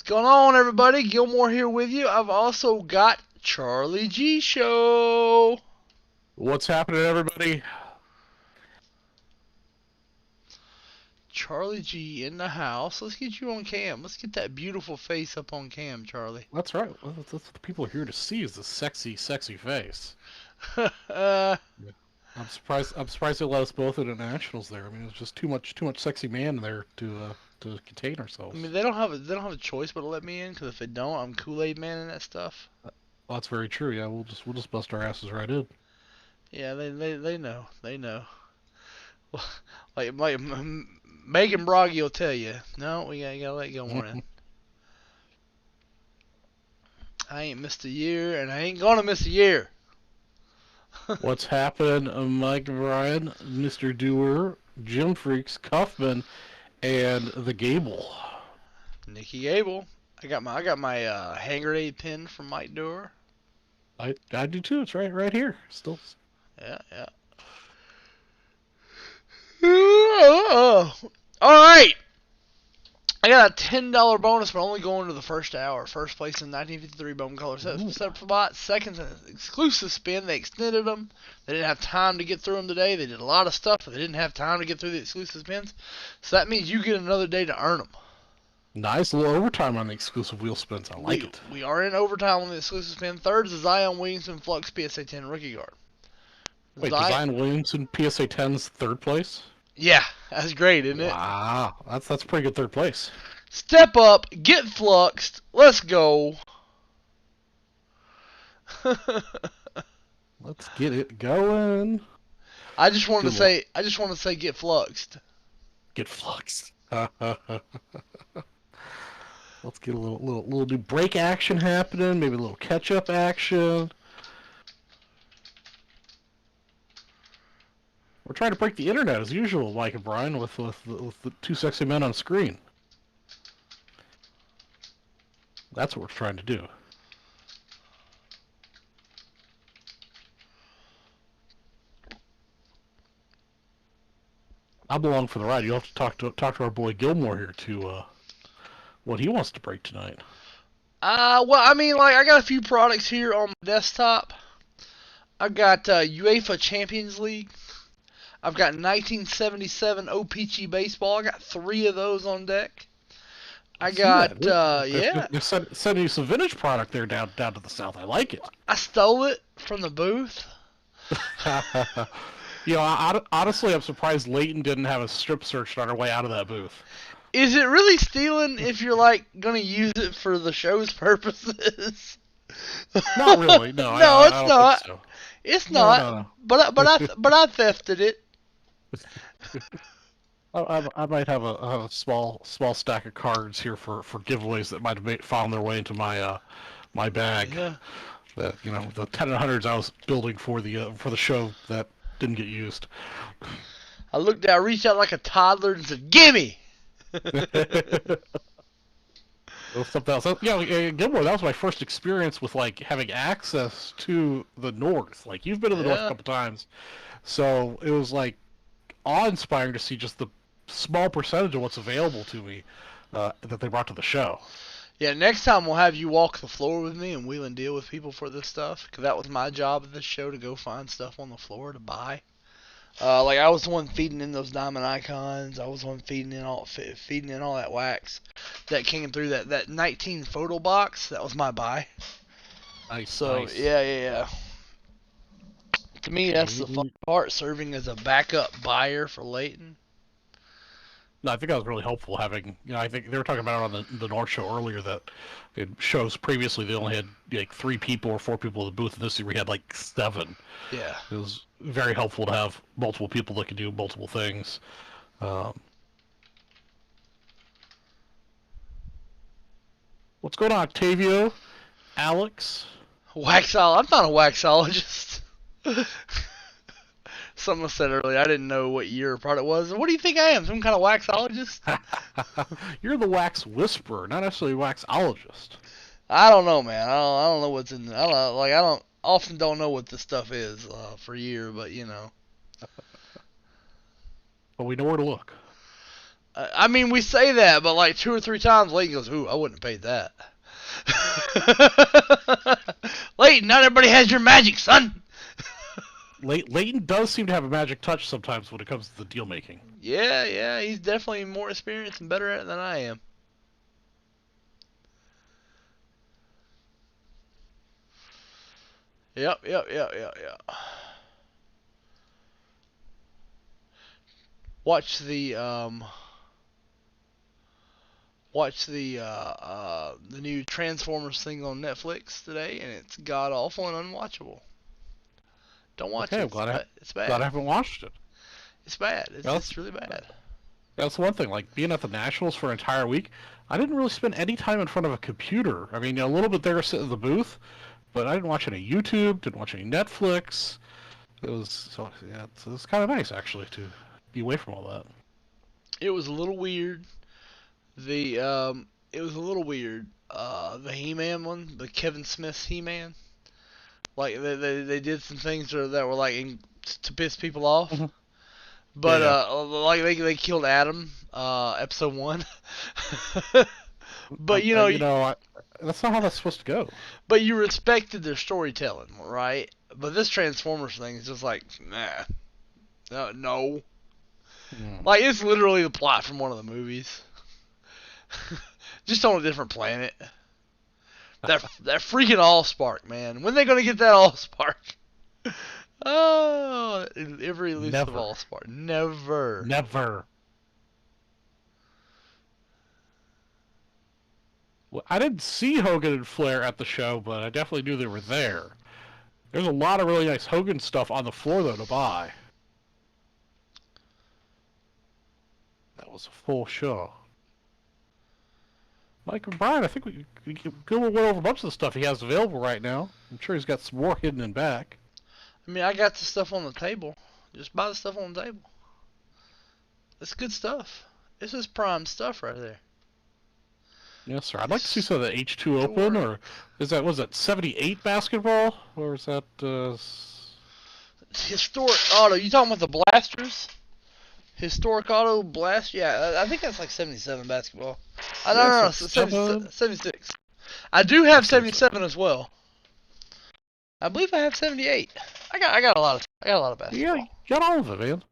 What's going on, everybody? Gilmore here with you. I've also got Charlie G Show. What's happening, everybody? Charlie G in the house. Let's get you on cam. Let's get that beautiful face up on cam, Charlie. That's right. That's what the people are here to see is the sexy, sexy face. uh, Yeah. I'm surprised. I'm surprised they let us both into nationals there. I mean, it's just too much sexy man there to contain I ourselves. mean, they don't have a choice but to let me in, because if they don't, I'm Kool-Aid Man and that stuff. Well, that's very true. Yeah, we'll just bust our asses right in. Yeah, they know. They know. Like Megan Broggy will tell you. No, we gotta let Gilmore in. I ain't missed a year, and I ain't gonna miss a year. What's happening, Mike Bryan, Mr. Doer, Jim Freaks, Cuffman, and the Gable? Nikki Gable. I got my hand grenade pin from Mike Doer. I do too. It's right here. Still. Yeah, yeah. All right. I got a $10 bonus, but only going to the first hour. First place in 1953 Bowman Color set up for bot. Second, an exclusive spin. They extended them. They didn't have time to get through them today. They did a lot of stuff, but they didn't have time to get through the exclusive spins. So that means you get another day to earn them. Nice little overtime on the exclusive wheel spins. I like it. We are in overtime on the exclusive spin. Third is the Zion Williamson Flux PSA 10 rookie guard. Wait, Zion Williamson PSA 10's third place? Yeah, that's great, isn't it? Wow, that's pretty good third place. Step up, get fluxed. Let's go. Let's get it going. I just want to say get fluxed. Get fluxed. Let's get a little new break action happening, maybe a little catch up action. We're trying to break the internet as usual, Mike and Brian, with the two sexy men on screen. That's what we're trying to do. I'll belong for the ride. You'll have to talk to our boy Gilmore here to what he wants to break tonight. Well, I mean, like, I got a few products here on my desktop. I got UEFA Champions League. I've got 1977 O-Pee-Chee baseball. I got 3 of those on deck. I got, yeah. They're sending you some vintage product there down to the south. I like it. I stole it from the booth. You know, honestly, I'm surprised Leighton didn't have a strip search on our way out of that booth. Is it really stealing if you're, like, going to use it for the show's purposes? Not really, no. No, it's I don't not. think so. It's not. No. But I thefted it. I might have a small stack of cards here for giveaways that might have found their way into my my bag. Yeah. That, you know, the 10 and 100s I was building for the show that didn't get used. I reached out like a toddler and said, "Gimme!" Something else. Yeah, Gilmore, that was my first experience with, like, having access to the North. Like, you've been to the North a couple times, so it was, like, awe-inspiring to see just the small percentage of what's available to me that they brought to the show. Yeah, next time we'll have you walk the floor with me and wheel and deal with people for this stuff, because that was my job at this show, to go find stuff on the floor to buy. Like, I was the one feeding in those diamond icons. I was the one feeding in all that wax that came through that 19 photo box. That was my buy. Nice. So nice. yeah. To me, that's the fun part, serving as a backup buyer for Leighton. No, I think that was really helpful having, you know, I think they were talking about it on the North show earlier that in shows previously they only had like 3 people or 4 people in the booth, and this year we had like 7. Yeah. It was very helpful to have multiple people that could do multiple things. What's going on, Octavio? Alex? Waxologist. I'm not a waxologist. Someone said earlier, I didn't know what year product was. What do you think I am? Some kind of waxologist? You're the wax whisperer, not necessarily waxologist. I don't know, man. I don't know what's in. I don't often don't know what this stuff is for a year, but you know. But we know where to look. I mean, we say that, but like 2 or 3 times, Leighton goes, "Ooh, I wouldn't have paid that." Leighton, not everybody has your magic, son. Leighton does seem to have a magic touch sometimes when it comes to the deal making. Yeah, he's definitely more experienced and better at it than I am. Yep. Watch the the new Transformers thing on Netflix today, and it's god awful and unwatchable. Don't watch Okay, it. I'm glad It's glad bad. I haven't watched it. It's bad. Well, It's really bad. that's one thing. Like being at the Nationals for an entire week, I didn't really spend any time in front of a computer. I mean, a little bit there sitting in the booth, but I didn't watch any YouTube, didn't watch any Netflix. It was so yeah, it's kind of nice actually to be away from all that. It was a little weird. The it was a little weird. The He-Man one, the Kevin Smith He-Man. Like they did some things that were like to piss people off. Mm-hmm. But Yeah, like they killed Adam, episode 1. yeah. But you know, That's not how that's supposed to go. but you respected their storytelling, right? But this Transformers thing is just like, nah, no. Mm. Like it's literally the plot from one of the movies, just on a different planet. That freaking Allspark, man. When they gonna get that Allspark? Oh, every elusive Never. Allspark. Never. Never. Well, I didn't see Hogan and Flair at the show, but I definitely knew they were there. There's a lot of really nice Hogan stuff on the floor, though, to buy. That was a full show. Mike and Brian, I think we went over a bunch of the stuff he has available right now. I'm sure he's got some more hidden in back. I mean, I got the stuff on the table. Just buy the stuff on the table. It's good stuff. This is prime stuff right there. Yes, sir. I'd like to see some of the H2 Open, or was that 78 basketball? Or is that, Historic auto. You talking about the blasters? Historic auto blast? Yeah, I think that's like 77 basketball. No, 76. I do have 77 as well. I believe I have 78. I got a lot of basketball. Yeah, you got all of it, man.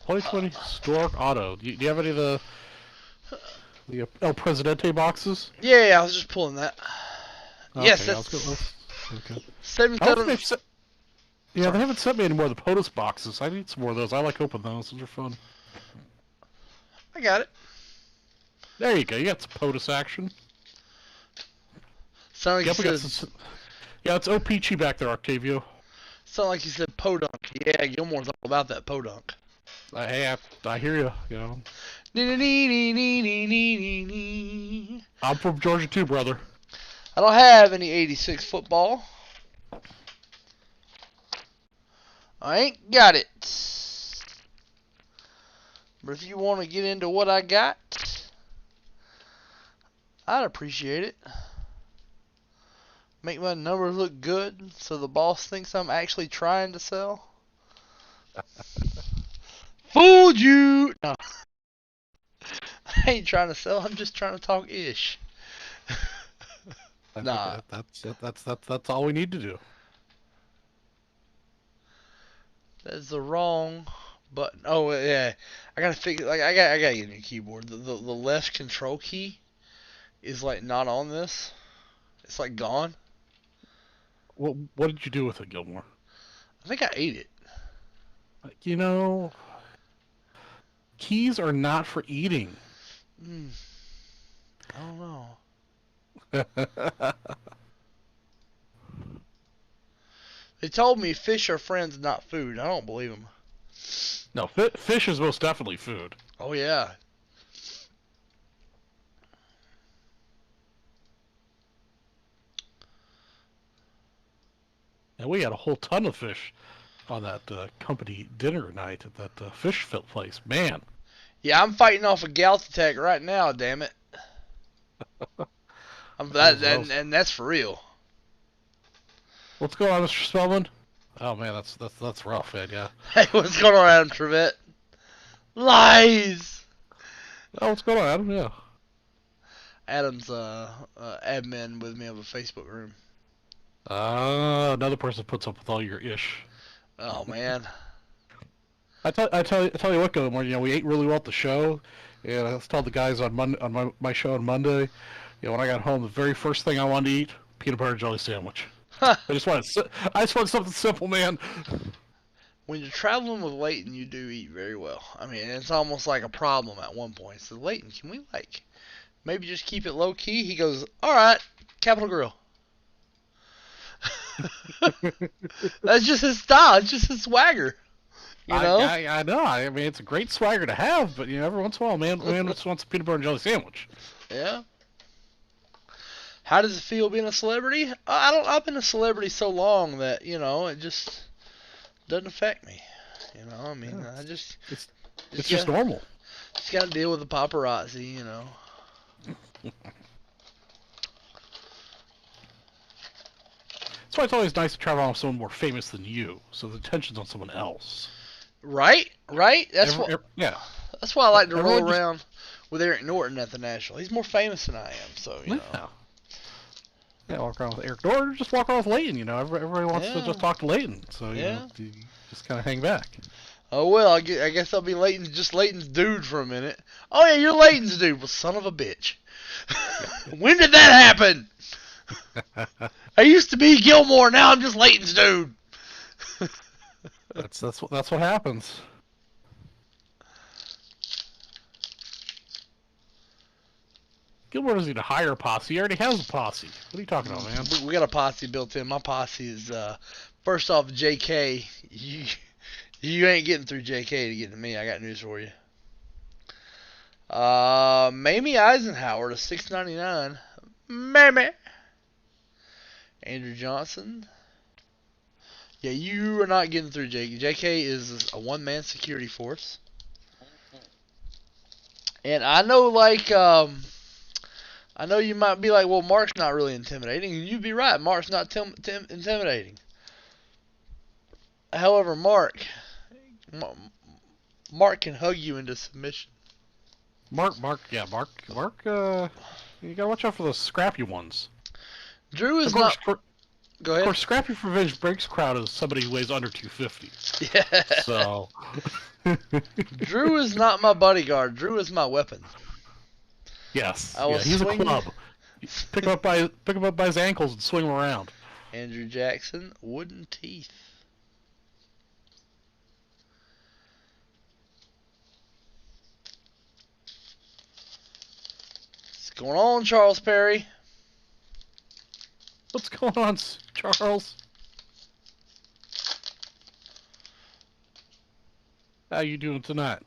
2020 Historic Auto. Do you have any of the El Presidente boxes? Yeah, I was just pulling that. Okay, Yes, yeah, that's okay. 77. They haven't sent me any more of the POTUS boxes. I need some more of those. I like opening those. Those are fun. I got it. There you go. You got some POTUS action. Sound like you said... Yeah, it's OPG back there, Octavio. Sound like you said podunk. Yeah, Gilmore's all about that podunk. Hey, I hear you. You know. I'm from Georgia too, brother. I don't have any 86 football. I ain't got it. But if you want to get into what I got, I'd appreciate it. Make my numbers look good so the boss thinks I'm actually trying to sell. Fooled you! No. I ain't trying to sell, I'm just trying to talk ish. Nah. That's all we need to do. That's the wrong button. Oh yeah, I gotta fix. Like I gotta get a new keyboard. The left control key is like not on this. It's like gone. What did you do with it, Gilmore? I think I ate it. You know, keys are not for eating. I don't know. They told me fish are friends, not food. I don't believe them. No, fish is most definitely food. Oh yeah. And we had a whole ton of fish on that company dinner night at that fish place. Man. Yeah, I'm fighting off a gout attack right now. Damn it. And that's for real. What's going on, Mr. Spellman? Oh man, that's rough, man. Yeah. Hey, what's going on, Adam Trevette? Lies! Oh, what's going on, Adam? Yeah. Adam's admin with me of a Facebook room. Another person puts up with all your ish. Oh man. I tell you what, Gilmore. We ate really well at the show, and I told the guys on my show on Monday. When I got home, the very first thing I wanted to eat, peanut butter and jelly sandwich. I just wanted something simple, man. When you're traveling with Leighton, you do eat very well. I mean, it's almost like a problem at one point. So Leighton, can we maybe just keep it low key? He goes, all right, Capital Grill. That's just his style. It's just his swagger. You know? I know. I mean, it's a great swagger to have, but every once in a while, man just wants a peanut butter and jelly sandwich. Yeah. How does it feel being a celebrity? I've been a celebrity so long that it just doesn't affect me. I mean, Yeah, it's just just gotta, normal. just got to deal with the paparazzi. That's why it's always nice to travel with someone more famous than you, so the attention's on someone else. Right. That's Yeah. That's why I like to roll Everyone just around with Eric Norton at the National. He's more famous than I am, so yeah. Yeah, walk around with Eric Norton, just walk around with Leighton. Everybody wants to just talk to Leighton, so you just kind of hang back. Oh well, I guess I'll be Leighton's dude for a minute. Oh yeah, you're Leighton's dude. Well, son of a bitch. When did that happen? I used to be Gilmore, now I'm just Leighton's dude. That's what happens. Gilmore doesn't need to hire a posse. He already has a posse. What are you talking about, man? We got a posse built in. My posse is first off, JK. You ain't getting through JK to get to me. I got news for you. Mamie Eisenhower to 6.99. Mamie. Andrew Johnson. Yeah, you are not getting through JK. JK is a one-man security force. And I know, I know you might be like, well, Mark's not really intimidating. And you'd be right. Mark's not intimidating. However, Mark can hug you into submission. Mark. You gotta watch out for those scrappy ones. Drew is not. Go ahead. Of course, Scrappy for Vintage Breaks crowd is somebody who weighs under 250. Yeah. So. Drew is not my bodyguard. Drew is my weapon. Yes. He's a club. Pick him up by his ankles and swing him around. Andrew Jackson, wooden teeth. What's going on, Charles Perry? What's going on, Charles? How you doing tonight?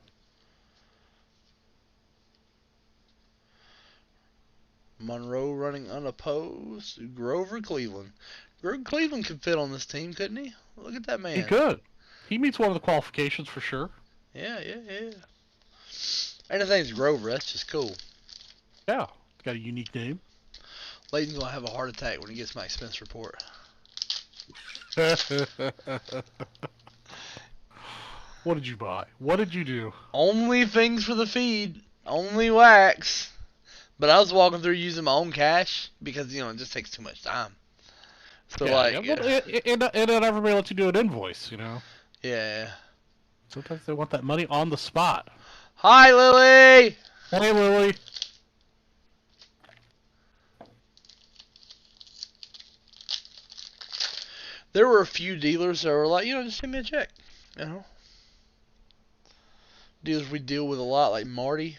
Monroe running unopposed. Grover Cleveland. Grover Cleveland could fit on this team, couldn't he? Look at that man. He could. He meets one of the qualifications for sure. Yeah. And the thing's Grover. That's just cool. Yeah. Got a unique name. Leighton's going to have a heart attack when he gets my expense report. What did you buy? What did you do? Only things for the feed. Only wax. But I was walking through using my own cash because, it just takes too much time. So, and not everybody lets you do an invoice, Yeah. Sometimes they want that money on the spot. Hi, Lily! Hey, Lily. There were a few dealers that were like, just send me a check. Dealers we deal with a lot, like Marty.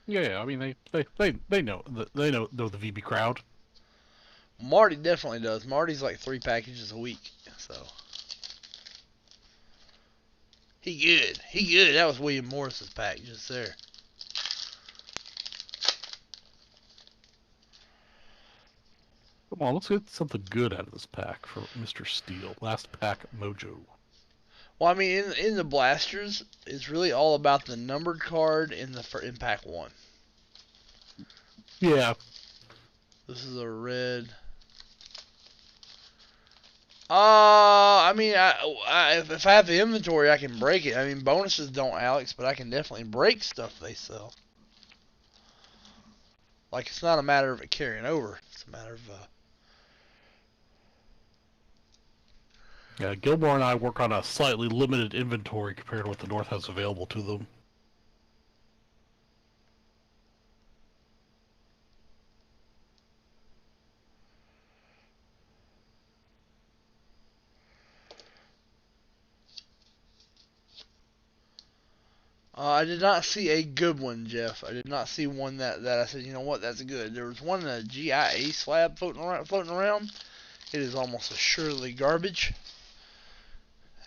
Yeah. I mean, they know the VB crowd. Marty definitely does. Marty's like 3 packages a week, so he good. That was William Morris's pack just there. Come on, let's get something good out of this pack for Mr. Steele. Last pack mojo. Well, I mean, in the blasters, it's really all about the numbered card in pack 1. Yeah. This is a red. I mean, if I have the inventory, I can break it. I mean, bonuses don't, Alex, but I can definitely break stuff they sell. Like, it's not a matter of it carrying over. It's a matter of, Yeah, Gilmore and I work on a slightly limited inventory compared to what the North has available to them. I did not see a good one, Jeff. I did not see one that I said, you know what, that's good. There was one in a GIA slab floating around. It is almost assuredly garbage.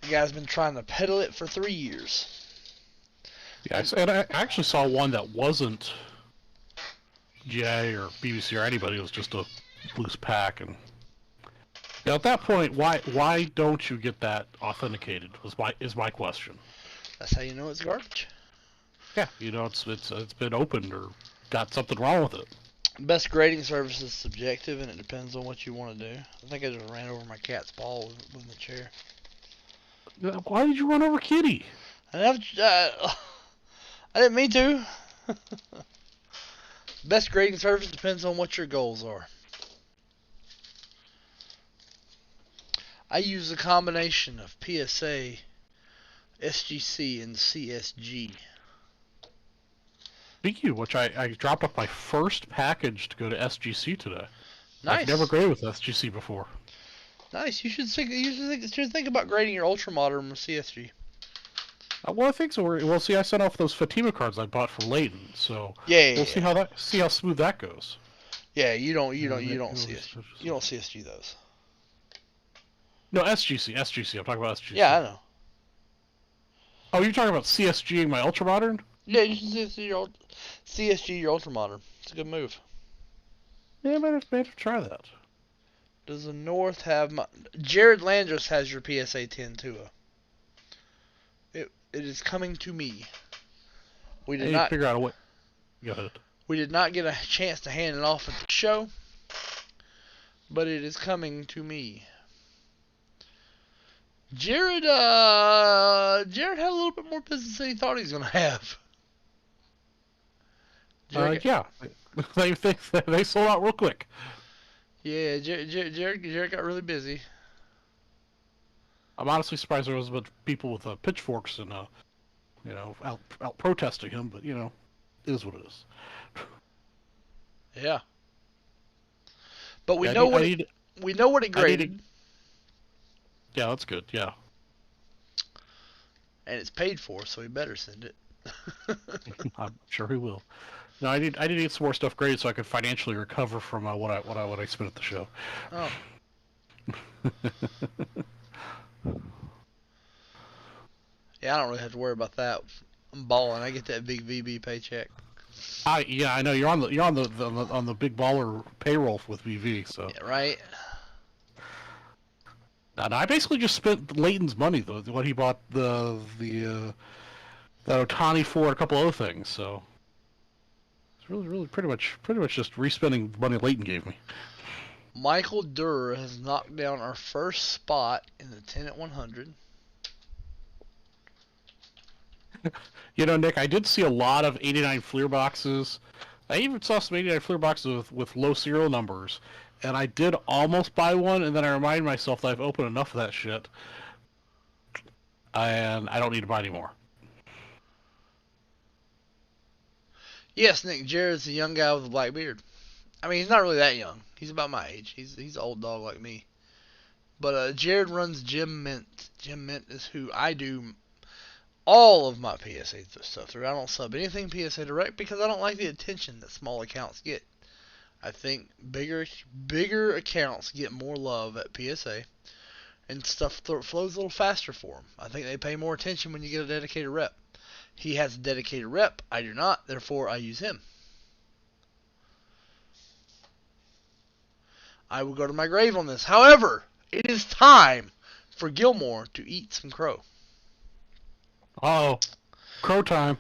The guy's been trying to peddle it for 3 years. Yeah, and I actually saw one that wasn't GA or BBC or anybody. It was just a loose pack, and at that point, why don't you get that authenticated? Is my question. That's how you know it's garbage. Yeah, it's been opened or got something wrong with it. Best grading service is subjective, and it depends on what you want to do. I think I just ran over my cat's paw with the chair. Why did you run over Kitty? I didn't mean to. Best grading service depends on what your goals are. I use a combination of PSA, SGC, and CSG. Speaking of which, I dropped off my first package to go to SGC today. Nice. I've never graded with SGC before. Nice. You should think about grading your Ultra Modern with CSG. Well, I think so. Well, see, I sent off those Fatima cards I bought from Leighton, so Yeah. We'll see how smooth that goes. Yeah, you don't CSG those. No, SGC. I'm talking about SGC. Yeah, I know. Oh, you're talking about CSG my Ultra Modern? Yeah, you should CSG your Ultra Modern. It's a good move. Yeah, I might have to try that. Does the North have Jared Landris has your PSA 10 too. It is coming to me. We did not figure out a way. Go ahead. We did not get a chance to hand it off at the show, but it is coming to me. Jared had a little bit more business than he thought he was gonna have. Yeah, they sold out real quick. Yeah, Jared got really busy. I'm honestly surprised there was a bunch of people with pitchforks and out protesting him, but it is what it is. Yeah. But we know what it graded. Yeah, that's good. Yeah. And it's paid for, so he better send it. I'm sure he will. No, I need to get some more stuff graded so I can financially recover from what I spent at the show. Oh. Yeah, I don't really have to worry about that. I'm balling. I get that big VB paycheck. I know you're on the big baller payroll with VV, so. Yeah, right. And I basically just spent Leighton's money though. What he bought that Otani for and a couple other things. So it's really pretty much just re-spending the money Leighton gave me. Michael Durr has knocked down our first spot in the 10 at 100. Nick, I did see a lot of 89 Fleer boxes. I even saw some 89 Fleer boxes with low serial numbers. And I did almost buy one, and then I reminded myself that I've opened enough of that shit. And I don't need to buy any more. Yes, Nick, Jared's a young guy with a black beard. I mean, he's not really that young. He's about my age. He's an old dog like me. But Jared runs Jim Mint. Jim Mint is who I do all of my PSA stuff through. I don't sub anything PSA Direct because I don't like the attention that small accounts get. I think bigger accounts get more love at PSA, and stuff flows a little faster for them. I think they pay more attention when you get a dedicated rep. He has a dedicated rep. I do not. Therefore, I use him. I will go to my grave on this. However, it is time for Gilmore to eat some crow. Oh, crow time.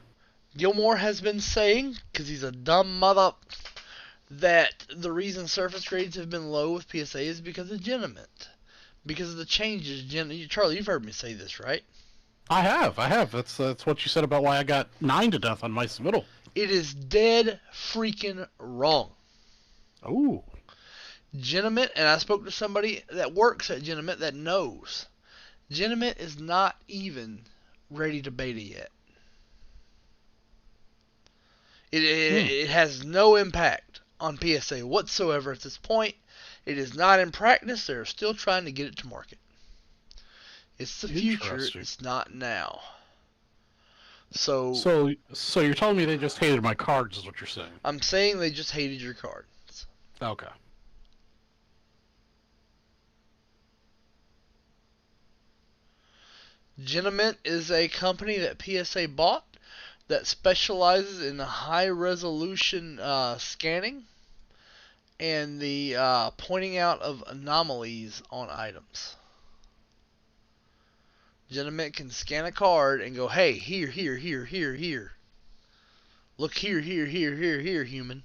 Gilmore has been saying, because he's a dumb mother, that the reason surface grades have been low with PSA is because of Geniment. because of the changes. Charlie, you've heard me say this, right? I have. That's what you said about why I got 9 to death on my submittal. It is dead freaking wrong. Oh. Genamint, and I spoke to somebody that works at Genamint that knows. Genamint is not even ready to beta yet. It has no impact on PSA whatsoever at this point. It is not in practice. They're still trying to get it to market. It's the future. It's not now. So you're telling me they just hated my cards, is what you're saying? I'm saying they just hated your cards. Okay. Genamint is a company that PSA bought that specializes in high resolution scanning and the pointing out of anomalies on items. Genamint can scan a card and go, hey, here, here, here, here, here. Look here, here, here, here, here, human.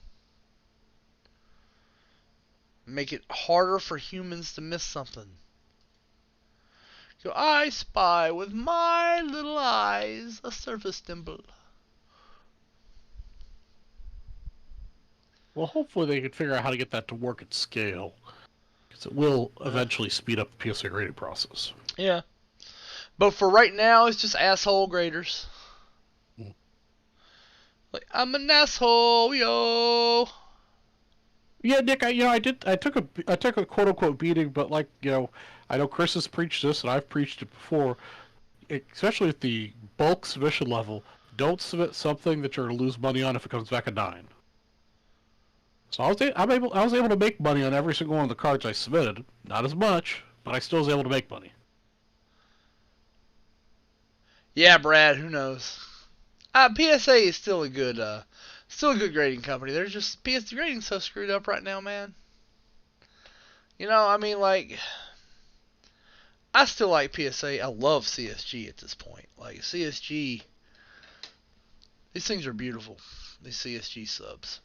Make it harder for humans to miss something. Go, I spy with my little eyes a surface dimple. Well, hopefully they can figure out how to get that to work at scale. Because it will eventually speed up the PSA grading process. Yeah. But for right now, it's just asshole graders. Like, I'm an asshole, yo. Yeah, Nick, I took a quote unquote beating, but I know Chris has preached this and I've preached it before, especially at the bulk submission level. Don't submit something that you're going to lose money on if it comes back a 9. So I was able to make money on every single one of the cards I submitted. Not as much, but I still was able to make money. Yeah, Brad. Who knows? PSA is still a good grading company. They're just PSA grading's so screwed up right now, man. I mean, like, I still like PSA. I love CSG at this point. Like CSG, these things are beautiful. These CSG subs,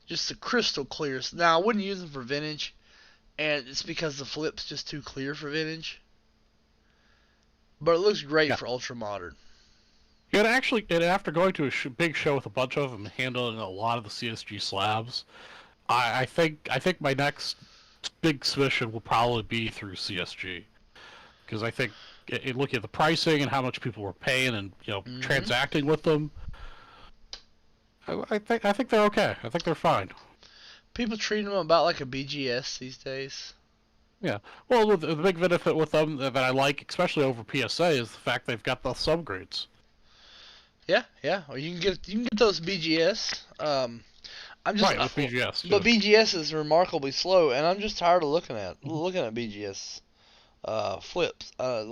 just the crystal clear. Now I wouldn't use them for vintage, and it's because the flip's just too clear for vintage. But it looks great for ultra modern. Yeah, and after going to a big show with a bunch of them, handling a lot of the CSG slabs, I think my next big submission will probably be through CSG, because I think looking at the pricing and how much people were paying and transacting with them, I think they're okay. I think they're fine. People treat them about like a BGS these days. Yeah. Well, the big benefit with them that I like, especially over PSA, is the fact they've got the subgrades. Yeah. Or you can get those BGS. I'm just with BGS. But BGS is remarkably slow, and I'm just tired of looking at BGS flips. I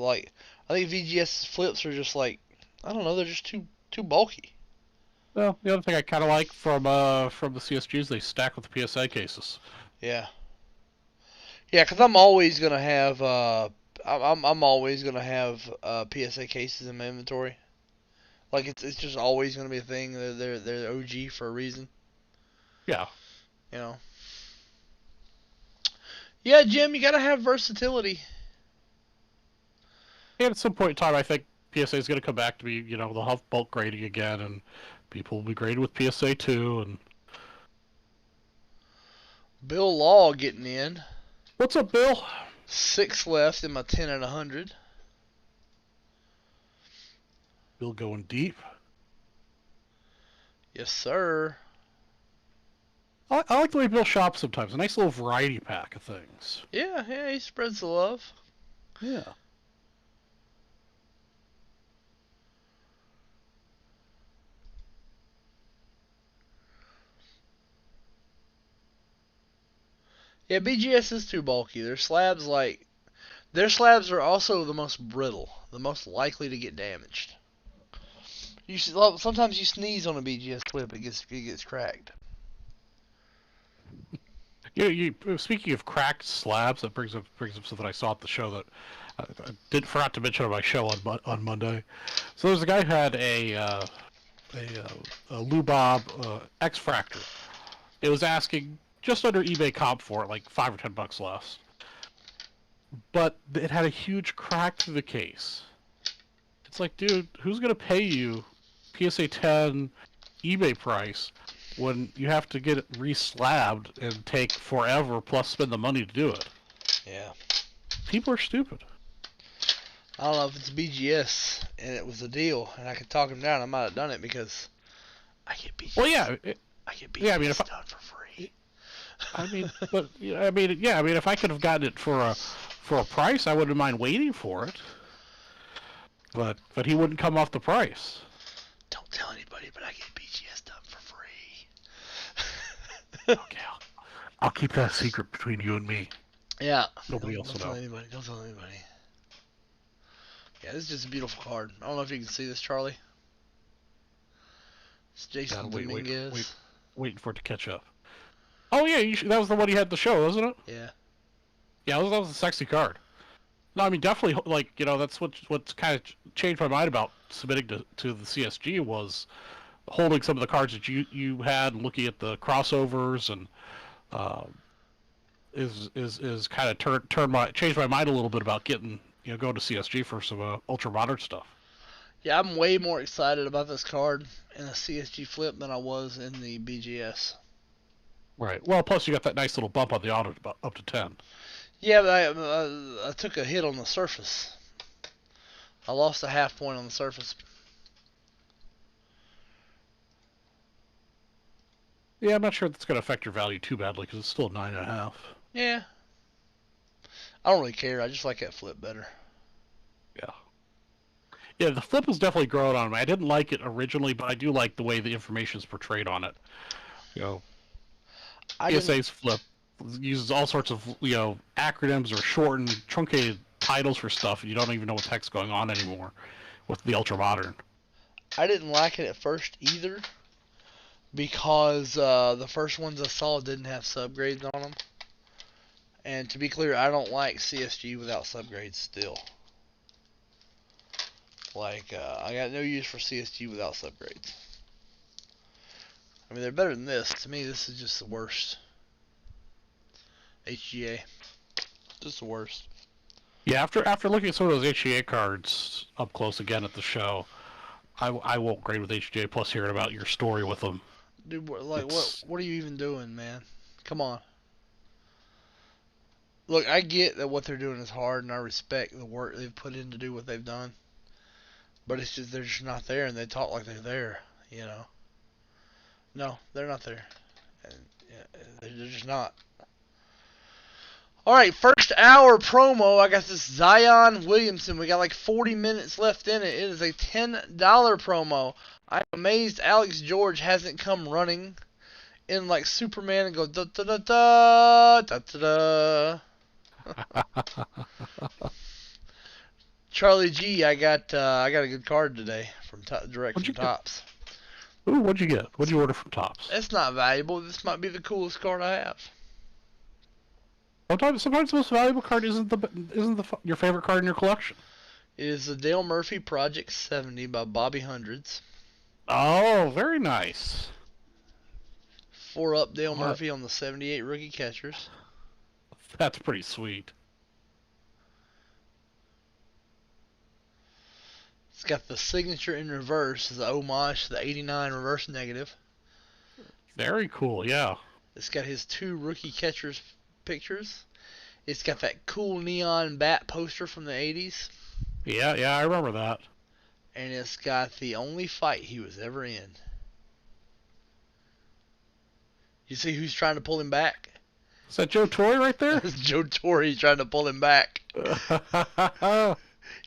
think VGS flips are just like, I don't know, they're just too bulky. Well, the other thing I kind of like from the CSGs, they stack with the PSA cases. Yeah. Yeah, because I'm always gonna have I'm always gonna have PSA cases in my inventory. Like it's just always gonna be a thing. They're OG for a reason. Yeah. Yeah, Jim, you gotta have versatility. And at some point in time, I think PSA is gonna come back to be, they'll have bulk grading again, and people will be graded with PSA 2. And Bill Law getting in. What's up, Bill? 6 left in my 10 and 100. Bill going deep. Yes, sir. I like the way Bill shops sometimes. A nice little variety pack of things. Yeah, he spreads the love. Yeah. Yeah, BGS is too bulky. Their slabs are also the most brittle, the most likely to get damaged. Sometimes you sneeze on a BGS clip, it gets cracked. Speaking of cracked slabs, that brings up something I saw at the show that I forgot to mention on my show on Monday. So there's a guy who had a Lubob X-Fractor. It was asking just under eBay comp for it, like $5 or $10 less. but it had a huge crack through the case. It's like, dude, who's gonna pay you PSA 10 eBay price when you have to get it re-slabbed and take forever plus spend the money to do it? Yeah. People are stupid. I don't know if it's BGS and it was a deal and I could talk him down. I might have done it because I get BGS. Well, yeah, I get BGS yeah. I mean, done for free. I mean, but I mean, yeah. I mean, if I could have gotten it for a price, I wouldn't mind waiting for it. But he wouldn't come off the price. Don't tell anybody, but I get BGS done for free. Okay, I'll keep that a secret between you and me. Yeah. Nobody else will Don't tell know. anybody. Don't tell anybody. Yeah, this is just a beautiful card. I don't know if you can see this, Charlie. It's Jason Dominguez. Waiting for it to catch up. Oh yeah, that was the one he had the show, wasn't it? Yeah. Yeah, that was a sexy card. No, I mean definitely, like, you know, that's what's kind of changed my mind about submitting to the CSG was holding some of the cards that you had, looking at the crossovers, and is kind of changed my mind a little bit about getting, you know, going to CSG for some ultra modern stuff. Yeah, I'm way more excited about this card in a CSG flip than I was in the BGS. Right. Well, plus you got that nice little bump on the auto up to 10. Yeah, but I took a hit on the surface. I lost a half point on the surface. Yeah, I'm not sure that's going to affect your value too badly because it's still 9.5. Yeah. I don't really care. I just like that flip better. Yeah. Yeah, the flip is definitely growing on me. I didn't like it originally, but I do like the way the information is portrayed on it. You know, PSA's flip uses all sorts of, you know, acronyms or shortened, truncated titles for stuff, and you don't even know what the heck's going on anymore with the ultra modern. I didn't like it at first either because the first ones I saw didn't have subgrades on them. And to be clear, I don't like CSG without subgrades still. Like, I got no use for CSG without subgrades. I mean, they're better than this. To me, this is just the worst. HGA. Just the worst. Yeah, after looking at some of those HGA cards up close again at the show, I won't grade with HGA, plus hearing about your story with them. Dude, what are you even doing, man? Come on. Look, I get that what they're doing is hard, and I respect the work they've put in to do what they've done. But it's just, they're just not there, and they talk like they're there, you know? No, they're not there. And, yeah, they're just not. Alright, first hour promo. I got this Zion Williamson. We got like 40 minutes left in it. It is a $10 promo. I'm amazed Alex George hasn't come running in like Superman and go da da da da da da da. Charlie G, I got a good card today from direct from Topps. Ooh, what'd you get? What'd you order from Topps? It's not valuable. This might be the coolest card I have. Sometimes the most valuable card isn't your favorite card in your collection. It is the Dale Murphy Project 70 by Bobby Hundreds. Oh, very nice. 4-up Dale Murphy on the 78 rookie catchers. That's pretty sweet. It's got the signature in reverse as a homage to the 89 reverse negative. Very cool, yeah. It's got his 2 rookie catchers pictures. It's got that cool neon bat poster from the 80s. Yeah, I remember that. And it's got the only fight he was ever in. You see who's trying to pull him back? Is that Joe Torre right there? That's Joe Torre trying to pull him back.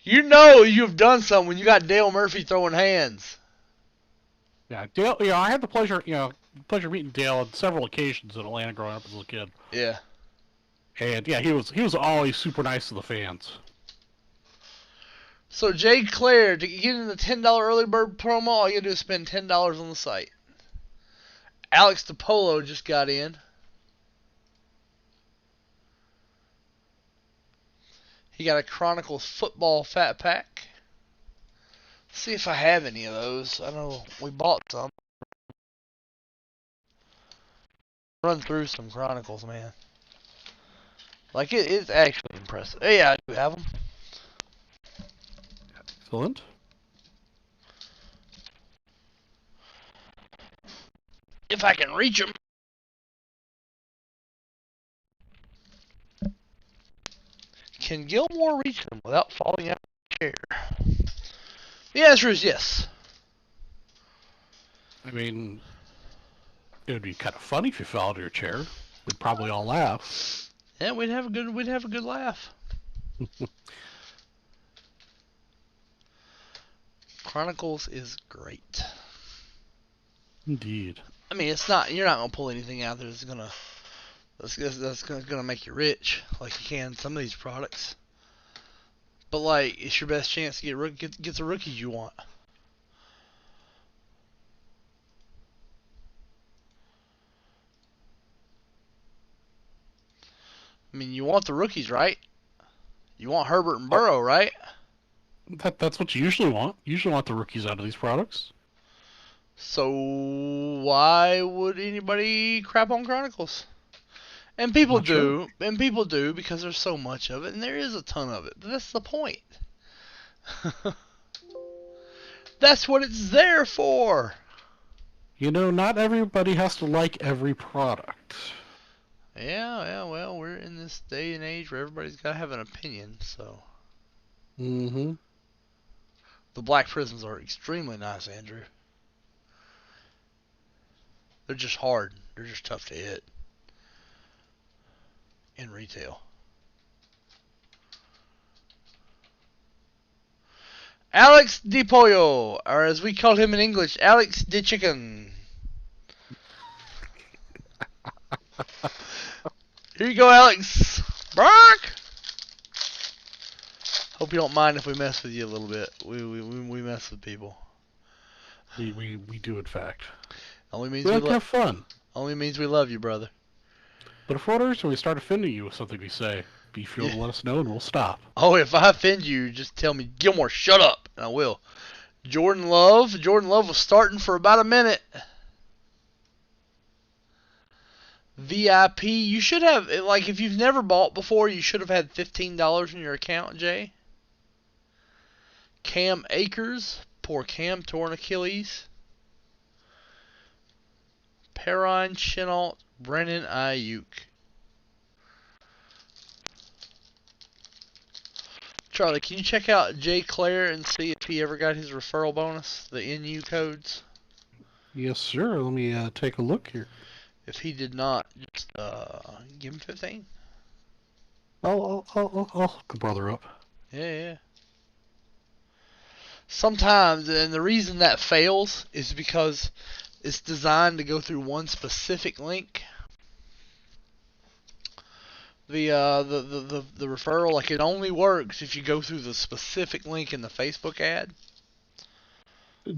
You know you've done something when you got Dale Murphy throwing hands. Yeah, Dale. Yeah, I had the pleasure of meeting Dale on several occasions in Atlanta growing up as a little kid. Yeah. And yeah, he was always super nice to the fans. So Jay Clare, to get in the $10 early bird promo, all you gotta do is spend $10 on the site. Alex DePolo just got in. He got a Chronicles football fat pack. Let's see if I have any of those. I know we bought some. Run through some Chronicles, man. Like it's actually impressive. Yeah, I do have them. Excellent. If I can reach them. Can Gilmore reach them without falling out of the chair? The answer is yes. I mean, it would be kind of funny if you fell out of your chair. We'd probably all laugh. Yeah, we'd have a good laugh. Chronicles is great. Indeed. I mean, it's not. You're not gonna pull anything out there that's gonna make you rich like you can some of these products. But like, it's your best chance to get the rookies you want. I mean, you want the rookies, right? You want Herbert and Burrow, right? That's what you usually want. You usually want the rookies out of these products. So why would anybody crap on Chronicles? And people Not sure. do, and people do because there's so much of it, and there is a ton of it. But that's the point. That's what it's there for. You know, not everybody has to like every product. Yeah, well, we're in this day and age where everybody's got to have an opinion, so. Mm-hmm. The black prisms are extremely nice, Andrew. They're just hard. They're just tough to hit in retail. Alex de Pollo, or as we call him in English, Alex de Chicken. Here you go, Alex. Bark! Hope you don't mind if we mess with you a little bit. We mess with people. We do, in fact. Only means We we like to have fun. Only means we love you, brother. But if orders or we start offending you with something we say, be sure to let us know and we'll stop. Oh, if I offend you, just tell me, Gilmore, shut up, and I will. Jordan Love was starting for about a minute. VIP, you should have, like, if you've never bought before, you should have had $15 in your account, Jay. Cam Akers, poor Cam, torn Achilles. Perrine Chenault, Brennan Ayuk. Charlie, can you check out Jay Clare and see if he ever got his referral bonus, the NU codes? Yes, sir. Let me take a look here. If he did not, just give him 15. I'll hook the brother up. Yeah. Sometimes, and the reason that fails is because it's designed to go through one specific link. The referral, like, it only works if you go through the specific link in the Facebook ad.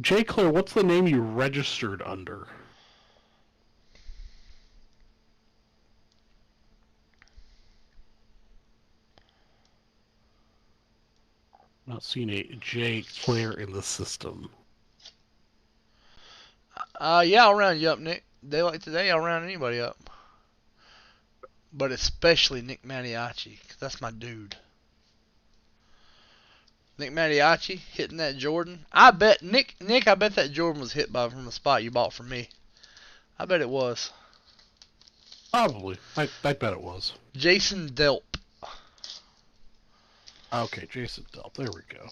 Jay Claire, what's the name you registered under? Not seeing a Jay Claire in the system. Yeah, I'll round you up, Nick. Day like today, I'll round anybody up. But especially Nick Mattiacci, 'cause that's my dude. Nick Mattiacci hitting that Jordan. I bet Nick, I bet that Jordan was hit from the spot you bought from me. I bet it was. Probably. I bet it was. Jason Delp. Okay, Jason Delp. There we go.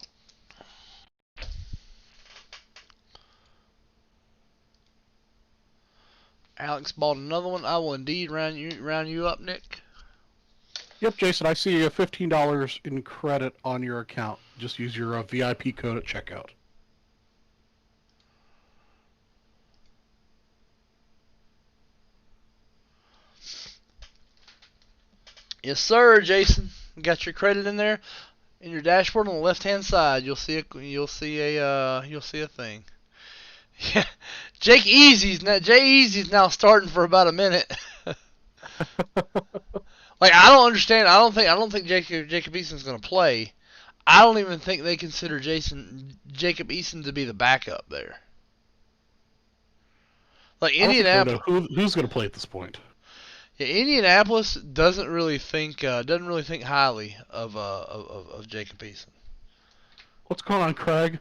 Alex bought another one. I will indeed round you up, Nick. Yep, Jason, I see you have $15 in credit on your account. Just use your VIP code at checkout. Yes, sir, Jason. You got your credit in there. In your dashboard on the left-hand side, you'll see a thing. Yeah, Jay Easy's now starting for about a minute. Like, I don't understand. I don't think Jacob Eason's going to play. I don't even think they consider Jacob Eason to be the backup there. Like, I don't think they Indianapolis. know who's going to play at this point. Yeah, Indianapolis doesn't really think highly of Jacob Eason. What's going on, Craig?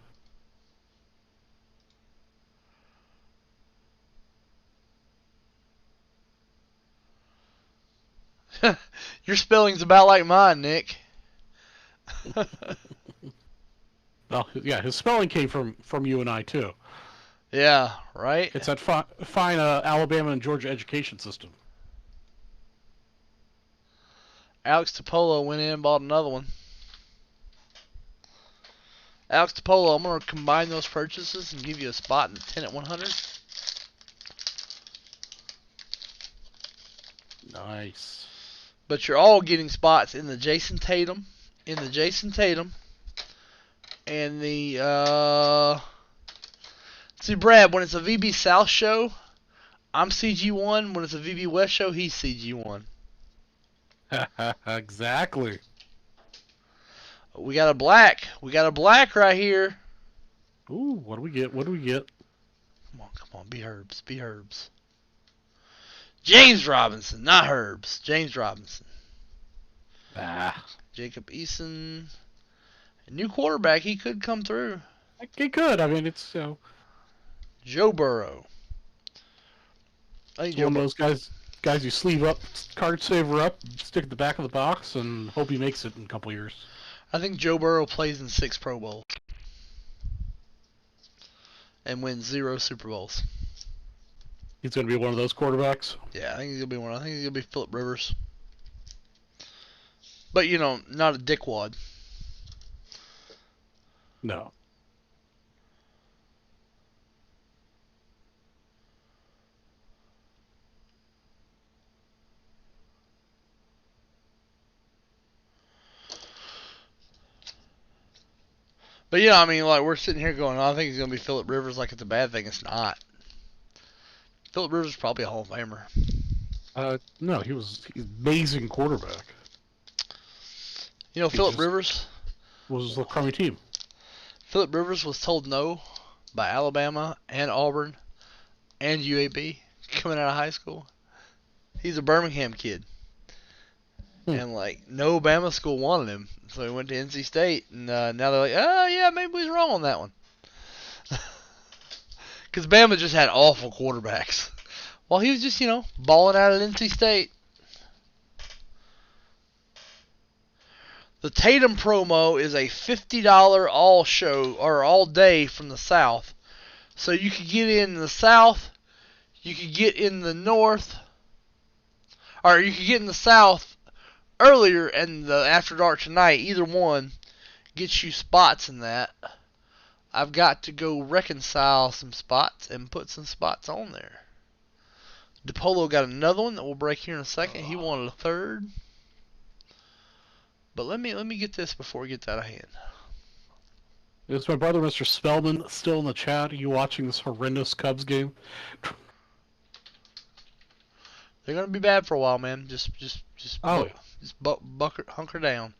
Your spelling's about like mine, Nick. Well, yeah, his spelling came from you and I too. Yeah, right. It's that fine Alabama and Georgia education system. Alex Topolo went in and bought another one. Alex Topolo, I'm gonna combine those purchases and give you a spot in the 10 at 100. Nice. But you're all getting spots in the Jason Tatum, and the see Brad. When it's a VB South show, I'm CG1. When it's a VB West show, he's CG1. Exactly. We got a black. We got a black right here. Ooh, what do we get? What do we get? Come on, be Herbs, be Herbs. James Robinson, not Herbs. James Robinson. Ah, Jacob Eason. A new quarterback, he could come through. it could. I mean, it's Joe Burrow. I think it's Joe one of those guys you sleeve up, card saver up, stick at the back of the box, and hope he makes it in a couple years. I think Joe Burrow plays in 6 Pro Bowls and wins 0 Super Bowls. He's going to be one of those quarterbacks. Yeah, I think he's gonna be one. I think he's gonna be Phillip Rivers. But not a dickwad. No. But I mean, like we're sitting here going, I think he's gonna be Phillip Rivers. Like it's a bad thing. It's not. Phillip Rivers is probably a Hall of Famer. No, he's amazing quarterback. Phillip Rivers Was a crummy team. Phillip Rivers was told no by Alabama and Auburn and UAB coming out of high school. He's a Birmingham kid. And like no Bama school wanted him, so he went to NC State, and now they're like, oh yeah, maybe we was wrong on that one. Because Bama just had awful quarterbacks. While he was just, balling out at NC State. The Tatum promo is a $50 all show or all day from the South. So you could get in the South, you could get in the North, or you could get in the South earlier and the After Dark tonight. Either one gets you spots in that. I've got to go reconcile some spots and put some spots on there. DePolo got another one that we'll break here in a second. He wanted a third. But let me get this before it gets out of hand. Is my brother, Mr. Spellman, still in the chat? Are you watching this horrendous Cubs game? They're gonna be bad for a while, man. Just hunker down.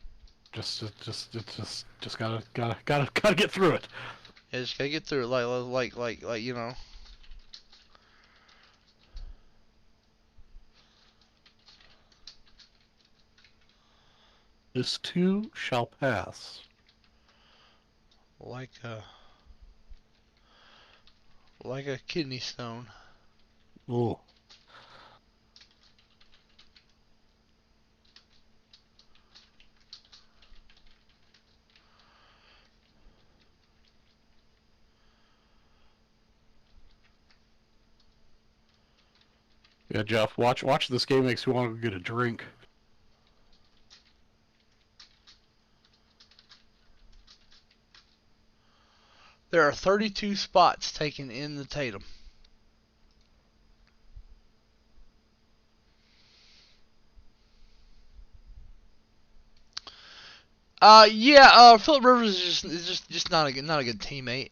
Just gotta get through it. Yeah, just gotta get through it. Like This too shall pass. Like a kidney stone. Ooh. Yeah, Jeff, watch this game makes me want to go get a drink. There are 32 spots taken in the Tatum. Phillip Rivers is just not a good teammate.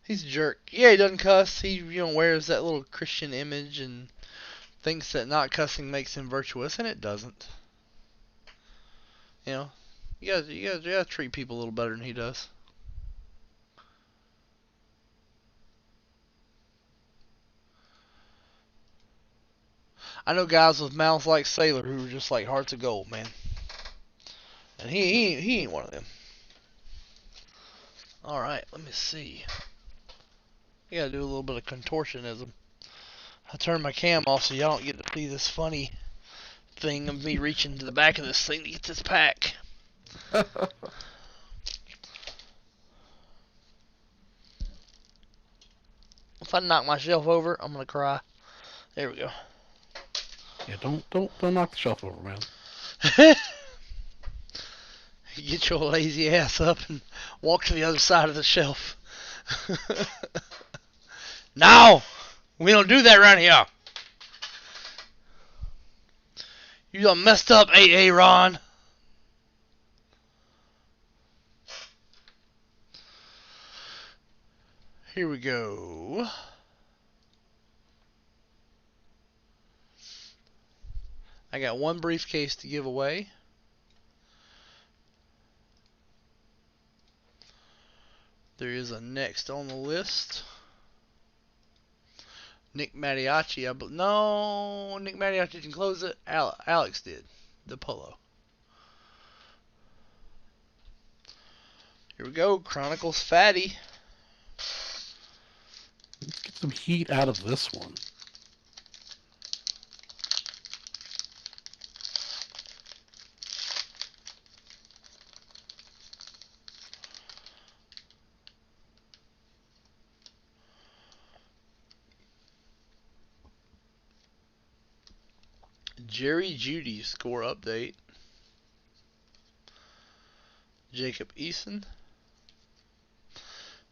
He's a jerk. Yeah, he doesn't cuss. He wears that little Christian image and thinks that not cussing makes him virtuous, and it doesn't. You gotta treat people a little better than he does. I know guys with mouths like Sailor who are just like hearts of gold, man. And he ain't one of them. All right, let me see. I gotta do a little bit of contortionism. I turned my cam off so y'all don't get to see this funny thing of me reaching to the back of this thing to get this pack. If I knock my shelf over, I'm gonna cry. There we go. Yeah, don't knock the shelf over, man. Get your lazy ass up and walk to the other side of the shelf. No! We don't do that around here. You done messed up, AA Ron. Here we go. I got one briefcase to give away. There is a next on the list. Nick Mattiacci. No, Nick Mattiacci didn't close it. Alex did. The polo. Here we go. Chronicles Fatty. Let's get some heat out of this one. Jerry Judy score update. Jacob Eason.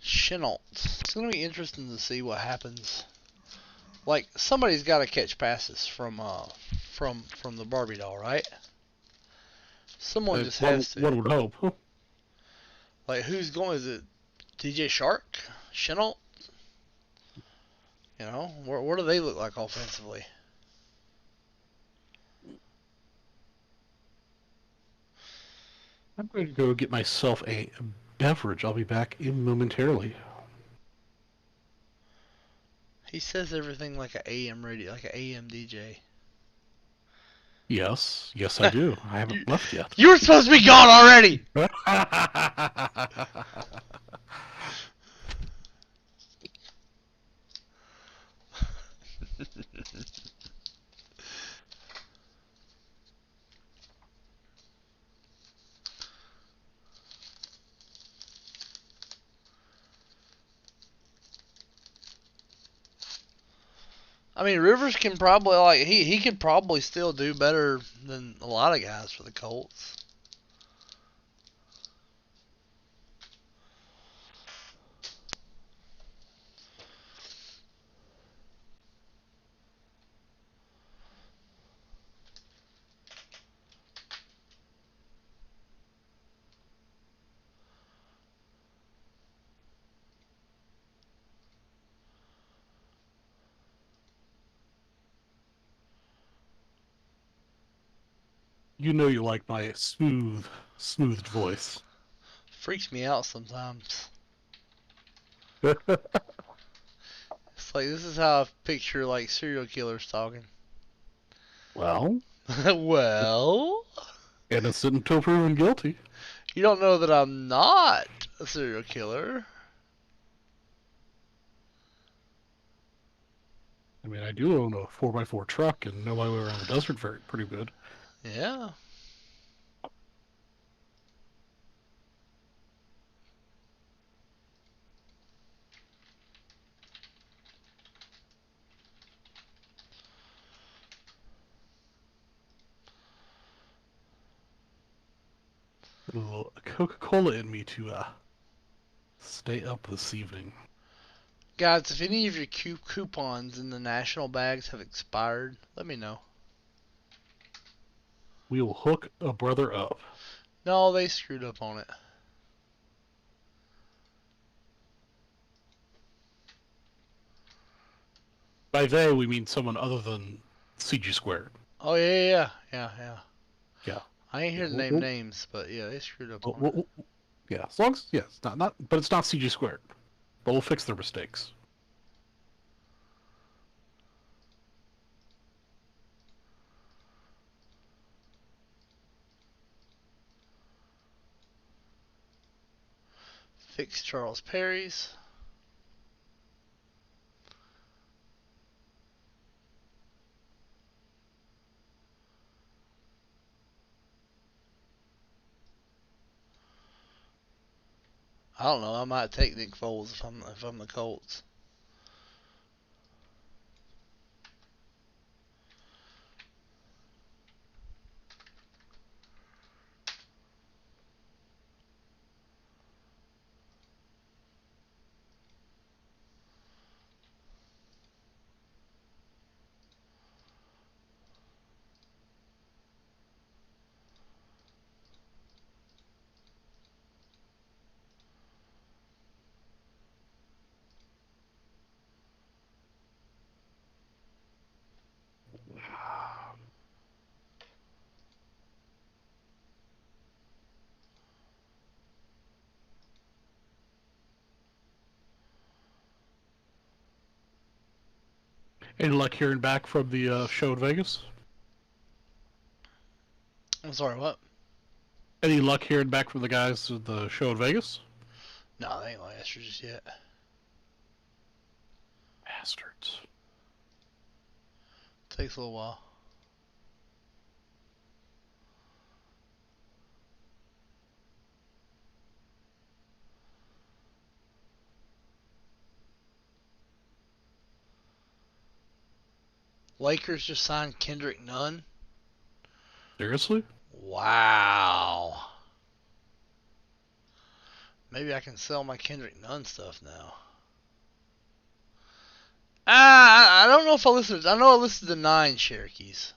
Chenault. It's going to be interesting to see what happens. Like, somebody's got to catch passes from the Barbie doll, right? Someone just has to. One would hope. Like, who's going? Is it DJ Shark? Chenault? You know, what do they look like offensively? I'm going to go get myself a beverage. I'll be back in momentarily. He says everything like an AM radio, like an AM DJ. Yes, I do. I haven't left yet. You were supposed to be gone already! I mean, Rivers can probably, like, he could probably still do better than a lot of guys for the Colts. You know you like my smoothed voice. Freaks me out sometimes. Well, It's like, this is how I picture, like, serial killers talking. Well? Innocent until proven guilty. You don't know that I'm not a serial killer. I mean, I do own a 4x4 truck and know my way around the desert pretty good. Yeah. A little Coca-Cola in me to stay up this evening. Guys, if any of your coupons in the national bags have expired, let me know. We will hook a brother up. No, they screwed up on it. By they, we mean someone other than CG Squared. Oh, yeah. Yeah. I ain't here to name names, but yeah, they screwed up on it. Yeah, as long as, it's not, but it's not CG Squared. But we'll fix their mistakes. Fix Charles Perry's. I don't know. I might take Nick Foles if I'm the Colts. Any luck hearing back from the show in Vegas? I'm sorry, what? Any luck hearing back from the guys at the show in Vegas? No, they ain't like extras just yet. Bastards. Takes a little while. Lakers just signed Kendrick Nunn. Seriously? Wow. Maybe I can sell my Kendrick Nunn stuff now. I don't know if I listed. I know I listed the 9 Cherokees.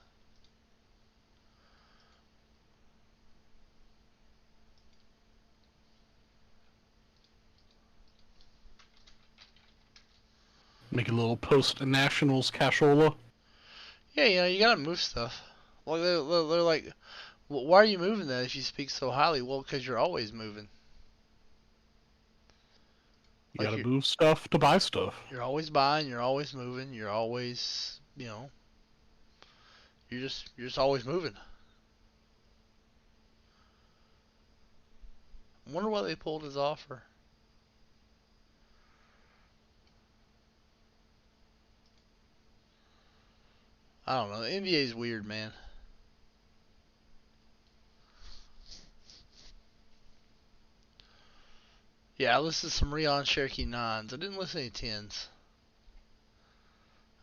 Make a little post-nationals cashola. Yeah, you gotta move stuff. Like they're like, well, why are you moving that if you speak so highly? Well, because you're always moving. You Like gotta move stuff to buy stuff. you're always buying. You're always moving. You're always, you're just always moving. I wonder why they pulled his offer. I don't know. The NBA's weird, man. Yeah, I listed some Rion Cherokee 9s. I didn't list any 10s.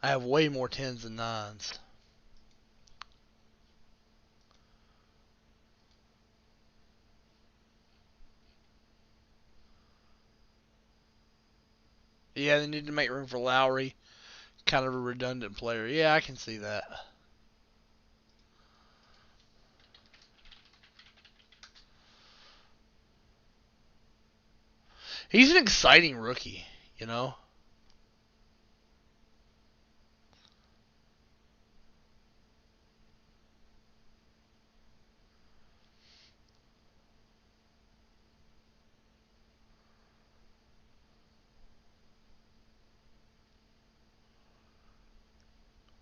I have way more 10s than 9s. Yeah, they need to make room for Lowry. Kind of a redundant player. Yeah, I can see that. He's an exciting rookie, you know?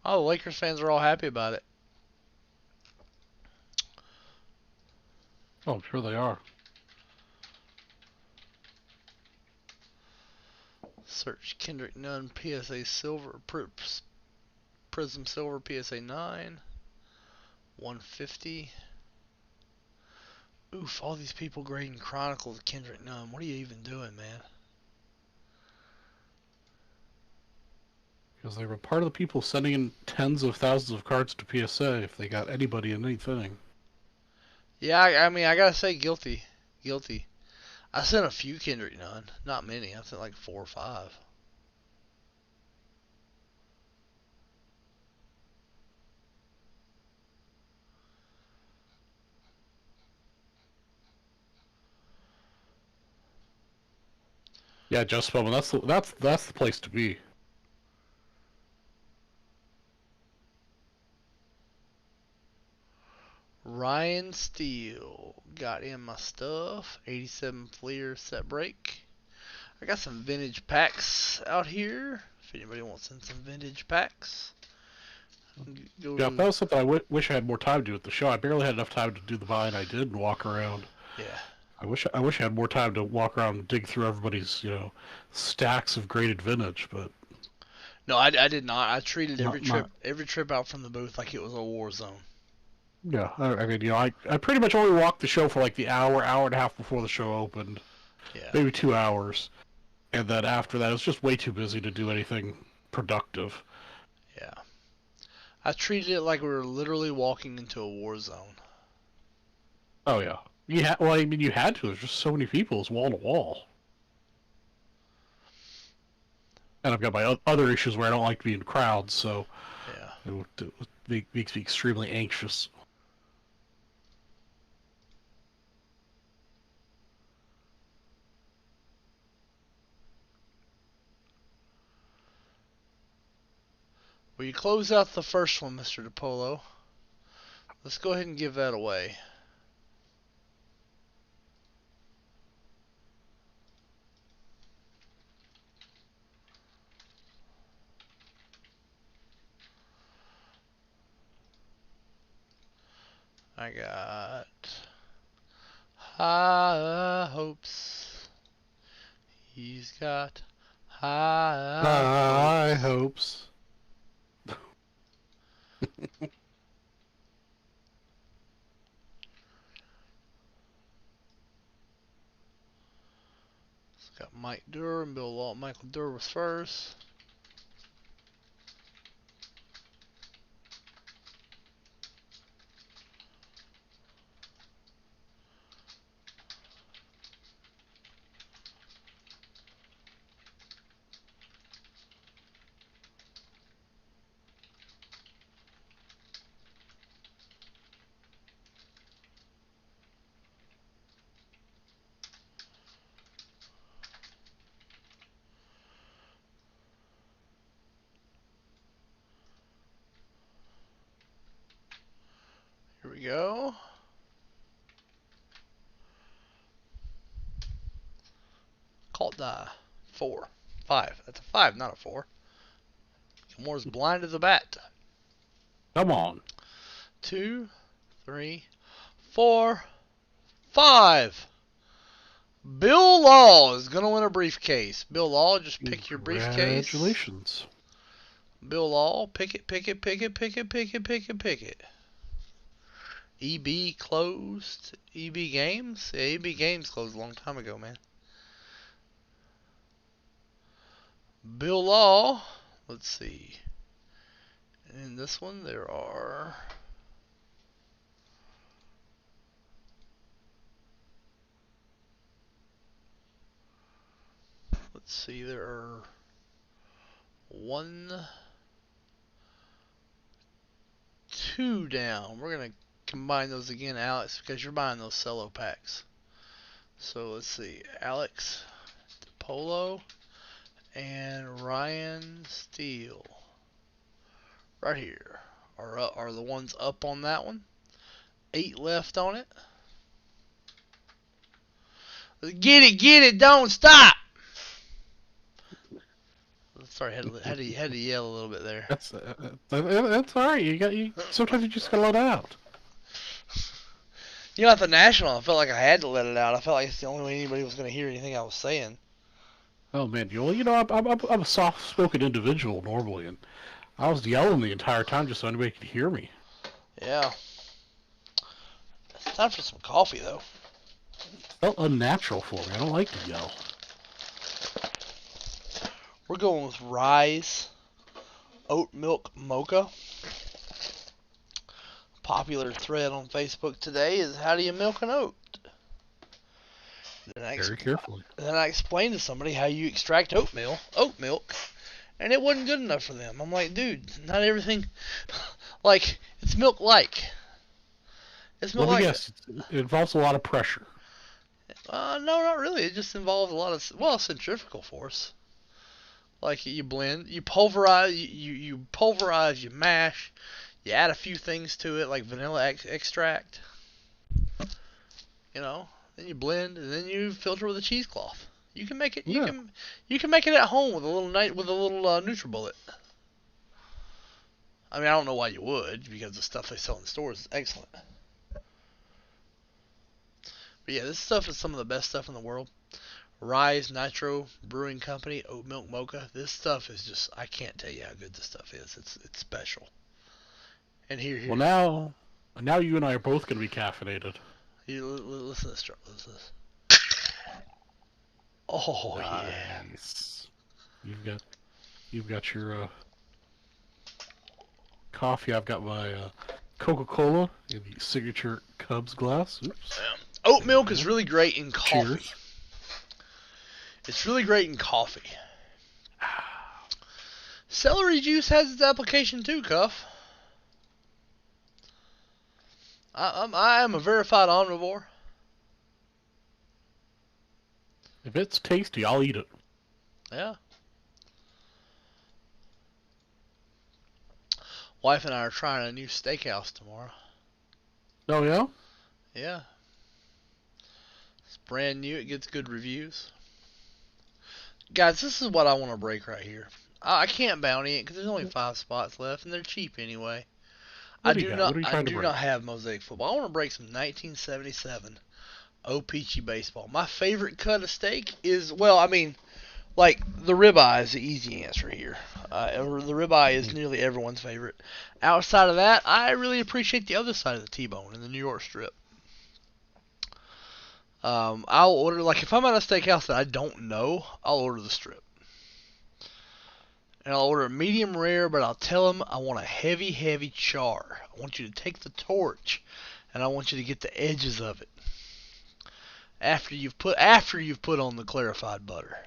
Oh, the Lakers fans are all happy about it. Oh, I'm sure they are. Search Kendrick Nunn PSA Silver Prism Silver PSA 9 150. Oof, all these people grading Chronicles of Kendrick Nunn. What are you even doing, man? Because they were part of the people sending in tens of thousands of cards to PSA if they got anybody in anything. Yeah, I mean, I gotta say guilty. Guilty. I sent a few Kendrick Nunn. Not many. I sent like 4 or 5. Yeah, Just Spellman, that's the place to be. Ryan Steele. Got in my stuff. 87 Fleer set break. I got some vintage packs out here. If anybody wants in some vintage packs. Go Yeah, to, that was something I wish I had more time to do at the show. I barely had enough time to do the buy, and I did and walk around. yeah. I wish I had more time to walk around and dig through everybody's stacks of graded vintage, but No, I did not. I treated not every trip out from the booth like it was a war zone. yeah. I mean, I pretty much only walked the show for like the hour and a half before the show opened, Yeah, maybe 2 hours, and then after that, it was just way too busy to do anything productive. yeah. I treated it like we were literally walking into a war zone. Oh yeah, well, I mean, you had to. There's just so many people. It's wall to wall. And I've got my other issues where I don't like to be in crowds, so Yeah. it makes me extremely anxious. Well, you close out the first one, Mr. DePolo. Let's go ahead and give that away. I got high hopes. He's got high High hopes. hopes. It's got Mike Durr and Bill Law. Michael Durr was first. Here we go. Called die. 4. 5. That's a 5, not a 4. Gilmore's blind as a bat. Come on. 2, 3, 4, 5. Bill Law is going to win a briefcase. Bill Law, just pick your briefcase. Congratulations. Bill Law, pick it, pick it, pick it, pick it, pick it, pick it, pick it. EB closed. EB Games? Yeah, EB Games closed a long time ago, man. Bill Law, let's see. In this one, there are... Let's see, there are 1, 2 down. We're going to combine those again, Alex, because you're buying those cello packs. So let's see, Alex Polo and Ryan Steele. Right here are the ones up on that one. 8 left on it. Get it, don't stop! Sorry, had to yell a little bit there. That's all right. You sometimes you just gotta let it out. You know, at the National, I felt like I had to let it out. I felt like it's the only way anybody was going to hear anything I was saying. Oh man, I'm a soft-spoken individual normally, and I was yelling the entire time just so anybody could hear me. Yeah. It's time for some coffee, though. It felt unnatural for me. I don't like to yell. We're going with Rise Oat Milk Mocha. Popular thread on Facebook today is how do you milk an oat? Very carefully. Then I explained to somebody how you extract oat milk, and it wasn't good enough for them. I'm like, dude, not everything, like, it's milk-like. It's milk-like. Yes, it involves a lot of pressure. No, not really. It just involves a lot of, centrifugal force. Like, you blend, you pulverize, you pulverize, you mash, you add a few things to it, like vanilla extract. You know, then you blend, and then you filter with a cheesecloth. You can make it. You can make it at home with a little NutriBullet. I mean, I don't know why you would, because the stuff they sell in stores is excellent. But yeah, this stuff is some of the best stuff in the world. Rise Nitro Brewing Company Oat Milk Mocha. This stuff is just, I can't tell you how good this stuff is. It's special. And Well, here, now you and I are both going to be caffeinated. listen to this. Listen to this. Oh yeah. Nice. You've got your coffee. I've got my Coca-Cola in the signature Cubs glass. Oops. Oat milk is really great in coffee. Cheers. It's really great in coffee. Celery juice has its application too, Cuff. I am a verified omnivore. If it's tasty, I'll eat it. Yeah. Wife and I are trying a new steakhouse tomorrow. Oh, yeah? Yeah. It's brand new. It gets good reviews. Guys, this is what I want to break right here. I can't bounty it because there's only 5 spots left and they're cheap anyway. I do not have Mosaic football. I want to break some 1977 O-Peachy baseball. My favorite cut of steak is, well, I mean, like, the ribeye is the easy answer here. The ribeye is nearly everyone's favorite. Outside of that, I really appreciate the other side of the T-bone in the New York strip. I'll order, like, if I'm at a steakhouse that I don't know, I'll order the strip. And I'll order a medium rare, but I'll tell them I want a heavy, heavy char. I want you to take the torch, and I want you to get the edges of it after you've put on the clarified butter.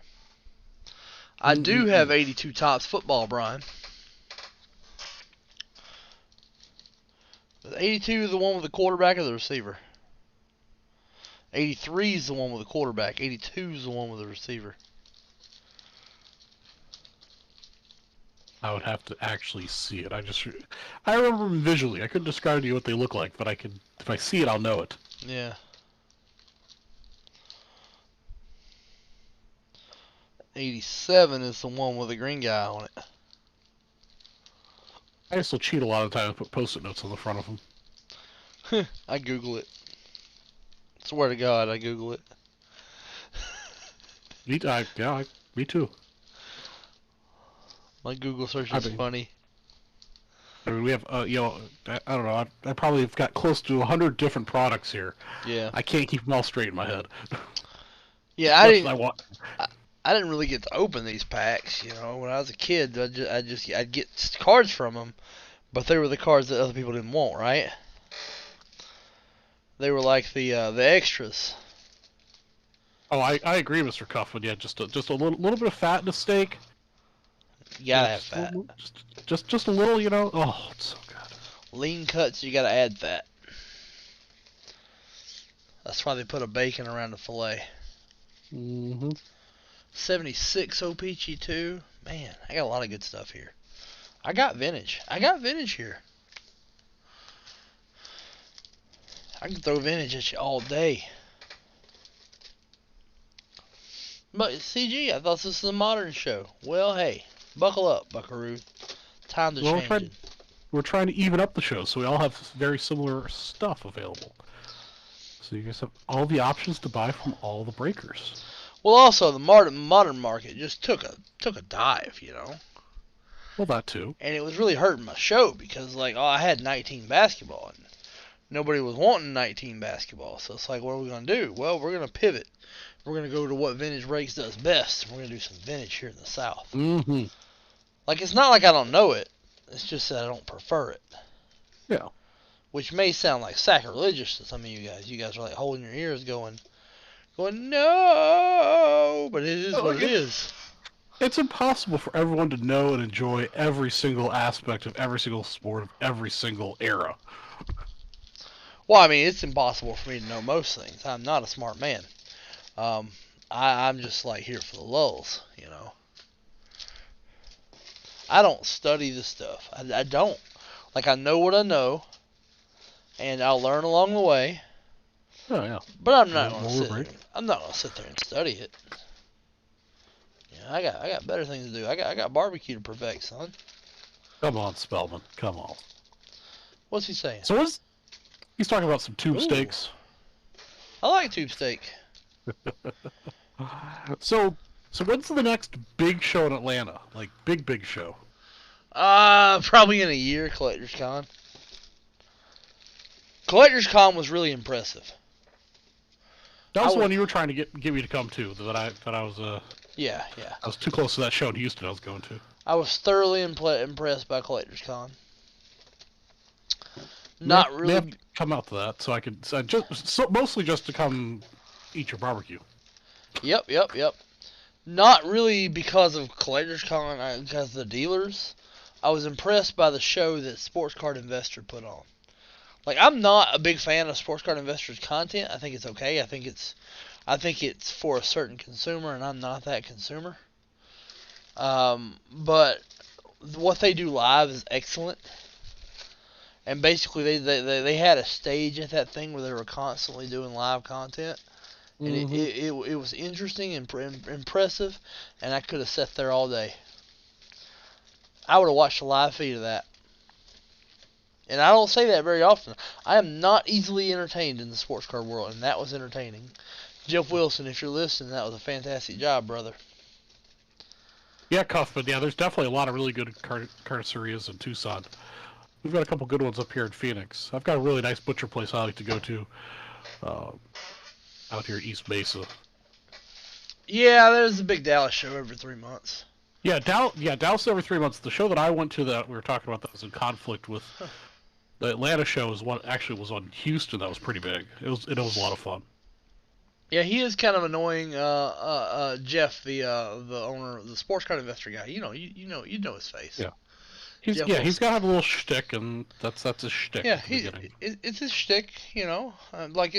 I do have 82 Tops football, Brian. 82 is the one with the quarterback or the receiver? 83 is the one with the quarterback. 82 is the one with the receiver. I would have to actually see it. I remember them visually. I couldn't describe to you what they look like, but if I see it, I'll know it. Yeah. 87 is the one with the green guy on it. I still cheat a lot of the time and put Post-it notes on the front of them. I Google it. Swear to God, I Google it. Me too. My Google search is funny. I mean, we have, I don't know, I probably have got close to 100 different products here. Yeah. I can't keep them all straight in my head. Yeah, I didn't really get to open these packs, you know. When I was a kid, I'd get cards from them, but they were the cards that other people didn't want, right? They were like the extras. Oh, I agree, Mr. Cuffman. Yeah, just a little bit of fat in a steak. You gotta have fat. Just a little, you know. Oh, it's so good. Lean cuts, you gotta add fat. That's why they put a bacon around the fillet. 76 O-Peachy too. Man, I got a lot of good stuff here. I got vintage here. I can throw vintage at you all day. But CG, I thought this was a modern show. Well, hey, buckle up, buckaroo. Time to change. We're trying to even up the show, so we all have very similar stuff available. So you guys have all the options to buy from all the breakers. Well, also the modern market just took a dive, you know. Well, that too. And it was really hurting my show because, like, I had 19 basketball and nobody was wanting 19 basketball. So it's like, what are we gonna do? Well, we're gonna pivot. We're gonna go to what Vintage Breaks does best. We're gonna do some vintage here in the South. Like, it's not like I don't know it. It's just that I don't prefer it. Yeah. Which may sound like sacrilegious to some of you guys. You guys are like holding your ears going no, but it is what it is. It's impossible for everyone to know and enjoy every single aspect of every single sport of every single era. Well, I mean, it's impossible for me to know most things. I'm not a smart man. I'm just like here for the lulls, you know. I don't study the stuff. I don't. Like, I know what I know, and I'll learn along the way. Oh yeah. But I'm not gonna sit there and study it. Yeah, I got better things to do. I got barbecue to perfect, son. Come on, Spellman. Come on. What's he saying? So he's talking about some tube steaks. I like tube steak. So, so when's the next big show in Atlanta? Like big show? Probably in a year, Collector's Con. Collector's Con was really impressive. That I was the was, one you were trying to get me to come to. That yeah. I was too close to that show in Houston. I was going to. I was thoroughly impressed by Collector's Con. May Not may have really. to come out to that so I could mostly just to come eat your barbecue. Yep. Not really because of Collector's Con, because of the dealers. I was impressed by the show that Sports Card Investor put on. Like, I'm not a big fan of Sports Card Investor's content. I think it's okay. I think it's for a certain consumer, and I'm not that consumer. But what they do live is excellent. And basically, they had a stage at that thing where they were constantly doing live content. And it was interesting and impressive, and I could have sat there all day. I would have watched a live feed of that. And I don't say that very often. I am not easily entertained in the sports car world, and that was entertaining. Jeff Wilson, if you're listening, that was a fantastic job, brother. Yeah, Cuthman. Yeah, there's definitely a lot of really good carnicerias in Tucson. We've got a couple good ones up here in Phoenix. I've got a really nice butcher place I like to go to out here at East Mesa. Yeah, there's a big Dallas show every 3 months. Yeah, Dallas every 3 months. The show that I went to that we were talking about that was in conflict with the Atlanta show is what actually was on Houston. That was pretty big. It was a lot of fun. Yeah, he is kind of annoying. Jeff, the owner, the sports card investor guy. You know his face. Yeah. He's got to have a little shtick, and that's his shtick. Yeah, it's his shtick. Like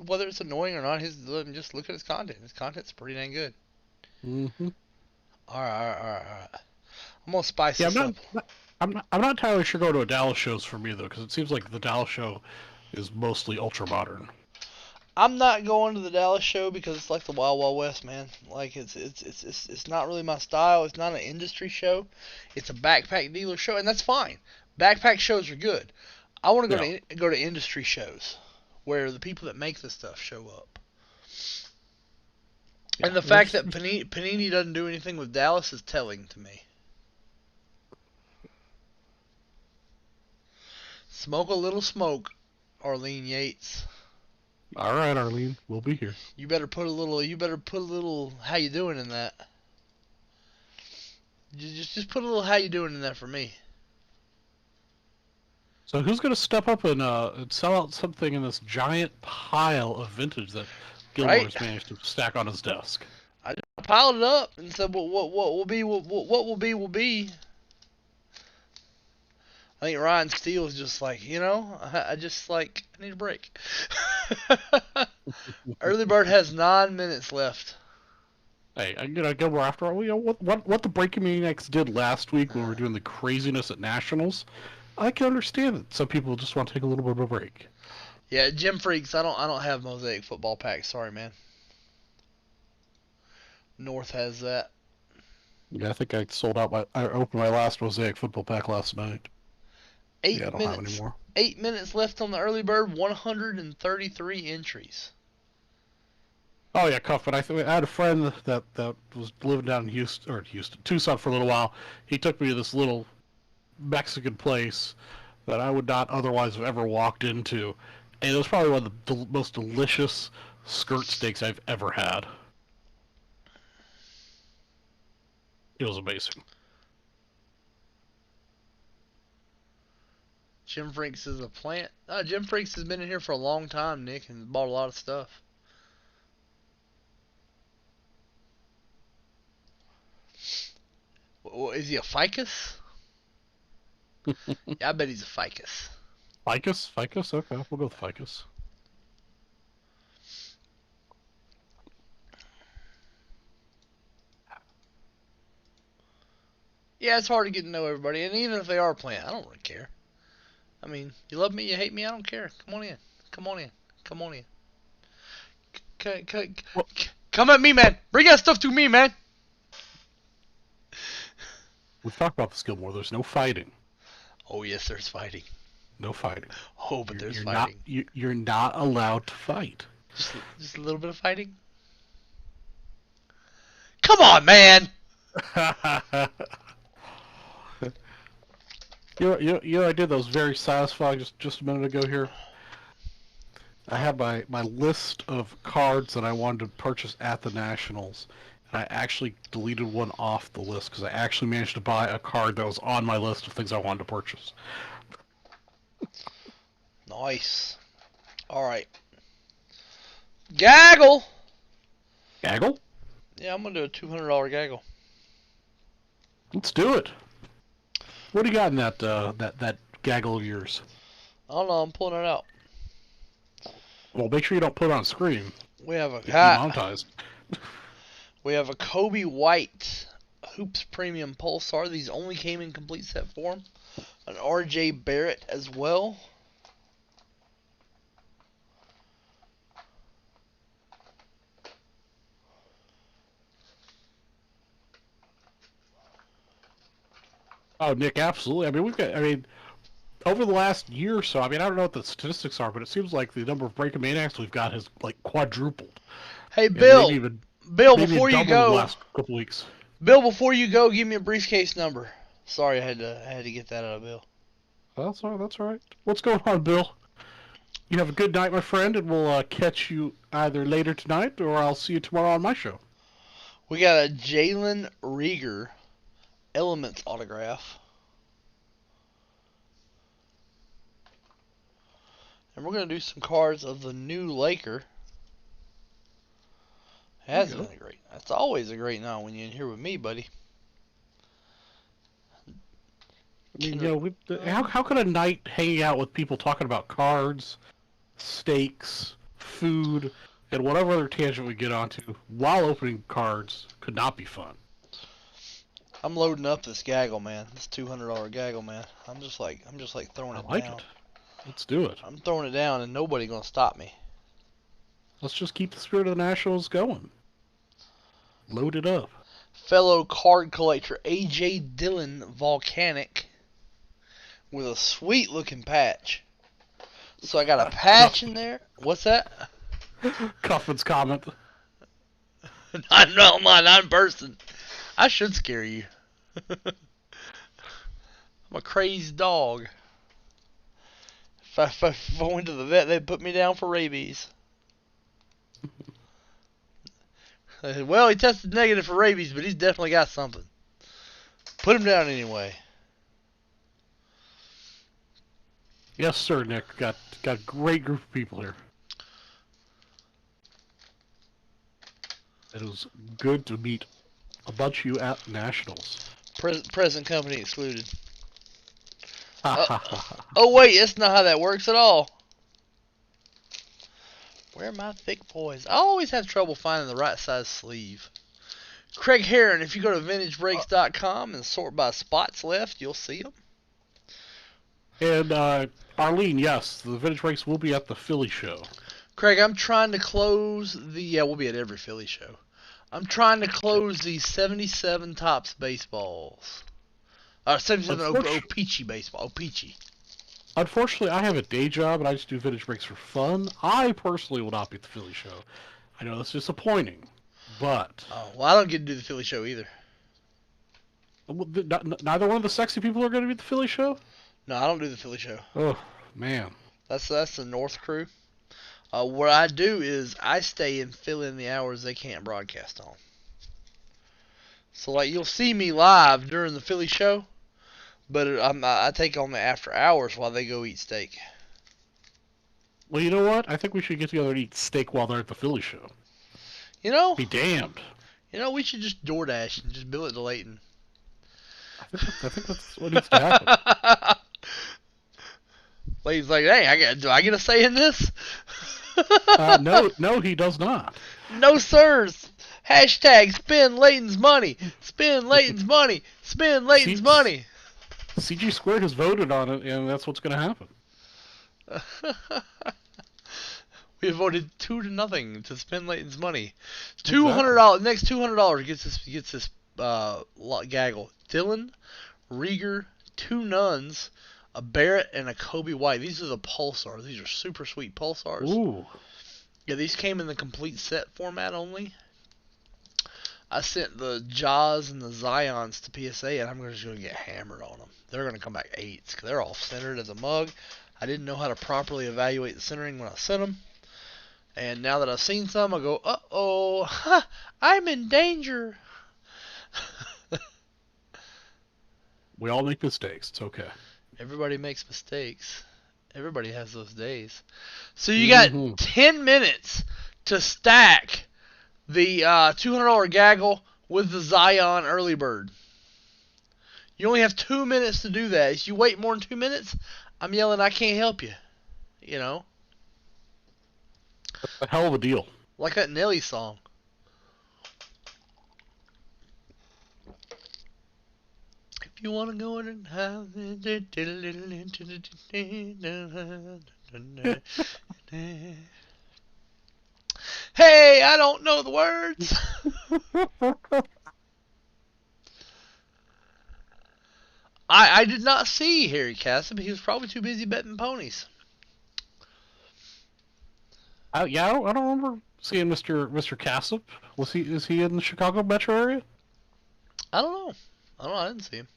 whether it's annoying or not, just look at his content. His content's pretty dang good. Mm-hmm. All right. I'm gonna spice this up. I'm not entirely sure going to a Dallas show's for me though, because it seems like the Dallas show is mostly ultra modern. I'm not going to the Dallas show because it's like the Wild Wild West, man. Like it's not really my style. It's not an industry show. It's a backpack dealer show, and that's fine. Backpack shows are good. I want to go to industry shows where the people that make the stuff show up. Yeah, and the fact that Panini doesn't do anything with Dallas is telling to me. Smoke a little smoke, Arlene Yates. All right, Arlene, we'll be here. You better put a little how you doing in that. Just put a little how you doing in that for me. So who's gonna step up and sell out something in this giant pile of vintage that Gilmore's managed to stack on his desk? I just piled it up and said, "What will be? What will be will be." I think Ryan Steele is just like, I need a break. Early Bird has 9 minutes left. Hey, Gilmore, after all, what the Breaking Maniacs did last week when we were doing the craziness at Nationals, I can understand it. Some people just want to take a little bit of a break. Yeah, Gym Freaks, I don't have Mosaic football packs. Sorry, man. North has that. Yeah, I think I opened my last Mosaic football pack last night. I don't have any more. 8 minutes left on the Early Bird, 133 entries. Oh yeah, Cuff. But I had a friend that was living down in Tucson for a little while. He took me to this little Mexican place that I would not otherwise have ever walked into, and it was probably one of the most delicious skirt steaks I've ever had. It was amazing. Jim Freaks is a plant. Jim Freaks has been in here for a long time, Nick, and bought a lot of stuff. Is he a ficus? Yeah, I bet he's a ficus. Ficus? Ficus? Okay, we'll go with ficus. Yeah, it's hard to get to know everybody, and even if they are plant, I don't really care. I mean, you love me, you hate me, I don't care. Come on in. Come on in. Come on in. Come at me, man. Bring that stuff to me, man. We've talked about this, Gilmore. There's no fighting. Oh, yes, there's fighting. No fighting. Oh, but there's fighting. You're not allowed to fight. Just a little bit of fighting. Come on, man. I did those very satisfying just a minute ago here. I had my list of cards that I wanted to purchase at the Nationals, and I actually deleted one off the list because I actually managed to buy a card that was on my list of things I wanted to purchase. Nice. All right. Gaggle. Gaggle? Yeah, I'm gonna do a $200 gaggle. Let's do it. What do you got in that gaggle of yours? I don't know. I'm pulling it out. Well, make sure you don't put it on screen. We have a Get demonetized. We have a Kobe White Hoops Premium Pulsar. These only came in complete set form. An RJ Barrett as well. Oh, Nick, absolutely. I mean, over the last year or so, I don't know what the statistics are, but it seems like the number of Breakamaniacs we've got has like quadrupled. Hey, And Bill. maybe even Bill, maybe before you doubled in the go, last couple weeks. Bill, before you go, give me a briefcase number. Sorry, I had to get that out of Bill. That's all right. That's all right. What's going on, Bill? You have a good night, my friend, and we'll catch you either later tonight or I'll see you tomorrow on my show. We got a Jalen Rieger Elements autograph. And we're going to do some cards of the new Laker. Has been great. That's always a great night when you're in here with me, buddy. How could a night hanging out with people talking about cards, steaks, food, and whatever other tangent we get onto while opening cards could not be fun? I'm loading up this gaggle, man. This $200 gaggle, man. I'm just like throwing it down. It. Let's do it. I'm throwing it down, and nobody's gonna stop me. Let's just keep the spirit of the Nationals going. Load it up. Fellow card collector A.J. Dillon Volcanic with a sweet looking patch. So I got a patch in there. What's that? Cuffman's comment. Not in person. I should scare you. I'm a crazed dog. If I went to the vet, they'd put me down for rabies. Well, he tested negative for rabies, but he's definitely got something. Put him down anyway. Yes, sir, Nick. Got a great group of people here. It was good to meet a bunch of you at Nationals. Present company excluded. Oh wait, that's not how that works at all. Where are my thick boys? I always have trouble finding the right size sleeve. Craig Heron, if you go to VintageBreaks.com and sort by spots left, you'll see them. And Arlene, yes, the Vintage Breaks will be at the Philly show. Craig, I'm trying to close the... Yeah, we'll be at every Philly show. I'm trying to close the 77 Topps baseballs. 77 O-Peachy baseball. O-Peachy. Unfortunately, I have a day job and I just do Vintage Breaks for fun. I personally will not be at the Philly show. I know that's disappointing, but... Oh, well, I don't get to do the Philly show either. Neither one of the sexy people are going to be at the Philly show? No, I don't do the Philly show. Oh, man. That's the North crew. What I do is I stay and fill in the hours they can't broadcast on. So, like, you'll see me live during the Philly show, but I take on the after hours while they go eat steak. Well, you know what? I think we should get together and eat steak while they're at the Philly show. You know? Be damned. You know, we should just DoorDash and just bill it to Leighton. I think that's what needs to happen. Leighton's like, hey, do I get a say in this? No, he does not. No, sirs. Hashtag spend Leighton's money. Spend Leighton's money. Spend Leighton's money. CG Squared has voted on it, and that's what's going to happen. We voted 2-0 to spend Leighton's money. $200. Next $200 gets this gaggle. Dylan, Rieger, 2 nuns, a Barrett, and a Kobe White. These are the Pulsars. These are super sweet Pulsars. Ooh. Yeah, these came in the complete set format only. I sent the Jaws and the Zions to PSA, and I'm just going to get hammered on them. They're going to come back 8s because they're all centered as a mug. I didn't know how to properly evaluate the centering when I sent them. And now that I've seen some, I go, uh-oh, I'm in danger. We all make mistakes. It's okay. Everybody makes mistakes. Everybody has those days. So you got Mm-hmm. 10 minutes to stack the $200 gaggle with the Zion early bird. You only have 2 minutes to do that. If you wait more than 2 minutes, I'm yelling, I can't help you. You know? A hell of a deal. Like that Nelly song. If you want to go in and have... Hey, I don't know the words. I did not see Harry Cassidy, but he was probably too busy betting ponies. Yeah, I don't remember seeing Mr. Cassip. Is he in the Chicago metro area? I don't know. I didn't see him.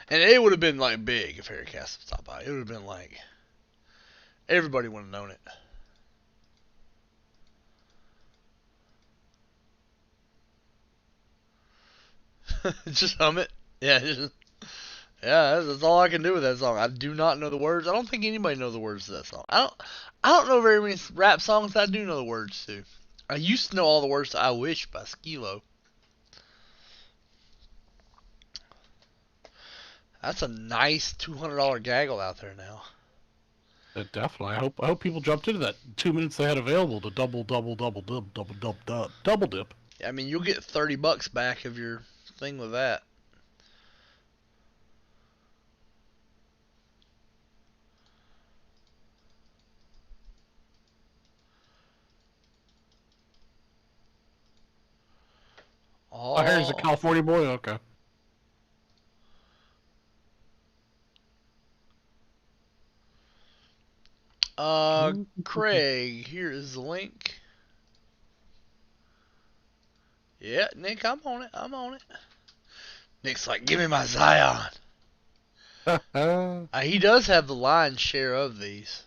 And it would have been like big if Harry Cassidy stopped by. It would have been like everybody would have known it. Just hum it. Yeah, that's all I can do with that song. I do not know the words. I don't think anybody knows the words to that song. I don't know very many rap songs that I do know the words to. I used to know all the words to "I Wish" by Skilo. That's a nice $200 gaggle out there now. Definitely. I hope people jumped into that 2 minutes they had available to double dip. I mean, you'll get $30 back of your thing with that. Oh, here's a Oh, California boy. Okay. Craig, here is the link. Yeah, Nick, I'm on it. I'm on it. Nick's like, give me my Zion. He does have the lion's share of these.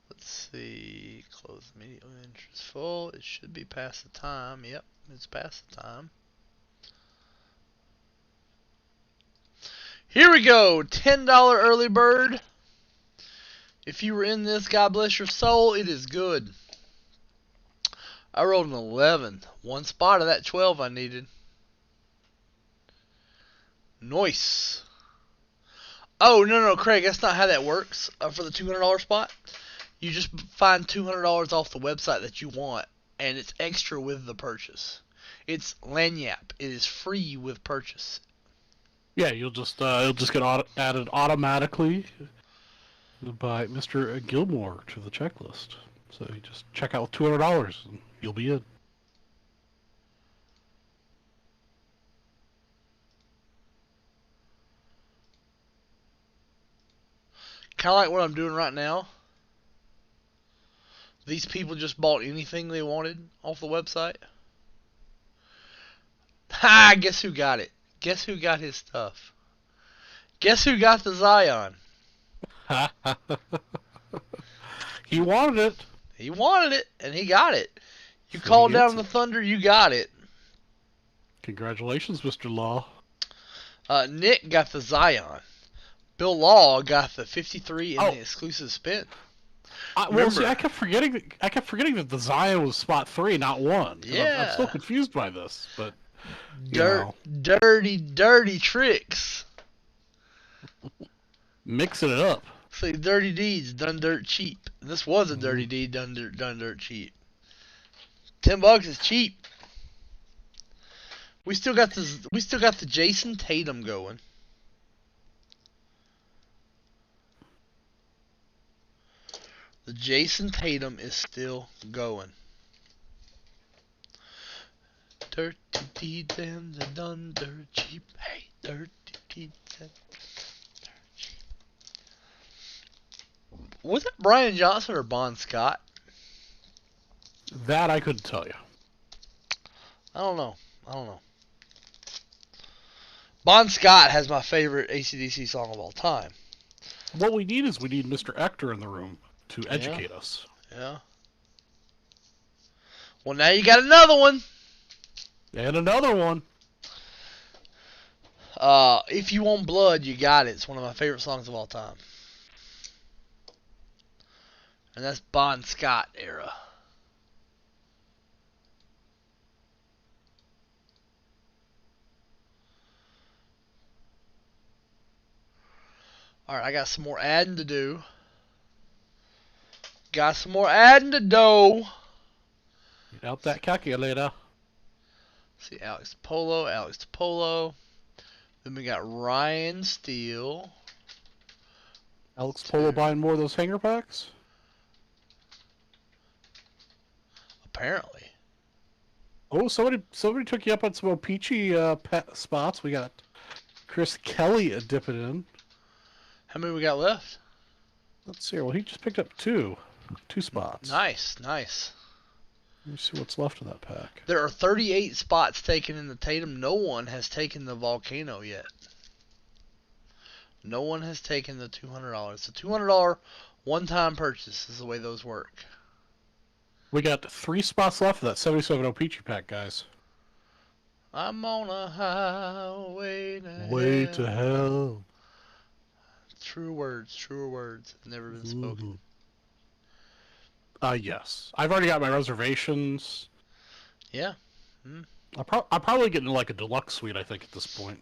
Let's see. Close immediately. Interest full. It should be past the time. Yep, it's past the time. Here we go. $10 early bird. If you were in this, God bless your soul. It is good. I rolled an 11. One spot of that 12 I needed. Nice. Oh, no, Craig, that's not how that works for the $200 spot. You just find $200 off the website that you want, and it's extra with the purchase. It's Lanyap. It is free with purchase. Yeah, you'll just get added automatically by Mr. Gilmore to the checklist. So you just check out with $200 and you'll be in. Kind of like what I'm doing right now. These people just bought anything they wanted off the website. Ha! Guess who got it? Guess who got his stuff? Guess who got the Zion? He wanted it. He wanted it, and he got it. You So called down the thunder, you got it. Congratulations, Mr. Law. Nick got the Zion. Bill Law got the 53 and the exclusive spin. Well, see, I kept forgetting that the Zion was spot 3, not 1. Yeah. I'm still confused by this, but dirty tricks. Mixing it up. See, dirty deeds done dirt cheap. This was a dirty deed done dirt cheap. $10 is cheap. We still got the Jason Tatum going. The Jason Tatum is still going. Dirty deeds and done dirt cheap. Hey, dirty deeds and dirt cheap. Was it Brian Johnson or Bon Scott? That I couldn't tell you. I don't know. I don't know. Bon Scott has my favorite AC/DC song of all time. What we need is Mr. Ector in the room to educate us. Yeah. Well, now you got another one. And another one. If You Want Blood, You Got It. It's one of my favorite songs of all time. And that's Bon Scott era. Alright, I got some more adding to do. Got some more adding to do. Get out that calculator. See, Alex Polo. Then we got Ryan Steele. Alex Polo buying more of those hanger packs? Apparently. Oh, somebody took you up on some peachy spots. We got Chris Kelly dipping in. How many we got left? Let's see. Well, he just picked up two spots. Nice. Let me see what's left in that pack. There are 38 spots taken in the Tatum. No one has taken the Volcano yet. No one has taken the $200. It's a $200 one-time purchase is the way those work. We got 3 spots left of that 77 Peachy pack, guys. I'm on a highway to Way hell. to hell. Truer words have never been spoken. Yes. I've already got my reservations. Yeah. I'm probably getting like a deluxe suite, I think, at this point.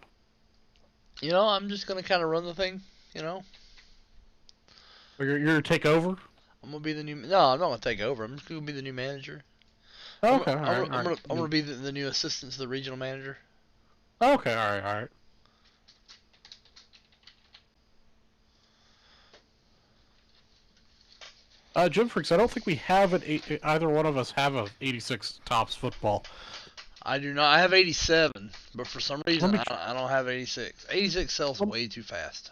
You know, I'm just going to kind of run the thing, you know. You're going to take over? I'm going to be the new... No, I'm not going to take over. I'm just going to be the new manager. Okay, I'm going to be the new assistant to the regional manager. Okay, alright. Jim Freaks, I don't think we have either one of us have a 86 Topps football. I do not. I have 87, but for some reason I don't have 86. 86 sells way too fast.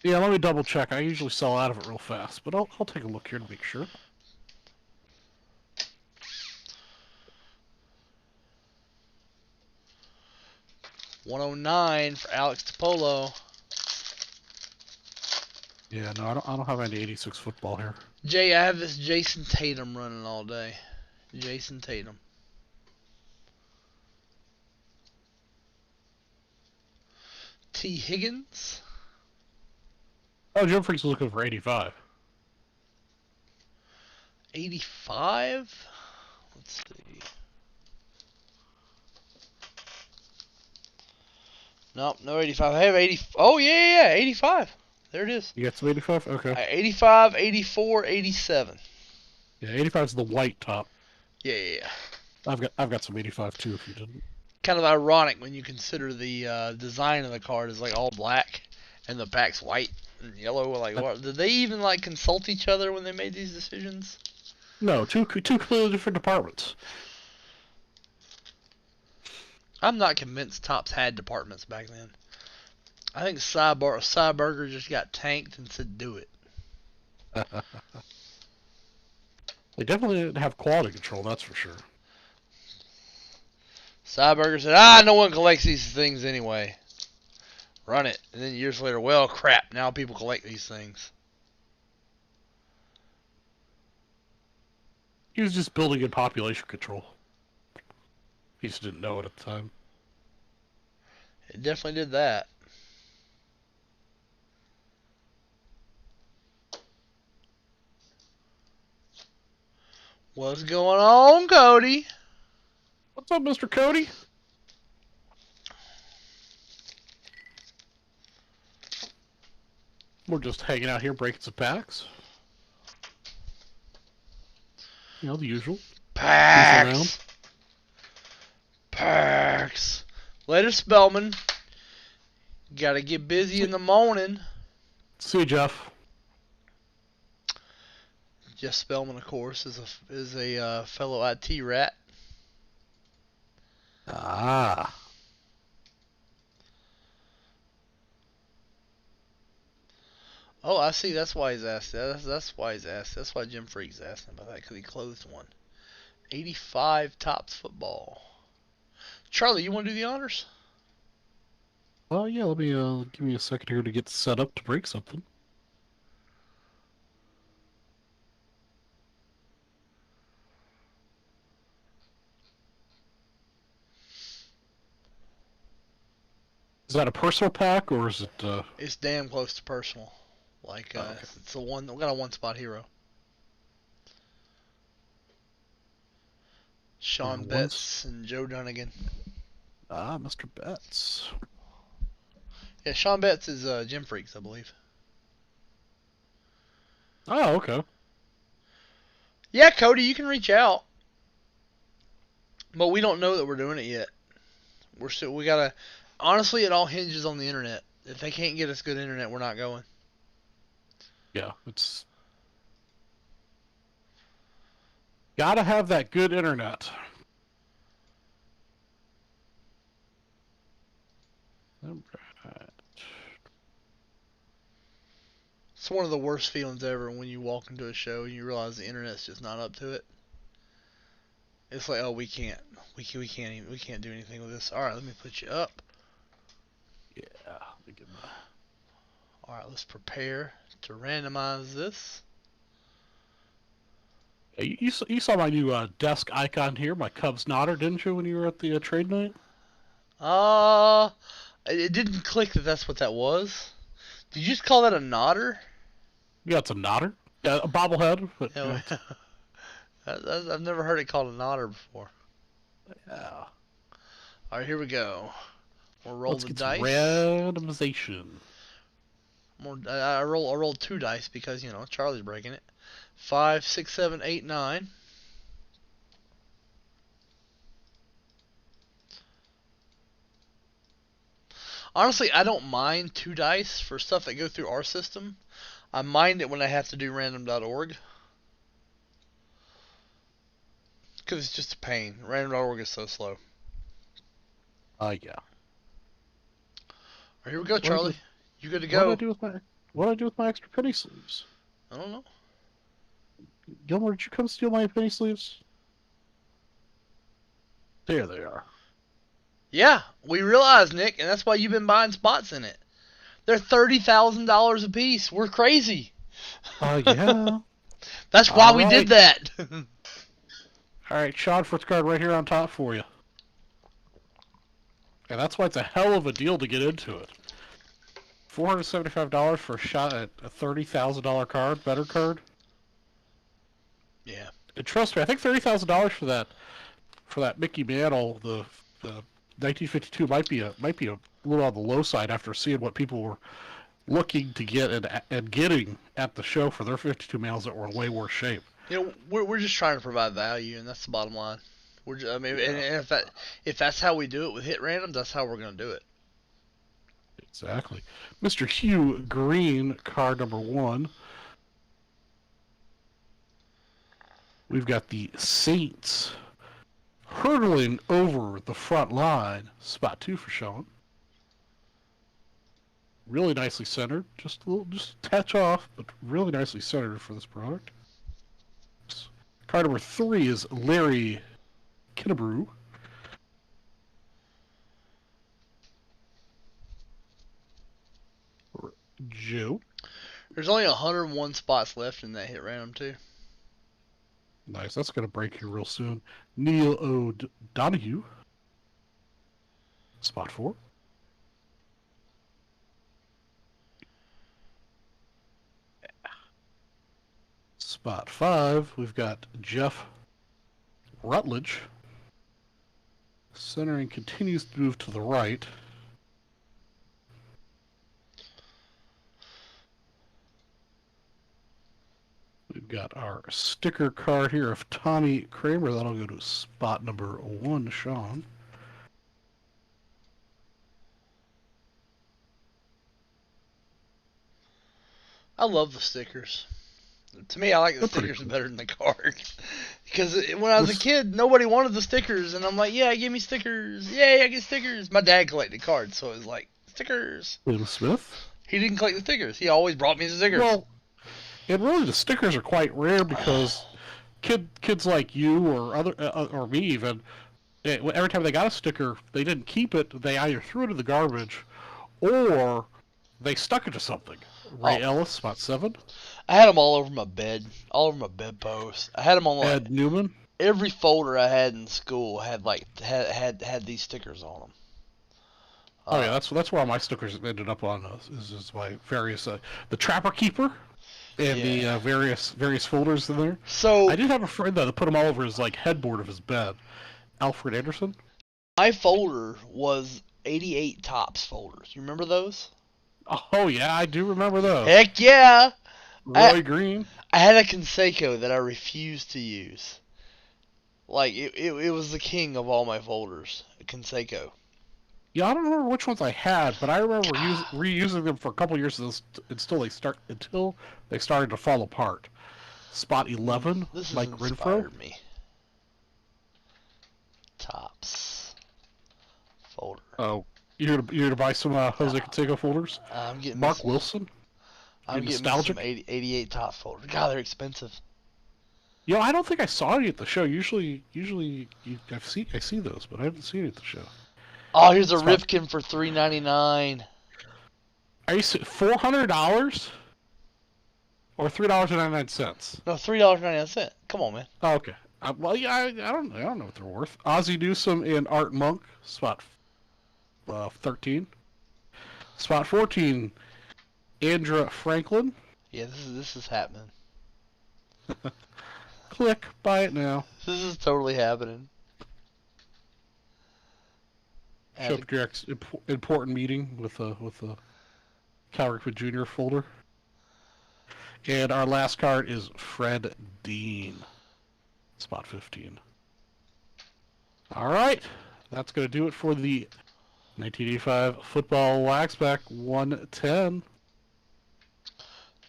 Yeah, let me double check. I usually sell out of it real fast, but I'll take a look here to make sure. $109 for Alex Topolo. Yeah, no, I don't have any 86 football here. Jay, I have this Jason Tatum running all day. Jason Tatum. T. Higgins. Oh, Jim Freak's looking for 85. 85? Let's see. Nope, no 85. I have 80. Oh, yeah, 85. There it is. You got some 85? Okay. 85, 84, 87. Yeah, 85 is the white top. Yeah. I've got some 85 too, if you didn't. Kind of ironic when you consider the design of the card is like all black and the back's white and yellow. Like, what? Did they even like consult each other when they made these decisions? No, two completely different departments. I'm not convinced Topps had departments back then. I think Cyberger just got tanked and said, "Do it." They definitely didn't have quality control, that's for sure. Cyberger said, no one collects these things anyway. Run it. And then years later, well, crap, now people collect these things. He was just building in population control. He just didn't know it at the time. It definitely did that. What's going on, Cody? What's up, Mr. Cody? We're just hanging out here breaking some packs. You know, the usual. Packs. Later, Spellman. Gotta get busy in the morning. See you, Jeff. Jeff Spellman, of course, is a fellow IT rat. Ah. Oh, I see. That's why he's asked. That's why he's asked. That's why Jim Freak's asking about that, because he closed one. 85 Tops football. Charlie, you want to do the honors? Well, yeah, let me give me a second here to get set up to break something. Is that a personal pack or is it? It's damn close to personal. Like, Oh, okay. it's a one. We got a one-spot hero. Sean Ones. Betts and Joe Dunnigan. Ah, Mr. Betts. Yeah, Sean Betts is Jim Freaks, I believe. Oh, okay. Yeah, Cody, you can reach out, but we don't know that we're doing it yet. We gotta. Honestly, it all hinges on the internet. If they can't get us good internet, we're not going. Yeah, it's gotta have that good internet. It's one of the worst feelings ever when you walk into a show and you realize the internet's just not up to it. It's like, oh, we can't do anything with this. All right, let me put you up. Yeah, let me get my... All right, let's prepare to randomize this. Hey, you saw my new desk icon here, my Cubs nodder, didn't you, when you were at the trade night? It didn't click that that's what that was. Did you just call that a nodder? Yeah, it's a nodder. Yeah, a bobblehead. But, Yeah, I've never heard it called a nodder before. yeah. All right, here we go. We'll roll Let's the get dice. some randomization. I rolled two dice because Charlie's breaking it. 5, 6, 7, 8, 9. Honestly, I don't mind two dice for stuff that go through our system. I mind it when I have to do random.org. Because it's just a pain. Random.org is so slow. Yeah. All right, here we go, Charlie. You good to What did I go? do with my... What did I do with my extra penny sleeves? I don't know. Gilmore, did you come steal my penny sleeves? There they are. Yeah, we realize, Nick, and that's why you've been buying spots in it. They're $30,000 a piece. We're crazy. Yeah. That's why we did that. All right, Sean Foots card right here on top for you. And that's why it's a hell of a deal to get into it. $475 for a shot at a $30,000 card, better card. Yeah. And trust me, I think $30,000 for that Mickey Mantle, the 1952 might be a little on the low side after seeing what people were looking to get and getting at the show for their 52 males that were in way worse shape. We're just trying to provide value, and that's the bottom line. And if that's how we do it with hit randoms, that's how we're gonna do it. Exactly. Mr. Hugh Green, card number 1. We've got the Saints hurtling over the front line. Spot 2 for Sean. Really nicely centered. Just a touch off, but really nicely centered for this product. Card number 3 is Larry Kinnebrew. Joe. There's only 101 spots left in that hit random too. Nice. That's going to break here real soon. Neil O'Donoghue. Spot 4. Spot 5, we've got Jeff Rutledge. Centering continues to move to the right. We've got our sticker card here of Tommy Kramer. That'll go to spot number 1, Sean. I love the stickers. To me, I like the stickers better than the card. Because when I was a kid, nobody wanted the stickers, and I'm like, yeah, give me stickers. Yay, I get stickers. My dad collected cards, so it was like, stickers. Will Smith. He didn't collect the stickers. He always brought me the stickers. Well, and really the stickers are quite rare because kids like you or or me even, every time they got a sticker, they didn't keep it. They either threw it in the garbage or they stuck it to something. Ray Oh, Ellis, Spot 7. I had them all over my bed, all over my bedpost. I had them on like Ed Newman. every folder I had in school had had these stickers on them. Oh yeah, that's where all my stickers ended up on. Is my various the Trapper Keeper and Yeah. the various folders in there. I So did have a friend though that put them all over his like headboard of his bed. Alfred Anderson. my folder was 88 tops folders. You remember those? Oh yeah, I do remember those. Heck yeah! Roy Green. I had a Conseco that I refused to use. Like it was the king of all my folders. A Conseco. Yeah, I don't remember which ones I had, but I remember reusing them for a couple years until they started to fall apart. Spot 11, This has Mike Renfro. inspired me. Tops folder. Oh, you're gonna buy some Jose Canseco folders? I'm getting Mark some, Wilson. I'm getting nostalgic? some 88 tops folders. God, they're expensive. You know, I don't think I saw any at the show. Usually I see those, but I haven't seen it at the show. Oh, here's a Spot. Ripken for $3.99. Are you $400 or $3.99? No, $3.99. Come on, man. Oh, okay. Well, yeah, I don't know what they're worth. Ozzie Newsome and Art Monk, spot 13. Spot 14, Andra Franklin. Yeah, this is happening. Click, buy it now. This is totally happening. Show up at your important meeting with a Cal Ripken Jr. folder. And our last card is Fred Dean. Spot 15. All right. That's going to do it for the 1985 Football Waxback 110.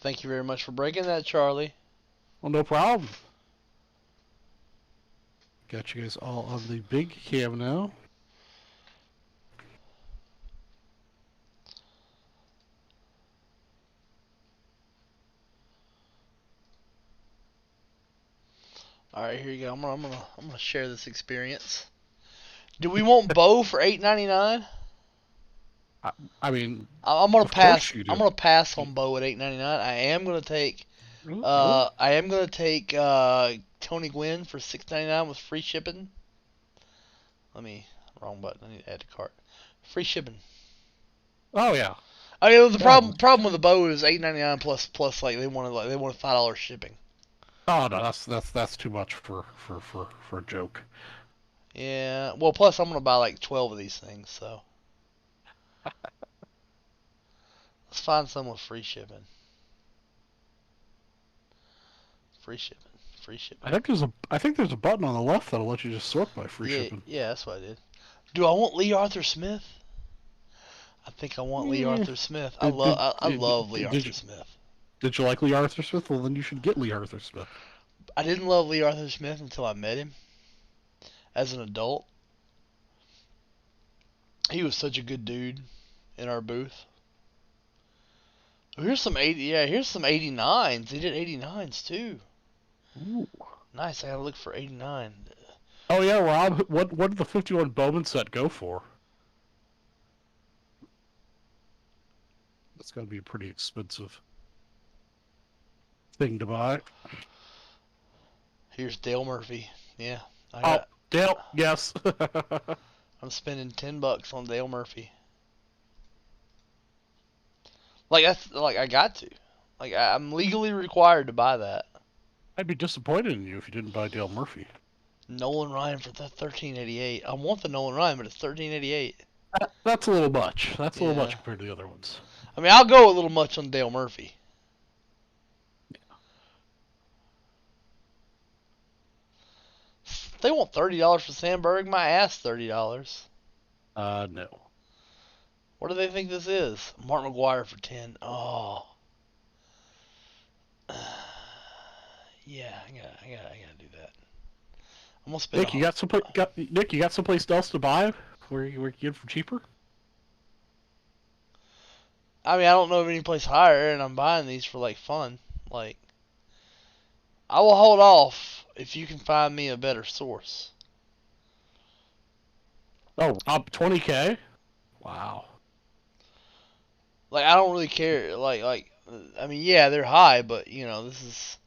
Thank you very much for breaking that, Charlie. Well, no problem. Got you guys all on the big cam now. All right, here you go. I'm gonna share this experience. Do we want Bo for $8.99? I mean, I'm gonna of pass. course you do. I'm gonna pass on Bo at $8.99. I am gonna take. Tony Gwynn for $6.99 with free shipping. Wrong button. I need to add to cart. Free shipping. Oh yeah. I mean, the problem with the Bo is $8.99 plus like they wanted $5 shipping. Oh no, that's too much for a joke. Yeah. Well, plus I'm gonna buy like 12 of these things, so let's find some with free shipping. Free shipping. Free shipping. I think there's a button on the left that'll let you just sort by free shipping. Yeah, that's what I did. Do I want Lee Arthur Smith? I think I want Lee Arthur Smith. I love Lee Arthur Smith. Did you like Lee Arthur Smith? Well, then you should get Lee Arthur Smith. I didn't love Lee Arthur Smith until I met him as an adult. He was such a good dude in our booth. Here's some 89s. He did 89s too. Ooh. Nice. I gotta look for 89. Oh yeah, Rob. What did the 51 Bowman set go for? That's gotta be a pretty expensive thing to buy. Here's Dale Murphy. Yeah. Dale. Yes. I'm spending $10 on Dale Murphy. Like I got to. Like I'm legally required to buy that. I'd be disappointed in you if you didn't buy Dale Murphy. Nolan Ryan for the 1388. I want the Nolan Ryan, but it's 1388. That's a little much. That's a little much compared to the other ones. I mean, I'll go a little much on Dale Murphy. They want $30 for Sandberg. My ass, $30. No. What do they think this is? Mark McGuire for 10. Oh. Yeah, I gotta do that. I'm gonna spend. Nick, you got someplace else to buy where you get it for cheaper? I mean, I don't know of any place higher, and I'm buying these for like fun. Like, I will hold off if you can find me a better source. Oh, up 20K? Wow. Like, I don't really care. I mean, yeah, they're high, but you know, this is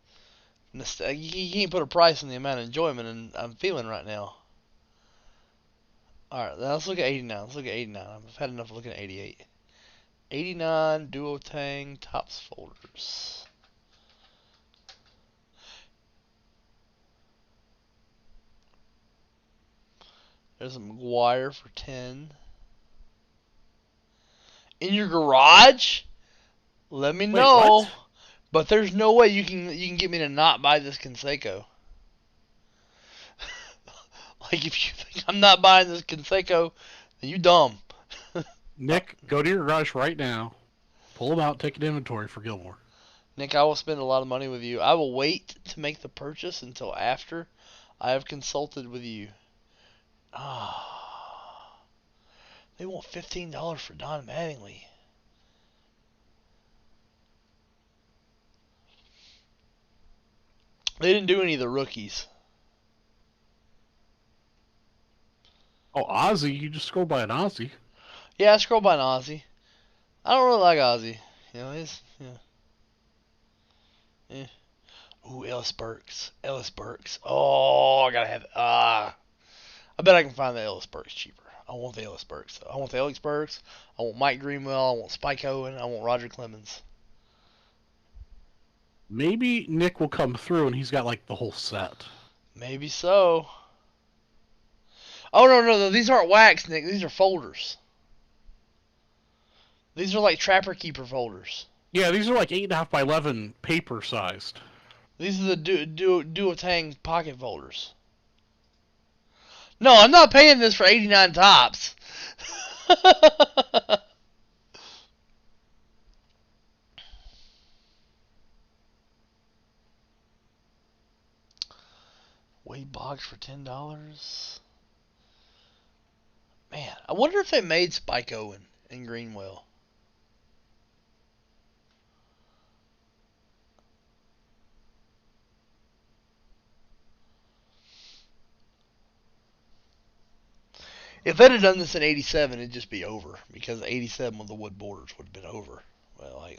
you can't put a price on the amount of enjoyment and I'm feeling right now. All right, now let's look at 89. Let's look at 89. I've had enough of looking at 88. 89 Duotang tops folders. There's a McGuire for 10. In your garage? Let me Wait, what? know. But there's no way you can get me to not buy this Conseco. Like if you think I'm not buying this Conseco, then you dumb. Nick, go to your garage right now. Pull them out, take an inventory for Gilmore. Nick, I will spend a lot of money with you. I will wait to make the purchase until after I have consulted with you. Ah, they want $15 for Don Mattingly. They didn't do any of the rookies. Oh, Ozzy, you just scroll by an Ozzy. Yeah, I scrolled by an Ozzy. I don't really like Ozzy. You know, he's yeah. Ooh, Ellis Burks. Ellis Burks. Oh, I gotta have. I bet I can find the Ellis Burks cheaper. I want the Ellis Burks. I want the Ellis Burks. I want Mike Greenwell. I want Spike Owen. I want Roger Clemens. Maybe Nick will come through and he's got like the whole set. Maybe so. Oh no, these aren't wax, Nick. These are folders. These are like Trapper Keeper folders. Yeah, these are like 8.5 by 11 paper sized. These are the Duotang pocket folders. No, I'm not paying this for 89 tops. Wade Boggs for $10. Man, I wonder if they made Spike Owen in Greenwell. If they'd have done this in '87, it'd just be over because '87 with the wood borders would have been over. Well,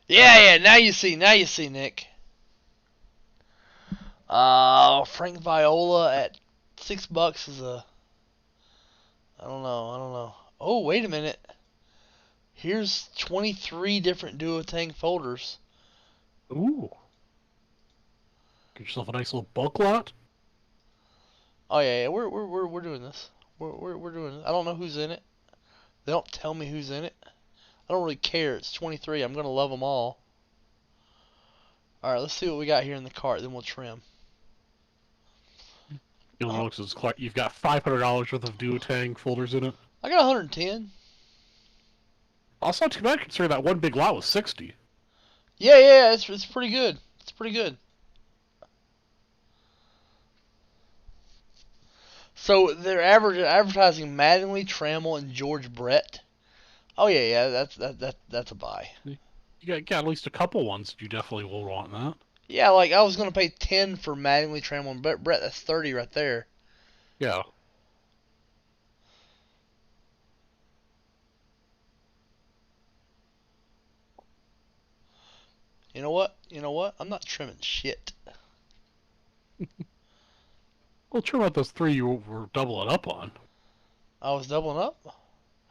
yeah. Now you see, Nick. Frank Viola at $6 is a. I don't know. Oh, wait a minute. Here's 23 different Duotang folders. Ooh. Get yourself a nice little bulk lot. Oh yeah, we're doing this. We're doing it. I don't know who's in it. They don't tell me who's in it. I don't really care. It's 23. I'm gonna love them all. All right, let's see what we got here in the cart. Then we'll trim. You've got $500 worth of Duotang folders in it. I got 110. Also, not too bad considering that one big lot was 60. Yeah, it's pretty good. It's pretty good. So they're advertising Mattingly, Trammell, and George Brett. Oh yeah, that's a buy. You got at least a couple ones you definitely will want that. Yeah, like I was gonna pay 10 for Mattingly, Trammell, and Brett. That's 30 right there. Yeah. You know what? I'm not trimming shit. Well, trim out those three you were doubling up on. I was doubling up.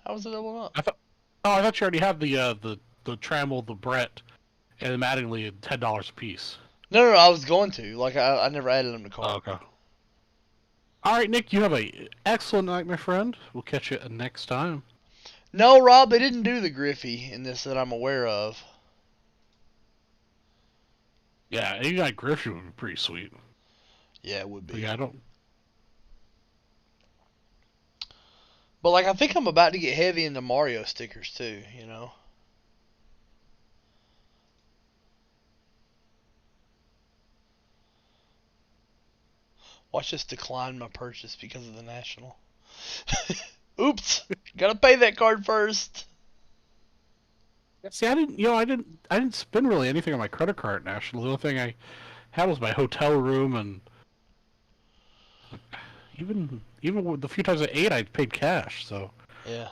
How was it doubling up? I thought you already had the Trammell, the Brett, and the Mattingly at $10 a piece. No, I was going to. Like I never added them to cart. Oh, okay. All right, Nick, you have a excellent night, my friend. We'll catch you next time. No, Rob, they didn't do the Griffey in this that I'm aware of. Yeah, 89 Griffey would be pretty sweet. Yeah, it would be. But yeah, I don't. But like, I think I'm about to get heavy into Mario stickers too. You know. Watch this decline my purchase because of the National. Oops, gotta pay that card first. See, I didn't spend really anything on my credit card at National. The only thing I had was my hotel room, and even with the few times I ate, I paid cash. So Yeah.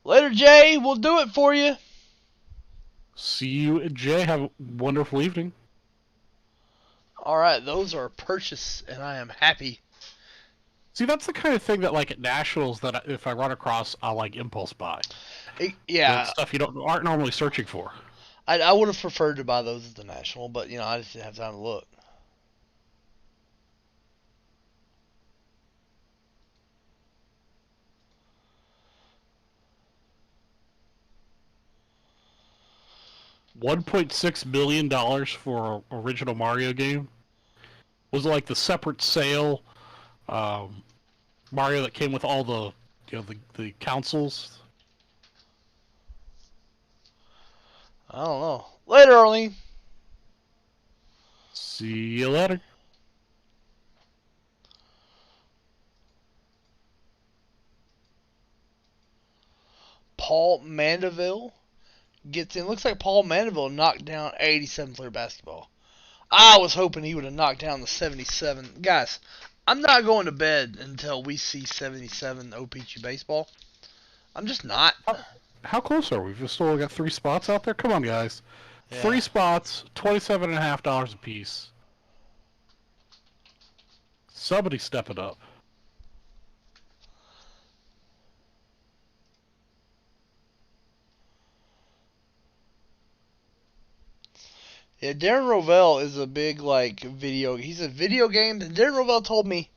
Later, Jay. We'll do it for you. see you, Jay. Have a wonderful evening. All right, those are purchased, and I am happy. See, that's the kind of thing that, like, at Nationals, that if I run across, I'll, like, impulse buy. That's Yeah, stuff you aren't normally searching for. I would have preferred to buy those at the National, but I just didn't have time to look. $1.6 million for an original Mario game. Was it like the separate sale Mario that came with all the consoles? I don't know. Later, Arlene. See you later. Paul Mandeville gets in. Looks like Paul Mandeville knocked down 87 player basketball. I was hoping he would have knocked down the 77. Guys, I'm not going to bed until we see 77 OPG baseball. I'm just not. How close are we? We've just only got 3 spots out there. Come on, guys. Yeah. 3 spots, $27.50 a piece. Somebody step it up. Yeah, Darren Rovell is a big he's a video game. And Darren Rovell told me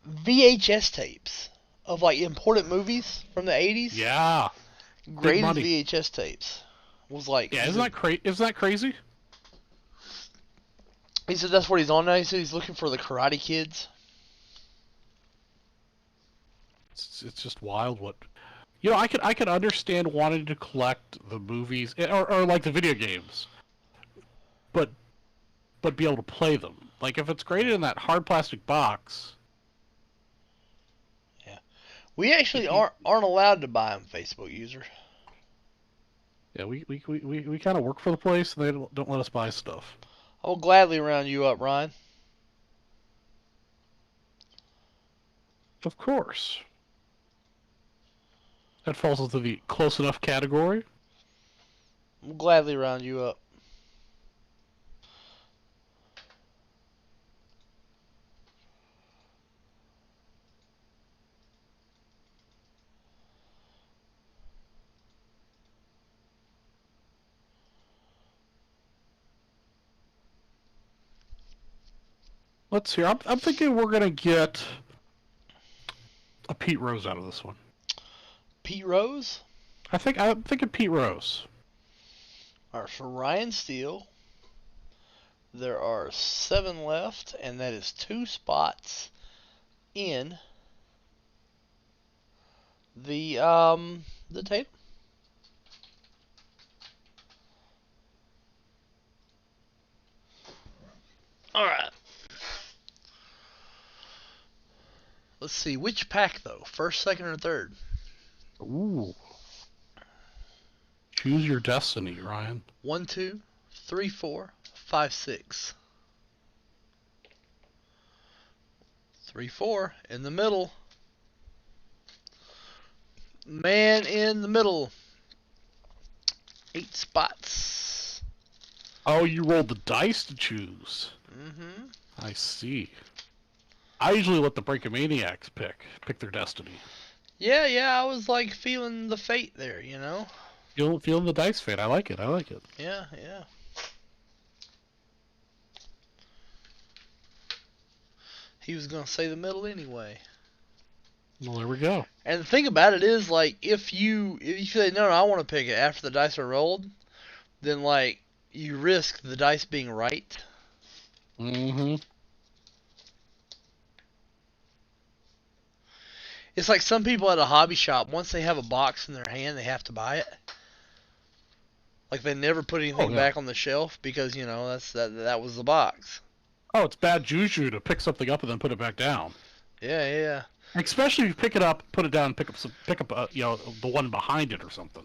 VHS tapes of important movies from the 80s. Yeah. Greatest VHS tapes was Yeah, isn't that crazy? He said that's what he's on now. He said he's looking for the Karate Kids. It's just wild what. I could understand wanting to collect the movies or like the video games, but be able to play them. Like if it's graded in that hard plastic box. Yeah, we actually aren't allowed to buy them, Facebook user. Yeah, we kind of work for the place, and they don't let us buy stuff. I will gladly round you up, Ryan. Of course. That falls into the close enough category. I'll gladly round you up. Let's see. I'm thinking we're gonna get a Pete Rose out of this one. Pete Rose? I'm thinking Pete Rose. Alright, for Ryan Steele, there are 7 left, and that is 2 spots in the tape. Alright. Let's see, which pack though? First, second, or third? Ooh. Choose your destiny, Ryan. 1, 2, 3, 4, 5, 6. 3, 4 in the middle. Man in the middle. 8 spots. Oh, you rolled the dice to choose. Mm-hmm. I see. I usually let the Breakomaniacs pick their destiny. Yeah, I was feeling the fate there, Feeling the dice fate. I like it. Yeah. He was gonna say the middle anyway. Well, there we go. And the thing about it is, if you say no, I want to pick it after the dice are rolled, then you risk the dice being right. Mm-hmm. It's like some people at a hobby shop, once they have a box in their hand, they have to buy it. They never put anything back on the shelf because that was the box. Oh, it's bad juju to pick something up and then put it back down. Yeah, yeah. Especially if you pick it up, put it down, pick up, the one behind it or something.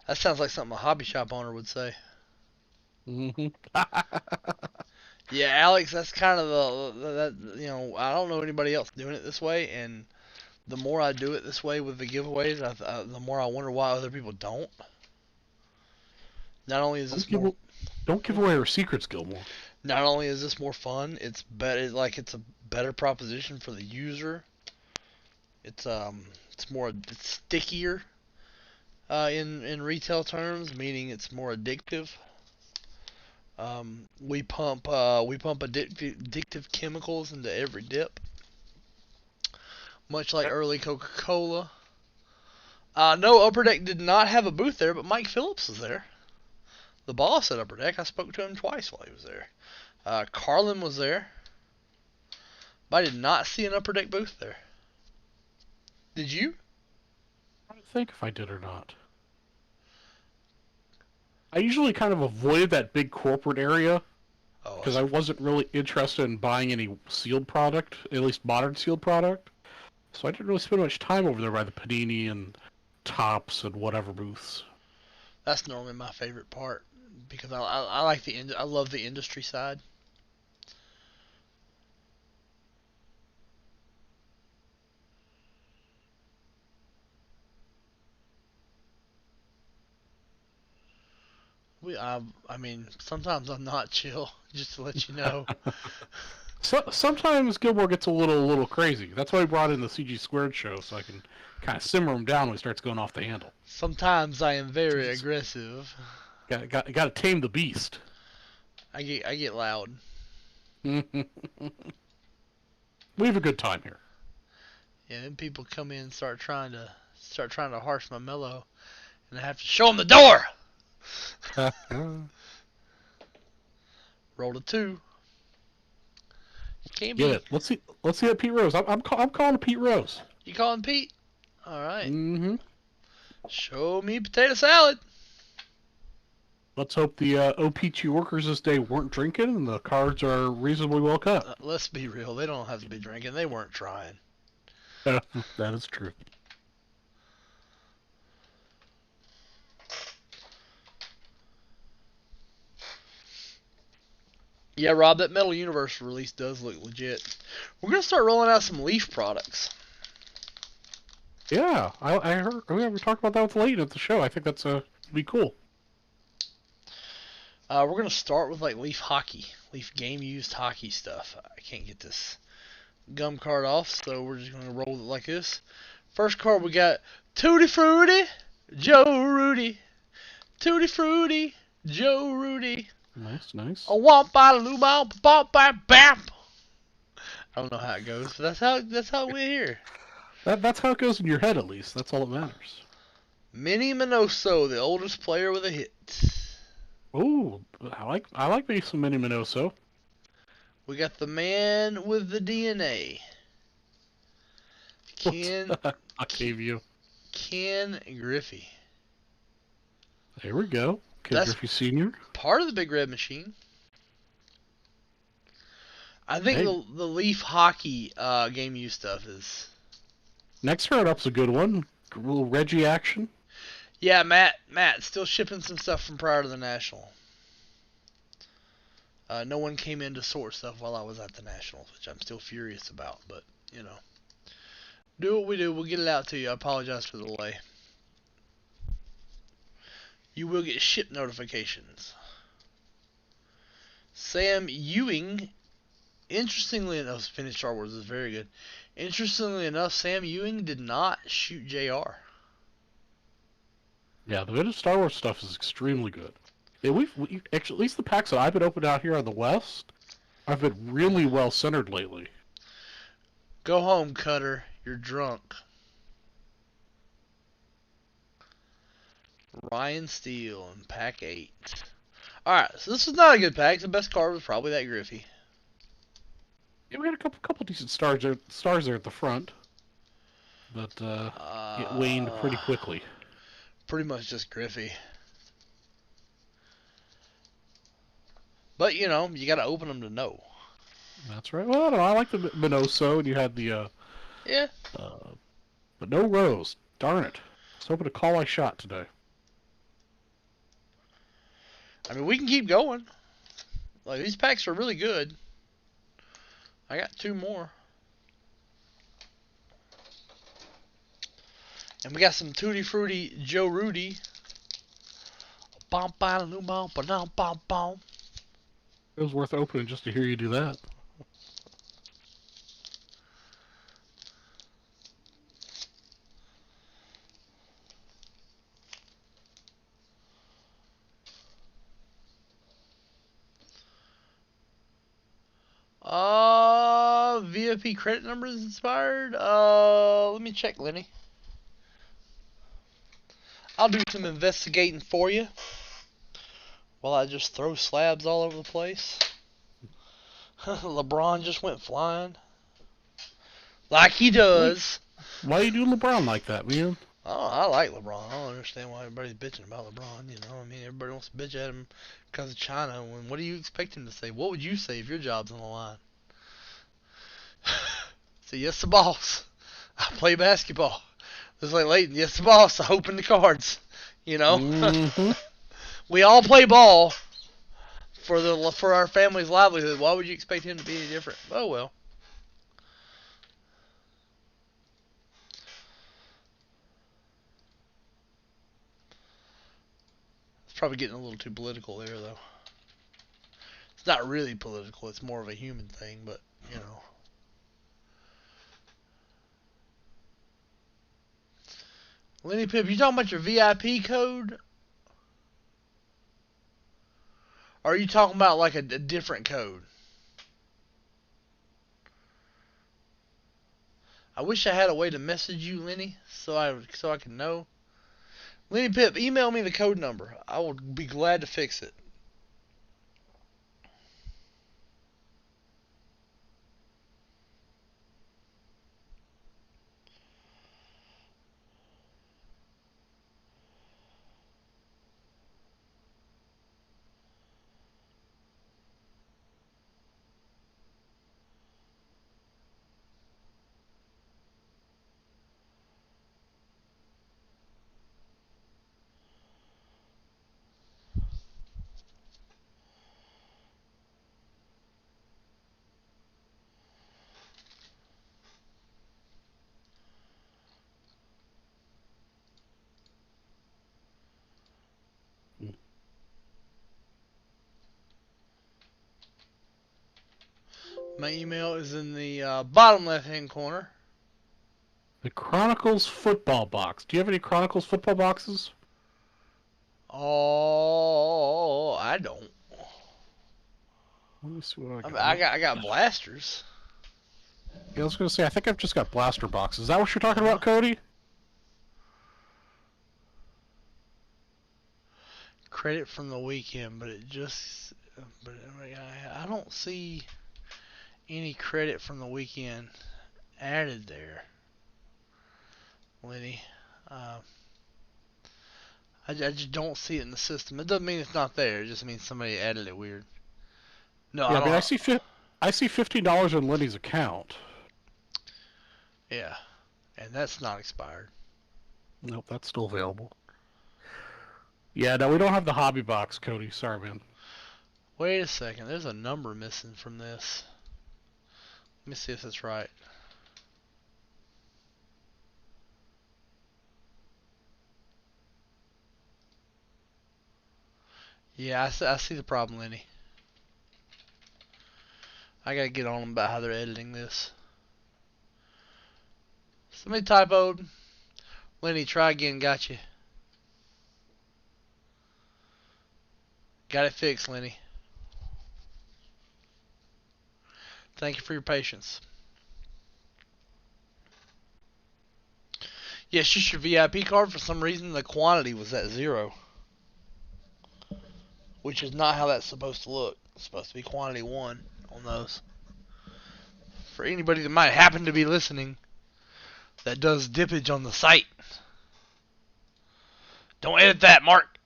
That sounds like something a hobby shop owner would say. Mm-hmm. Yeah, Alex, that's kind of that. I don't know anybody else doing it this way, and the more I do it this way with the giveaways, the more I wonder why other people don't. Not only is don't this give more, don't give away our secrets, Gilmore. not only is this more fun, it's better. Like it's a better proposition for the user. It's stickier in retail terms, meaning it's more addictive. We pump addictive chemicals into every dip, much like early Coca-Cola. No, Upper Deck did not have a booth there, but Mike Phillips was there. The boss at Upper Deck. I spoke to him twice while he was there. Carlin was there, but I did not see an Upper Deck booth there. Did you? I don't think if I did or not. I usually kind of avoided that big corporate area Oh, because I wasn't really interested in buying any sealed product, at least modern sealed product. So I didn't really spend much time over there by the Panini and Tops and whatever booths. that's normally my favorite part because I like I love the industry side. I mean, sometimes I'm not chill, just to let you know. So sometimes Gilmore gets a little crazy. That's why we brought in the CG squared show so I can kind of simmer him down when he starts going off the handle. Sometimes I am very Just aggressive. got to tame the beast. I get loud. We have a good time here. Yeah, then people come in and start trying to harsh my mellow, and I have to show them the door. Roll a 2. Can't Get be. it? Let's see that Pete Rose. I'm calling Pete Rose. You calling Pete? All right. Mm-hmm. Show me potato salad. Let's hope the OPT workers this day weren't drinking and the cards are reasonably well cut. Let's be real. They don't have to be drinking. They weren't trying. That is true. Yeah, Rob, that Metal Universe release does look legit. We're gonna start rolling out some Leaf products. Yeah, I heard we talked about that with Leighton at the show. I think that's be cool. We're gonna start with like Leaf hockey, Leaf game used hockey stuff. I can't get this gum card off, so we're just gonna roll it like this. First card we got Tutti Frutti, Joe Rudy. Tutti Frutti, Joe Rudy. Nice. A womp by loo bop by bap. I don't know how it goes, but that's how we hear. That's how it goes in your head, at least. That's all that matters. Minnie Minoso, the oldest player with a hit. Ooh, I like me some Mini Minoso. We got the man with the DNA. Ken I gave you. Ken Griffey. There we go. Ken That's Griffey Sr. part of the Big Red Machine. I think Hey. the Leaf hockey game use stuff is. Next round up's a good one. A little Reggie action. Yeah, Matt, still shipping some stuff from prior to the National. No one came in to sort stuff while I was at the Nationals, which I'm still furious about. But, do what we do. We'll get it out to you. I apologize for the delay. You will get ship notifications. Sam Ewing, interestingly enough, finished Star Wars is very good. Interestingly enough, Sam Ewing did not shoot JR. Yeah, the vintage Star Wars stuff is extremely good. Yeah, we actually, at least the packs that I've been opening out here on the West, I've been really well centered lately. Go home, Cutter. You're drunk. Ryan Steele in pack 8. Alright, so this is not a good pack. The best card was probably that Griffey. Yeah, we had a couple decent stars there at the front, but it waned pretty quickly. Pretty much just Griffey. But, you gotta open them to know. That's right. Well, I don't know. I like the Minoso, and you had the Yeah. Uh, but no Rose. Darn it. I was hoping to call I shot today. I mean, we can keep going. Like, these packs are really good. I got 2 more. And we got some Tutti Frutti Joe Rudy. It was worth opening just to hear you do that. VIP credit number is inspired. Let me check, Lenny. I'll do some investigating for you while I just throw slabs all over the place. LeBron just went flying. Like he does. Why you do LeBron like that, man? Oh, I like LeBron. I don't understand why everybody's bitching about LeBron. You know, I mean, everybody wants to bitch at him because of China. When what do you expect him to say? What would you say if your job's on the line? Say, yes, the boss. I play basketball. Just like Leighton, yes, the boss. I open the cards. You know, Mm-hmm. we all play ball for our family's livelihood. Why would you expect him to be any different? Oh well. It's probably getting a little too political there, though. It's not really political. It's more of a human thing, but you know. Lenny Pip, you talking about your VIP code? Or are you talking about like a different code? I wish I had a way to message you, Lenny, so I can know. Lenny Pip, email me the code number. I will be glad to fix it. My email is in the bottom left-hand corner. The Chronicles football box. Do you have any Chronicles football boxes? Oh, I don't. Let me see what I I mean, got. I got blasters. Yeah, I was gonna say I think I've just got blaster boxes. Is that what you're talking Uh-huh. about, Cody? Credit from the weekend, but I don't see any credit from the weekend added there, Lenny. Uh, I just don't see it in the system. It doesn't mean it's not there. It just means somebody added it weird. No, Yeah, I I mean don't. I see $15 in Lenny's account. Yeah, and that's not expired. Nope, that's still available. Yeah, no, we don't have the hobby box, Cody. Sorry, man. Wait a second. There's a number missing from this. Let me see if that's right. Yeah, I see the problem, Lenny. I gotta get on them about how they're editing this. Somebody typoed. Lenny, try again. Got you. Got it fixed, Lenny. Thank you for your patience. Yes, just your VIP card. For some reason, the quantity was at 0, which is not how that's supposed to look. It's supposed to be quantity 1 on those. For anybody that might happen to be listening that does dippage on the site, don't edit that, Mark.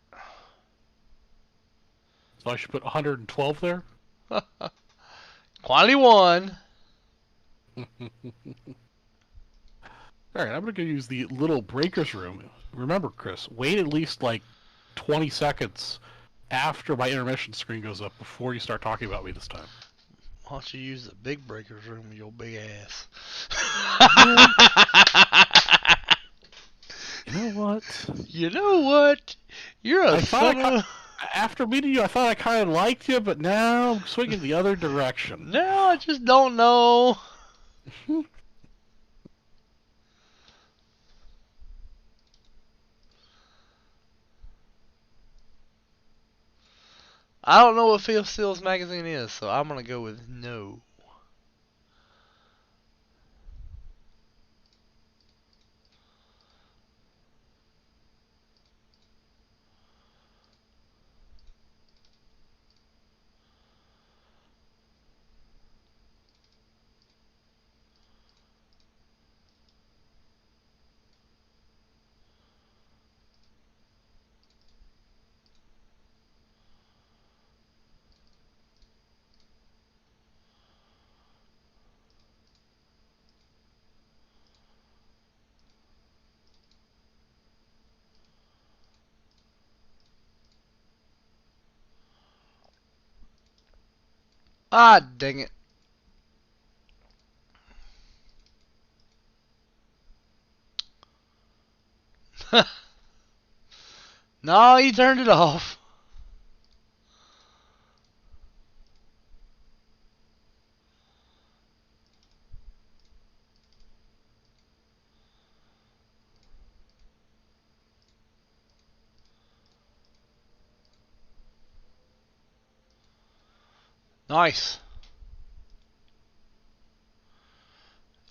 So I should put 112 there. Quantity 1. All right, I'm gonna go use the little breakers room. Remember, Chris, wait at least like 20 seconds after my intermission screen goes up before you start talking about me this time. Why don't you use the big breakers room with your big ass? You know what? You know what? You're a son of... After meeting you, I thought I kind of liked you, but now I'm swinging the other direction. No, I just don't know. I don't know what Phil Steele's magazine is, so I'm gonna go with no. Ah, dang it. No, he turned it off. Nice.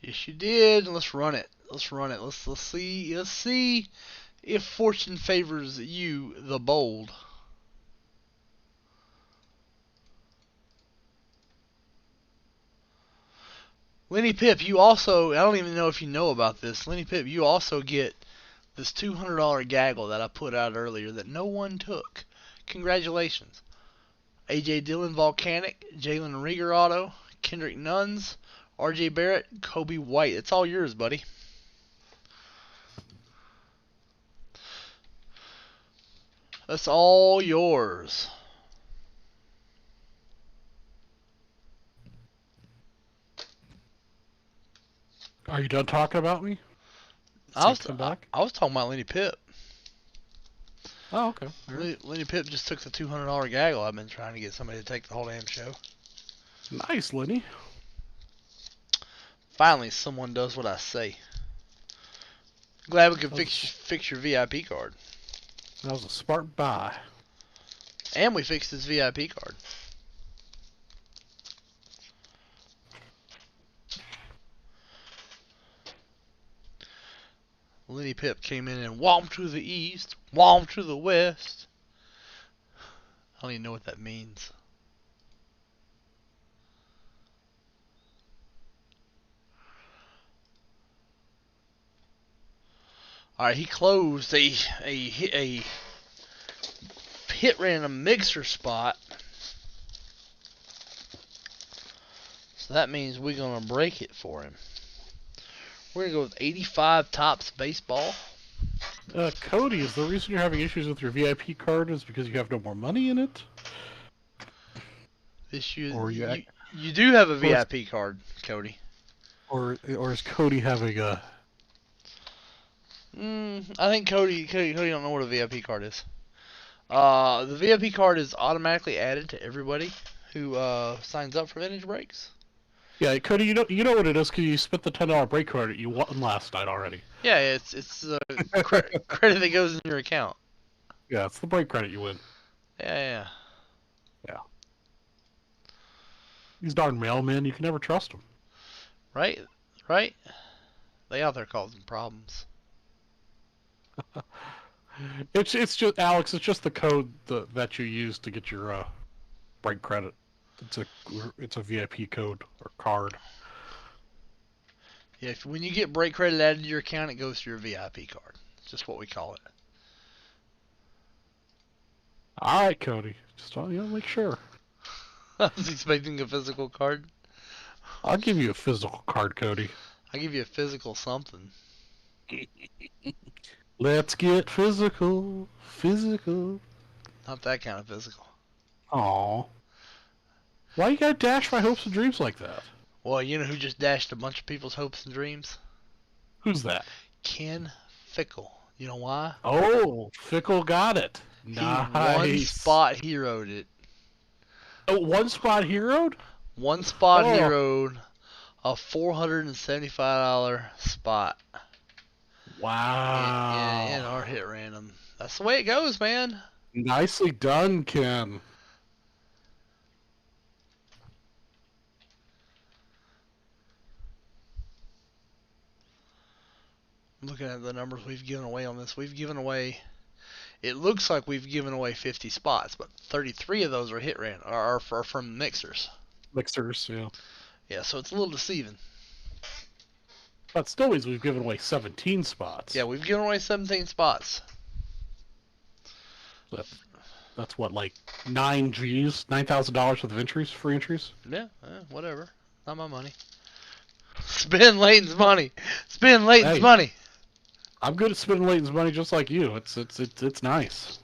Yes, you did. Let's run it. Let's run it. Let's see if fortune favors you, the bold. Lenny Pip, you also, I don't even know if you know about this. Lenny Pip, you also get this $200 gaggle that I put out earlier that no one took. Congratulations. AJ Dillon Volcanic, Jalen Rieger Auto, Kendrick Nuns, RJ Barrett, Kobe White. It's all yours, buddy. That's all yours. Are you done talking about me? I was talking about Lenny Pip. Oh, okay. Lenny Pip just took the $200 gaggle. I've been trying to get somebody to take the whole damn show. Nice, Lenny. Finally, someone does what I say. Glad we could fix your VIP card. That was a smart buy. And we fixed his VIP card. Lenny Pip came in and whomped to the east, whomped to the west. I don't even know what that means. Alright, he closed a hit random mixer spot. So that means we're going to break it for him. We're going to go with 85 Topps Baseball. Cody, is the reason you're having issues with your VIP card is because you have no more money in it? You do have a VIP card, Cody. Or is Cody having a... I think Cody don't know what a VIP card is. The VIP card is automatically added to everybody who signs up for Vintage Breaks. Yeah, Cody, you know what it is because you spent the $10 break credit you won last night already. Yeah, it's credit that goes in your account. Yeah, it's the break credit you win. Yeah. These darn mailmen, you can never trust them. Right. They out there causing problems. It's just Alex. It's just the code that you use to get your break credit. It's a VIP code or card. Yeah, when you get break credit added to your account, it goes to your VIP card. It's just what we call it. All right, Cody. Just make sure. I was expecting a physical card. I'll give you a physical card, Cody. I'll give you a physical something. Let's get physical, physical. Not that kind of physical. Aw. Why you gotta dash my hopes and dreams like that? Well, you know who just dashed a bunch of people's hopes and dreams? Who's that? Ken Fickle. You know why? Oh, Fickle got it. He one Nice. spot heroed it. Oh, one spot heroed? One spot Oh, heroed a $475 spot in wow. our hit random. That's the way it goes, man. Nicely done, Ken. Looking at the numbers we've given away on this, we've given away. It looks like we've given away 50 spots, but 33 of those are hit random, are from mixers. Mixers, yeah. Yeah, so it's a little deceiving. But still means we've given away 17 spots. Yeah, we've given away 17 spots. That's what, like 9 G's, $9,000 worth of entries, free entries? Yeah, whatever. Not my money. Spend Layton's money. Spend Layton's Hey. money. I'm good at spending Layton's money just like you. It's nice.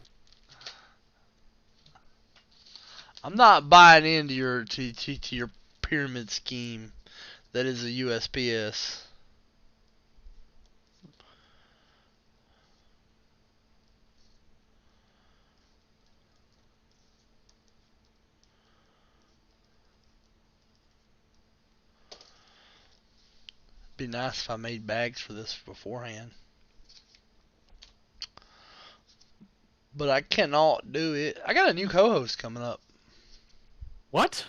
I'm not buying into your to your pyramid scheme that is a USPS. Be nice if I made bags for this beforehand. But I cannot do it. I got a new co-host coming up. What?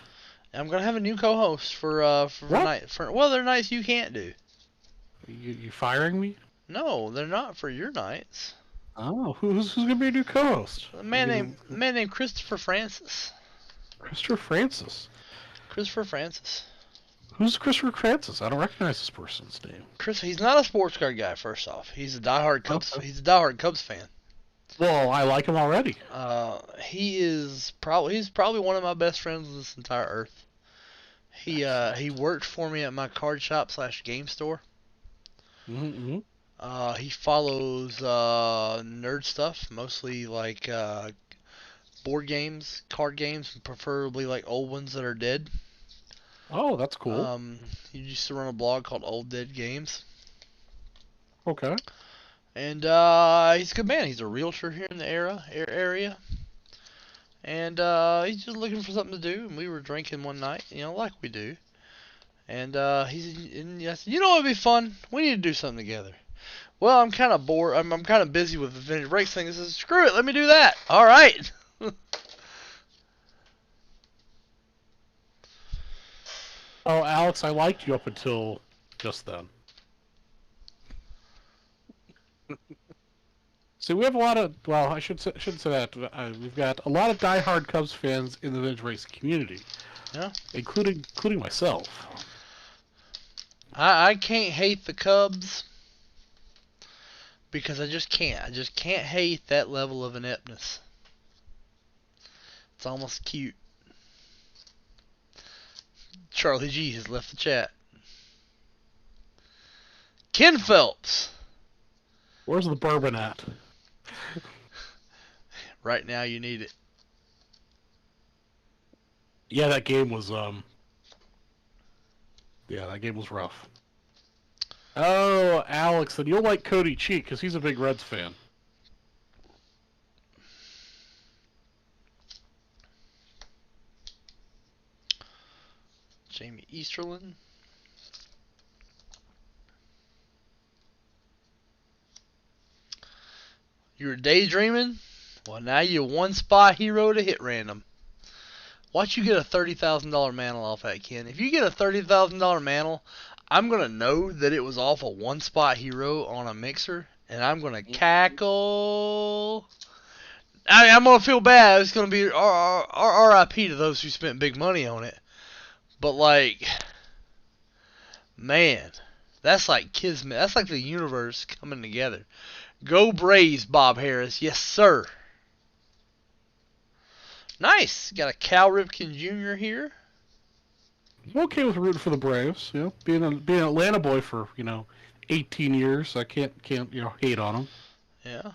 I'm gonna have a new co-host for What? night. Well, they're nights you can't do. You firing me? No, they're not for your nights. Oh, who's gonna be a new co-host? A man named Christopher Francis. Christopher Francis. Christopher Francis. Who's Christopher Francis? I don't recognize this person's name. He's not a sports card guy. First off, he's a diehard Cubs. Okay. He's a diehard Cubs fan. Well, I like him already. He's probably one of my best friends on this entire earth. He worked for me at my card shop / game store. Mm-hmm. He follows nerd stuff, mostly like board games, card games, preferably like old ones that are dead. Oh, that's cool. He used to run a blog called Old Dead Games. Okay. And he's a good man. He's a realtor here in the area. And he's just looking for something to do. And we were drinking one night, like we do. And I said, you know, it'd be fun. We need to do something together. Well, I'm kind of bored. I'm kind of busy with the vintage breaks thing. He says, screw it, let me do that. All right. Oh, Alex, I liked you up until just then. See, we have a lot of, well, I shouldn't say that. We've got a lot of diehard Cubs fans in the vintage race community. Yeah. Including myself. I can't hate the Cubs because I just can't. I just can't hate that level of ineptness. It's almost cute. Charlie G has left the chat. Ken Phelps. Where's the bourbon at? Right now you need it. Yeah, that game was that game was rough. Oh, Alex, then you'll like Cody Cheek because he's a big Reds fan. Jamie Easterlin. You were daydreaming? Well, now you one spot hero to hit random. Watch you get a $30,000 mantle off that, Ken. If you get a $30,000 mantle, I'm going to know that it was off a one spot hero on a mixer, and I'm going to cackle. I'm going to feel bad. It's going to be RIP to those who spent big money on it. But, like, man, that's like kismet. That's like the universe coming together. Go Braves, Bob Harris. Yes, sir. Nice. Got a Cal Ripken Jr. here. I'm okay with rooting for the Braves. Being an Atlanta boy for 18 years. I can't hate on him. Yeah.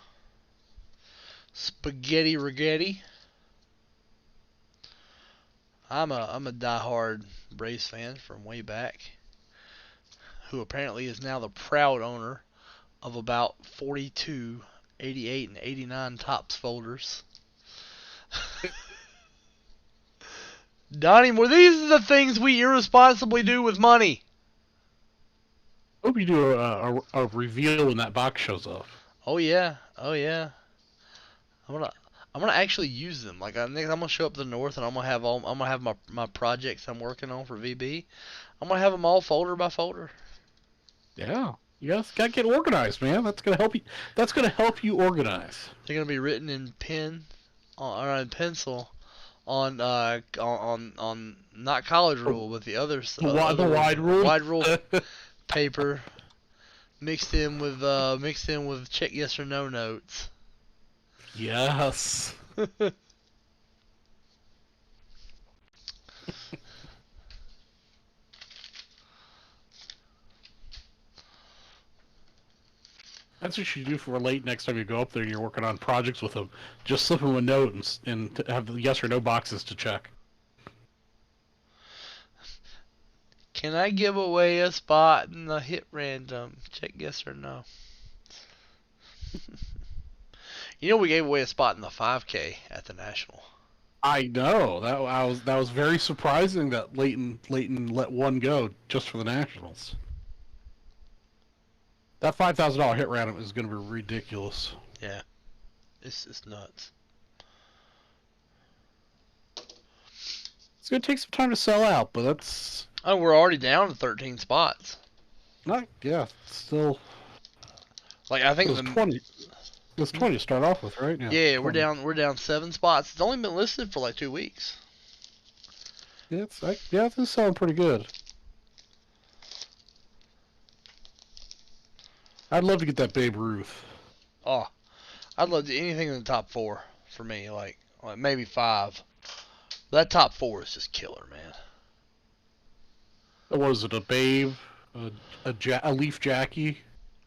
Spaghetti Rigetti. I'm a diehard Braves fan from way back, who apparently is now the proud owner of about 42, 88, and 89 Topps folders. Donnie Moore, these are the things we irresponsibly do with money. Hope you do a reveal when that box shows up. Oh yeah, oh yeah. I'm gonna I'm gonna actually use them. Like I'm gonna show up to the north and I'm gonna have my projects I'm working on for VB. I'm gonna have them all folder by folder. Yeah. You guys gotta get organized, man. That's gonna help you. That's gonna help you organize. They're gonna be written in pen or in pencil on not college rule but the others The wide rule. wide rule paper mixed in with check yes or no notes. Yes. That's what you do for late next time you go up there and you're working on projects with them. Just slip them a note and have the yes or no boxes to check. Can I give away a spot in the hit random? Check yes or no. You know we gave away a spot in the 5K at the National. I know that was very surprising that Leighton let one go just for the Nationals. That $5,000 hit random is going to be ridiculous. Yeah, it's nuts. It's going to take some time to sell out, but that's Oh, we're already down to 13 spots. not still. Like I think It was 20. It was 20 to start off with, right? Yeah, 20. we're down 7 spots. It's only been listed for like 2 weeks. Yeah, it's selling pretty good. I'd love to get that Babe Ruth. Oh, I'd love to anything in the top 4 for me, like maybe 5. That top 4 is just killer, man. What was it? A Babe, a Leaf Jackie,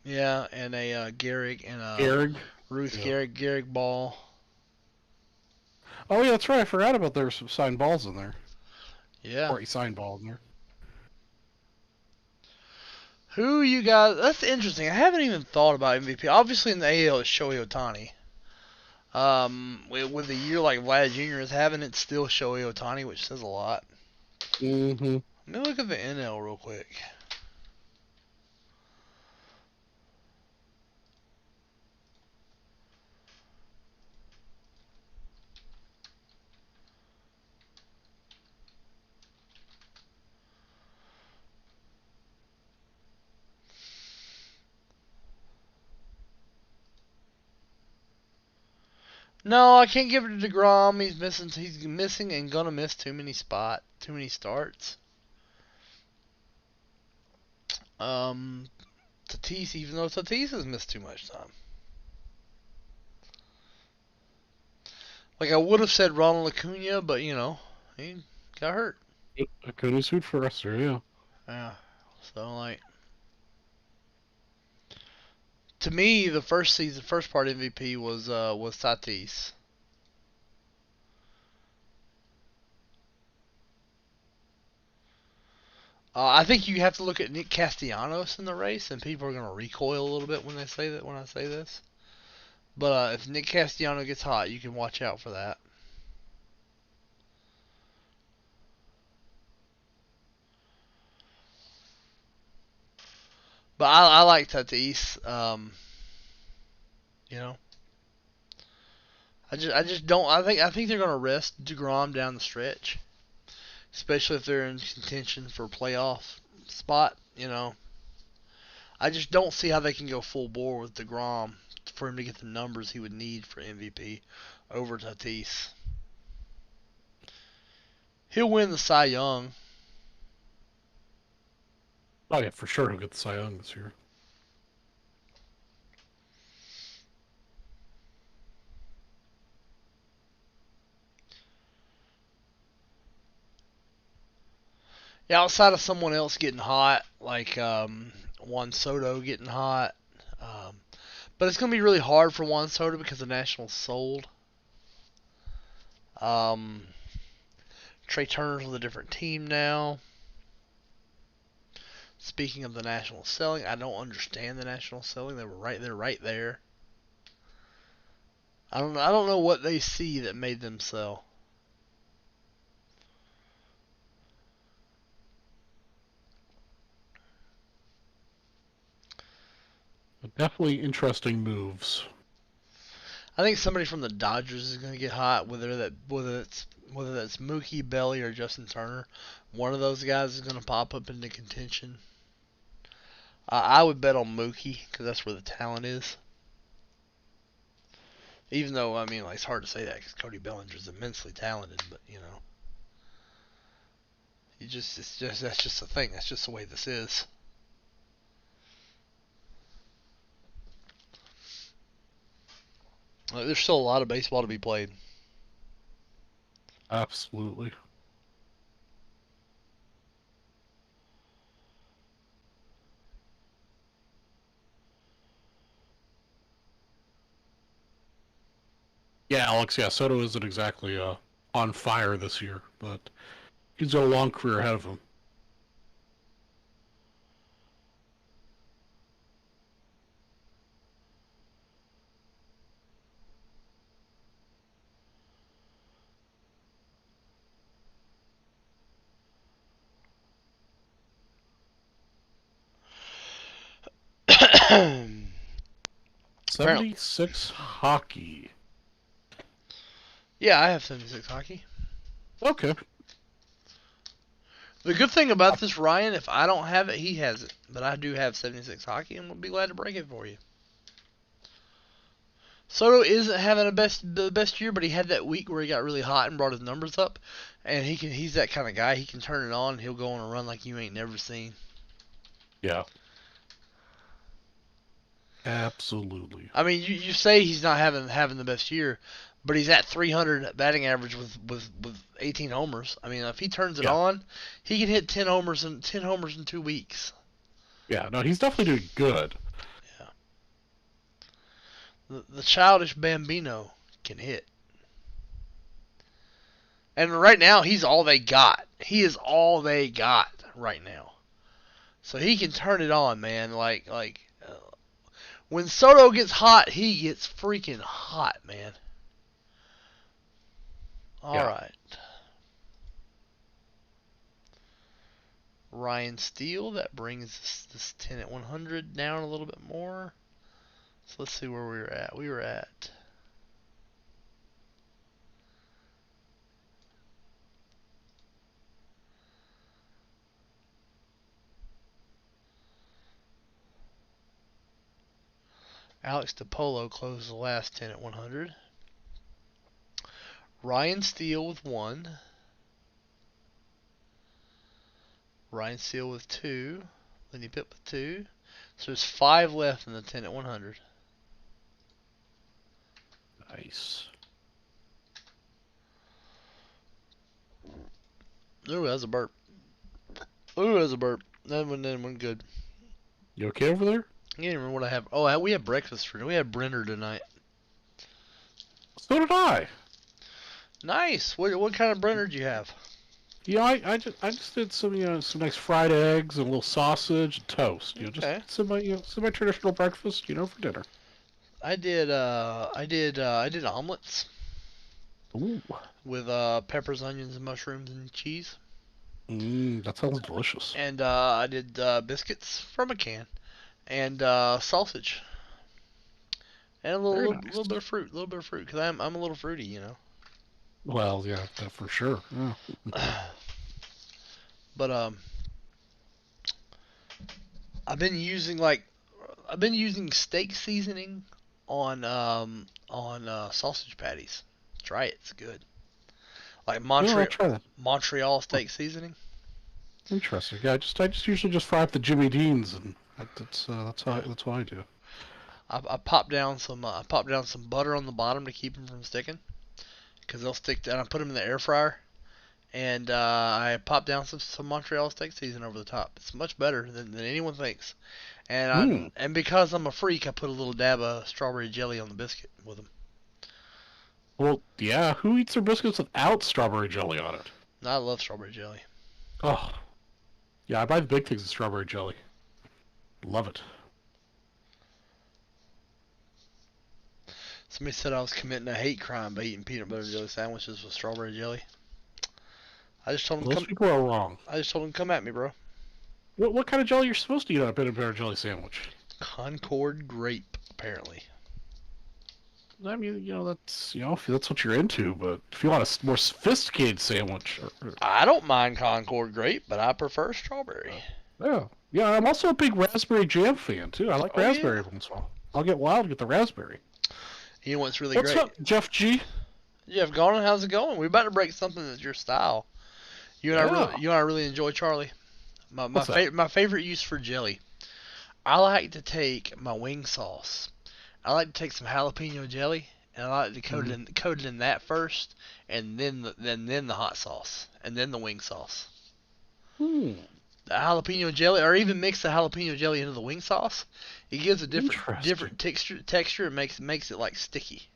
Yeah, and a Gehrig and a Gehrig. Ruth Yeah. Gehrig ball. Oh yeah, that's right. I forgot about there were some signed balls in there. Yeah. Or a signed ball in there. Who you guys? That's interesting. I haven't even thought about MVP. Obviously, in the AL, it's Shohei Ohtani. With a year like Vlad Jr. is having, it's still Shohei Ohtani, which says a lot. Mm-hmm. Let me look at the NL real quick. No, I can't give it to DeGrom. He's missing and gonna miss too many starts. Tatis, even though Tatis has missed too much time. Like I would have said Ronald Acuna, but he got hurt. Acuna's food for us there, yeah. Yeah. So like, to me, the first part MVP was Tatis. I think you have to look at Nick Castellanos in the race, and people are gonna recoil a little bit when they say that when I say this. But if Nick Castellanos gets hot, you can watch out for that. But I like Tatis. You know, I just don't. I think they're gonna rest Degrom down the stretch, especially if they're in contention for a playoff spot. I just don't see how they can go full bore with Degrom for him to get the numbers he would need for MVP over Tatis. He'll win the Cy Young. Oh yeah, for sure he'll get the Cy Young this year. Yeah, outside of someone else getting hot, like Juan Soto getting hot. Um, but it's going to be really hard for Juan Soto because the Nationals sold. Um, Trey Turner's with a different team now. Speaking of the Nationals selling, I don't understand the Nationals selling. They were right. They're right there. I don't know. I don't know what they see that made them sell. But definitely interesting moves. I think somebody from the Dodgers is going to get hot, whether that's Mookie Belly or Justin Turner. One of those guys is going to pop up into contention. I would bet on Mookie because that's where the talent is. Even though I mean, like, it's hard to say that because Cody Bellinger's immensely talented, but you know, it's just that's just the thing. That's just the way this is. Like, there's still a lot of baseball to be played. Absolutely. Yeah, Alex. Yeah, Soto isn't exactly on fire this year, but he's got a long career ahead of him. Apparently, 76 hockey. yeah, I have 76 hockey. Okay. The good thing about this, Ryan, if I don't have it, he has it. But I do have 76 hockey, and we'll be glad to break it for you. Soto isn't having the best year, but he had that week where he got really hot and brought his numbers up. And he's that kind of guy. He can turn it on. And he'll go on a run like you ain't never seen. Yeah. Absolutely. I mean, you say he's not having the best year, but he's at 300 batting average with 18 homers. I mean, if he turns it Yeah. on, he can hit 10 homers in 2 weeks. Yeah, no, he's definitely doing good. Yeah. The childish Bambino can hit. And right now, he's all they got. He is all they got right now. So he can turn it on, man. When Soto gets hot, he gets freaking hot, man. All Yeah. right. Ryan Steele, that brings this 10 at 100 down a little bit more. So let's see where we were at. We were at Alex DePolo closed the last 10 at 100. Ryan Steele with 1. Ryan Steele with 2. Lenny Pitt with 2. So there's 5 left in the 10 at 100. Nice. Ooh, that's a burp. Ooh, that's a burp. That one good. You okay over there? I can't remember what I have. Oh, we had breakfast for we had Brenner tonight. So did I. Nice. What kind of Brenner did you have? Yeah, I just did some nice fried eggs and a little sausage and toast. Okay. Just some traditional breakfast, for dinner. I did omelets Ooh. with peppers, onions, and mushrooms and cheese. That sounds delicious. And I did biscuits from a can and sausage and a Very little nice. little bit of fruit, because I'm a little fruity. Well, yeah, that for sure. Yeah. But I've been using steak seasoning on sausage patties. Try it; it's good. Like Yeah, I'll try that. Montreal steak seasoning. Interesting. Yeah, I just usually just fry up the Jimmy Deans, and that's what I do. I pop down some butter on the bottom to keep them from sticking, because they'll stick. And I put them in the air fryer, and I popped down some Montreal steak season over the top. It's much better than anyone thinks. Hmm. And because I'm a freak, I put a little dab of strawberry jelly on the biscuit with them. Well, yeah. Who eats their biscuits without strawberry jelly on it? I love strawberry jelly. Oh, yeah. I buy the big things of strawberry jelly. Love it. Somebody said I was committing a hate crime by eating peanut butter and jelly sandwiches with strawberry jelly. I just told him Those come. people are wrong. I just told him come at me, bro. What kind of jelly you're supposed to eat on a peanut butter jelly sandwich? Concord grape, apparently. I mean, if that's what you're into. But if you want a more sophisticated sandwich, I don't mind Concord grape, but I prefer strawberry. yeah, yeah. I'm also a big raspberry jam fan too. I like Oh raspberry yeah. every once in a while. I'll get wild and get the raspberry. You know what's really What's great? up, Jeff G? Jeff Garner, how's it going? We're about to break something that's your style. Yeah. You and I really enjoy Charlie. What's that? My favorite use for jelly. I like to take my wing sauce. I like to take some jalapeno jelly, and I like to coat it in that first, and then the hot sauce, and then the wing sauce. Hmm. The jalapeno jelly, or even mix the jalapeno jelly into the wing sauce. It gives a different texture and makes it like sticky.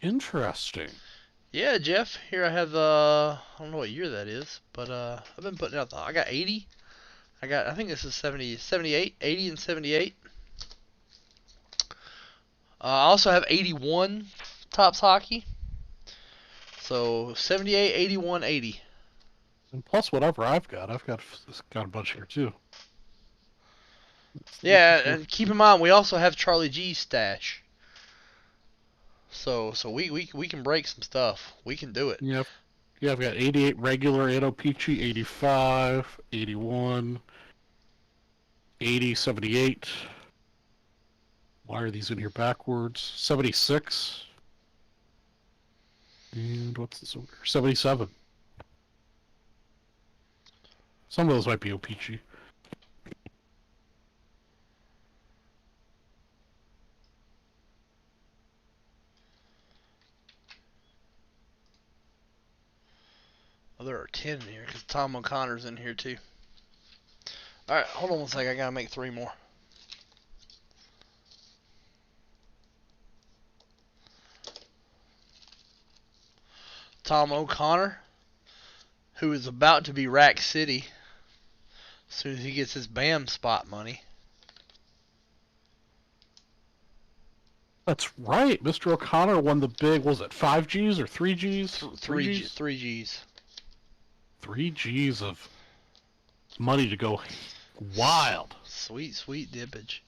Interesting. Yeah, Jeff. Here I have I don't know what year that is, but I've been putting out I got 80. I think this is 70, 78, 80 and 78. I also have 81 Tops Hockey. So 78, 81, 80. And plus whatever I've got a bunch here too. Yeah, and keep in mind we also have Charlie G's stash. So we can break some stuff. We can do it. Yep. Yeah, I've got 88 regular Edo Peachy, 85, 81, 80, 78. Why are these in here backwards? 76. And what's this over here? 77. Some of those might be O-Peachy. Oh, there are 10 in here because Tom O'Connor's in here too. Alright, hold on one second. I gotta make 3 more. Tom O'Connor, who is about to be Rack City as soon as he gets his BAM spot money. That's right. Mr. O'Connor won the big, was it 5Gs or 3Gs? 3Gs. 3Gs. 3Gs of money to go wild. Sweet, sweet dippage.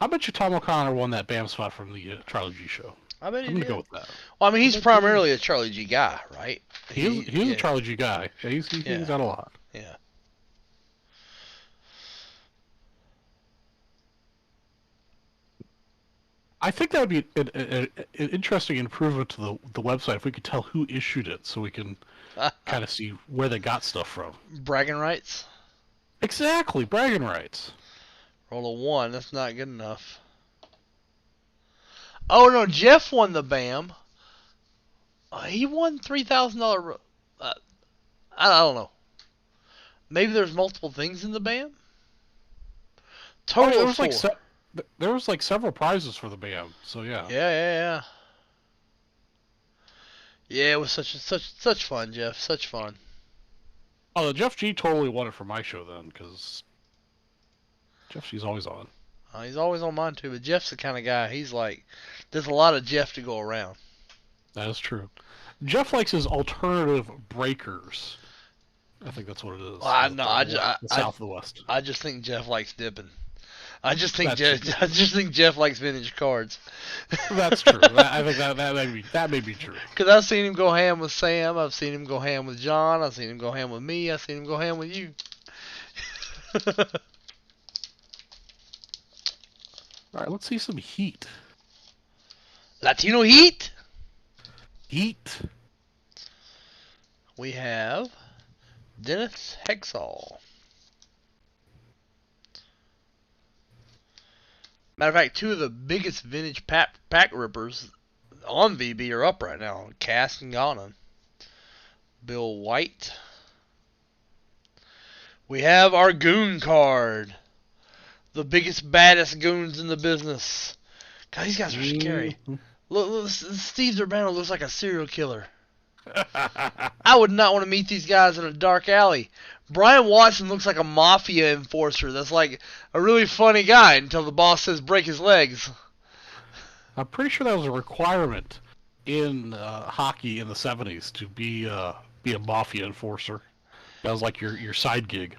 I bet you Tom O'Connor won that BAM spot from the Charlie G show. I bet he I'm going did. to go with that. Well, I mean, he's primarily a Charlie G guy, right? He's a Charlie G guy. Yeah, he's got a lot. Yeah. I think that would be an interesting improvement to the website if we could tell who issued it, so we can kind of see where they got stuff from. Bragging rights. Exactly, bragging rights. Roll a 1. That's not good enough. Oh no, Jeff won the BAM. He won $3,000. I don't know. Maybe there's multiple things in the BAM. Total of 4. There was like several prizes for the BAM, so yeah. Yeah. Yeah, it was such fun, Jeff. Such fun. Oh, Jeff G totally won it for my show then, because Jeff G's always on. He's always on mine too, but Jeff's the kind of guy. He's like, there's a lot of Jeff to go around. That is true. Jeff likes his alternative breakers. I think that's what it is. Well, South of the West. I just think Jeff likes dipping. I just think Jeff likes vintage cards. That's true. I think that may be true. Because I've seen him go ham with Sam. I've seen him go ham with John. I've seen him go ham with me. I've seen him go ham with you. All right, let's see some heat. Latino Heat. Heat. We have Dennis Hexall. Matter of fact, 2 of the biggest vintage pack rippers on VB are up right now. Cass and Ghana. Bill White. We have our goon card. The biggest, baddest goons in the business. God, these guys are scary. Look, Steve Urbano looks like a serial killer. I would not want to meet these guys in a dark alley. Brian Watson looks like a mafia enforcer that's like a really funny guy until the boss says break his legs. I'm pretty sure that was a requirement in hockey in the 70s to be a mafia enforcer. That was like your side gig.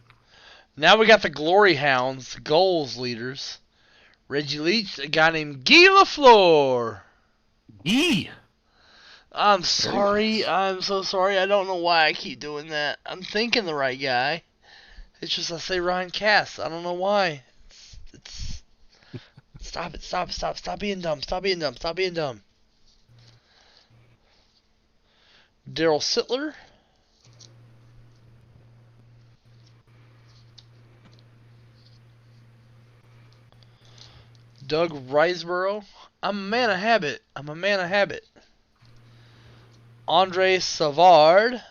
Now we got the Glory Hounds, the goals leaders. Reggie Leach, a guy named Guy Lafleur. Guy! I'm sorry. Nice. I'm so sorry. I don't know why I keep doing that. I'm thinking the right guy. It's just I say Ryan Cass. I don't know why. It's Stop it. Stop being dumb. Stop being dumb. Daryl Sittler. Doug Riseborough. I'm a man of habit. Andre Savard.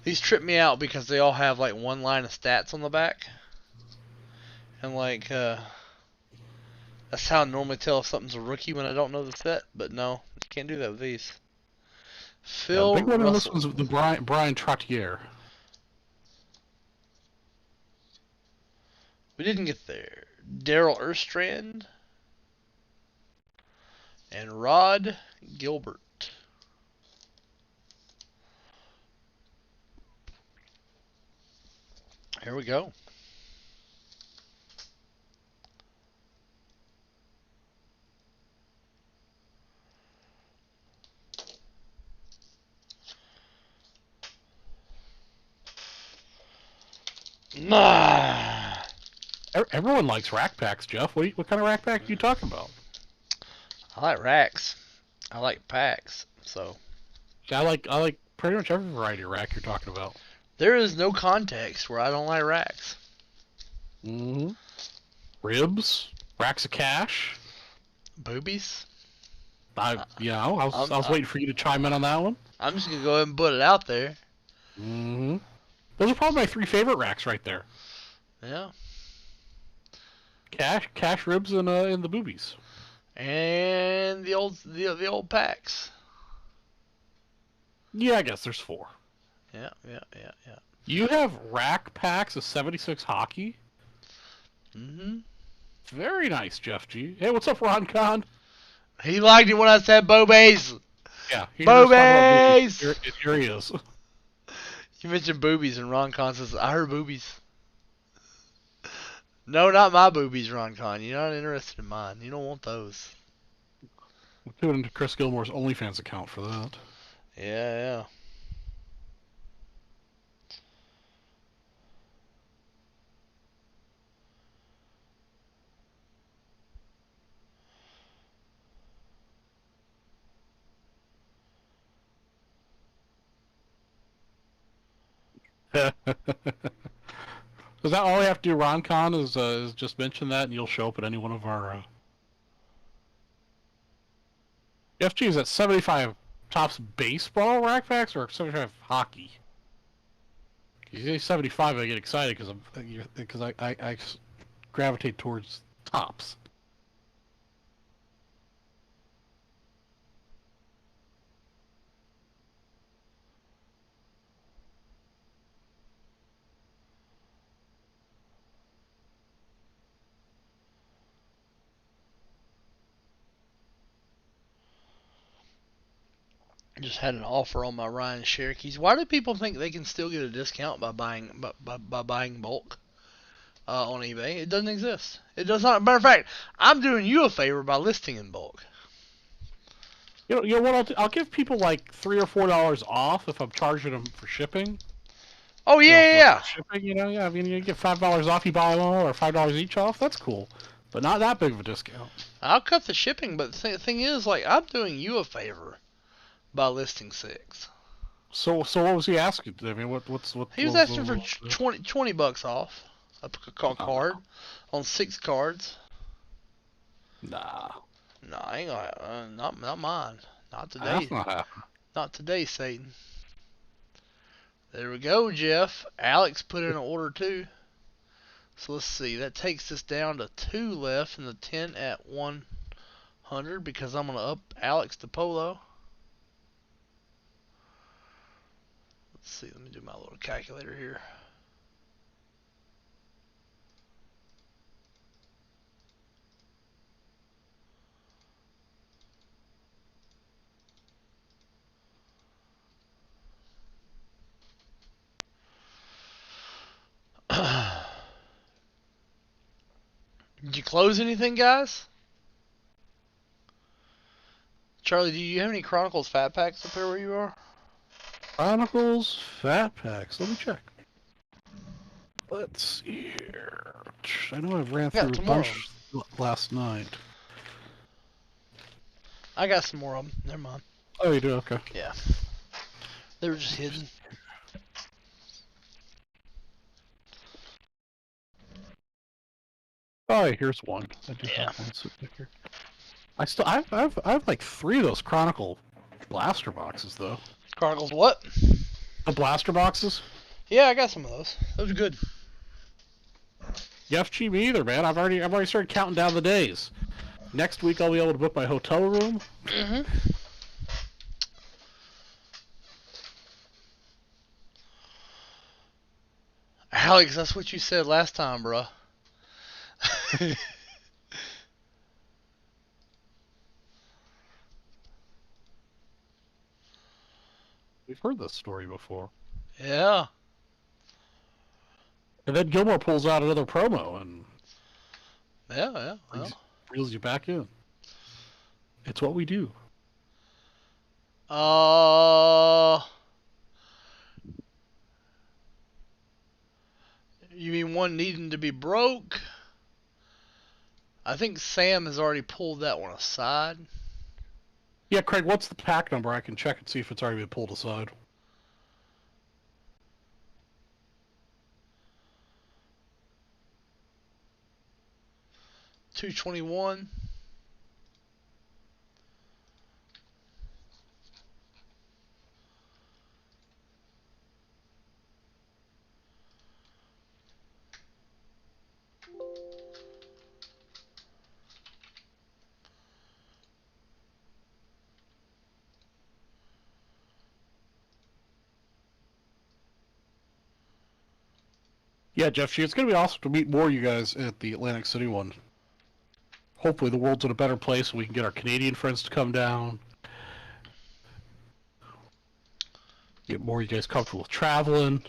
These trip me out because they all have like one line of stats on the back. And like, that's how I normally tell if something's a rookie when I don't know the set. But no, you can't do that with these. Phil the big one on this Russell. one's the Brian Trottier. We didn't get there. Daryl Erstrand. And Rod Gilbert. Here we go. Everyone likes rack packs, Jeff. What kind of rack pack are you talking about? I like racks. I like packs. So I like pretty much every variety of rack you're talking about. There is no context where I don't like racks. Mm-hmm. Ribs, racks of cash, boobies. I was waiting for you to chime in on that one. I'm just gonna go ahead and put it out there. Mm-hmm. Those are probably my three favorite racks right there. Yeah. Cash, ribs, and the boobies. And the old packs. Yeah, I guess there's four. Yeah. You have rack packs of 76 hockey? Mm-hmm. Very nice, Jeff G. Hey, what's up, Ron Con? He liked it when I said boobies. Yeah. Boobies! Here he is. You mentioned boobies and Ron Con says, I heard boobies. No, not my boobies, Ron Con. You're not interested in mine. You don't want those. We'll put it into Chris Gilmore's OnlyFans account for that. Yeah. Is that all we have to do, RonCon, is just mention that and you'll show up at any one of our... FG, is that 75 Topps baseball rack packs or 75 hockey? You say 75, I get excited because I gravitate towards Topps. I just had an offer on my Ryan Cherokees. Why do people think they can still get a discount by buying bulk on eBay? It doesn't exist. It does not. Matter of fact, I'm doing you a favor by listing in bulk. You know what? I'll give people like $3 or $4 off if I'm charging them for shipping. Oh yeah. Shipping, I mean, you get $5 off, you buy them all, or $5 each off. That's cool, but not that big of a discount. I'll cut the shipping, but the thing is, like, I'm doing you a favor by listing 6. So what was he asking? I mean, what he was asking for $20 off a card on 6 cards. Nah. No, I ain't gonna. Not mine. Not That's today. not happening. Not today, Satan. There we go, Jeff. Alex put in an order too. So let's see. That takes us down to 2 left in the tent at 100 because I'm gonna up Alex to Polo. Let's see. Let me do my little calculator here. Did you close anything, guys? Charlie, do you have any Chronicles Fat Packs up there where you are? Chronicles Fat Packs. Let me check. Let's see here. I know I ran I got through a some more of bunch last night. I got some more of them. Never mind. Oh, you do? Okay. Yeah. They were just hidden. Oh, here's one. I do Yeah. have one sitting here. I have like 3 of those Chronicle blaster boxes though. Chronicles what? The blaster boxes? Yeah, I got some of those. Those are good. You have cheap either, man. I've already started counting down the days. Next week I'll be able to book my hotel room. Mm-hmm. Alex, that's what you said last time, bro. We've heard this story before. Yeah. And then Gilmore pulls out another promo and Yeah. Well. reels you back in. It's what we do. You mean one needing to be broke? I think Sam has already pulled that one aside. Yeah, Craig, what's the pack number? I can check and see if it's already been pulled aside. 221. Yeah, Jeff, it's going to be awesome to meet more of you guys at the Atlantic City one. Hopefully the world's in a better place and we can get our Canadian friends to come down. Get more of you guys comfortable with traveling.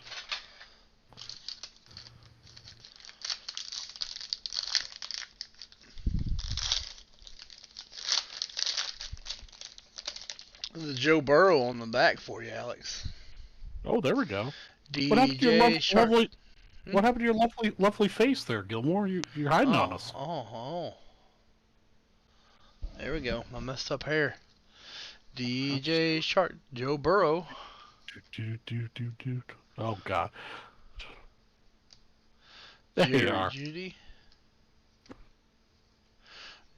There's a Joe Burrow on the back for you, Alex. Oh, there we go. What happened to your DJ Shark. lovely? What happened to your lovely face there, Gilmore? You're hiding on us. Oh. There we go. My messed up hair. DJ Shark. Joe Burrow. Oh God. There you are. Judy.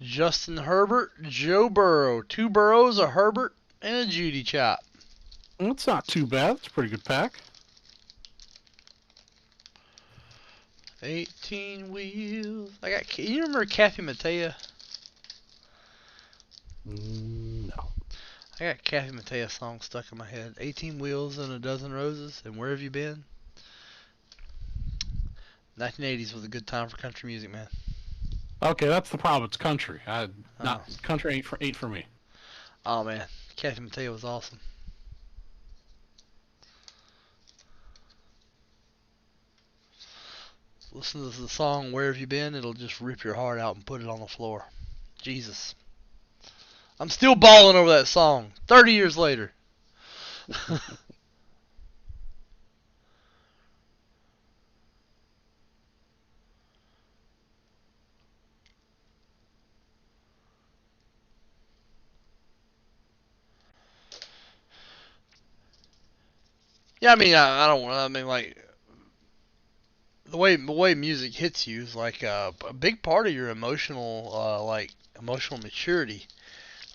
Justin Herbert. Joe Burrow. 2 Burrows, a Herbert, and a Judy chop. That's not too bad. It's a pretty good pack. 18 wheels. You remember Kathy Mattea? No. I got Kathy Mattea song stuck in my head. 18 wheels and a dozen roses. And where have you been? 1980s was a good time for country music, man. Okay, that's the problem. It's country. Country ain't for me. Oh man, Kathy Mattea was awesome. Listen to the song "Where Have You Been?" It'll just rip your heart out and put it on the floor. Jesus, I'm still bawling over that song 30 years later. Yeah, I mean, I don't. I mean, like the way music hits you is like a big part of your emotional like emotional maturity.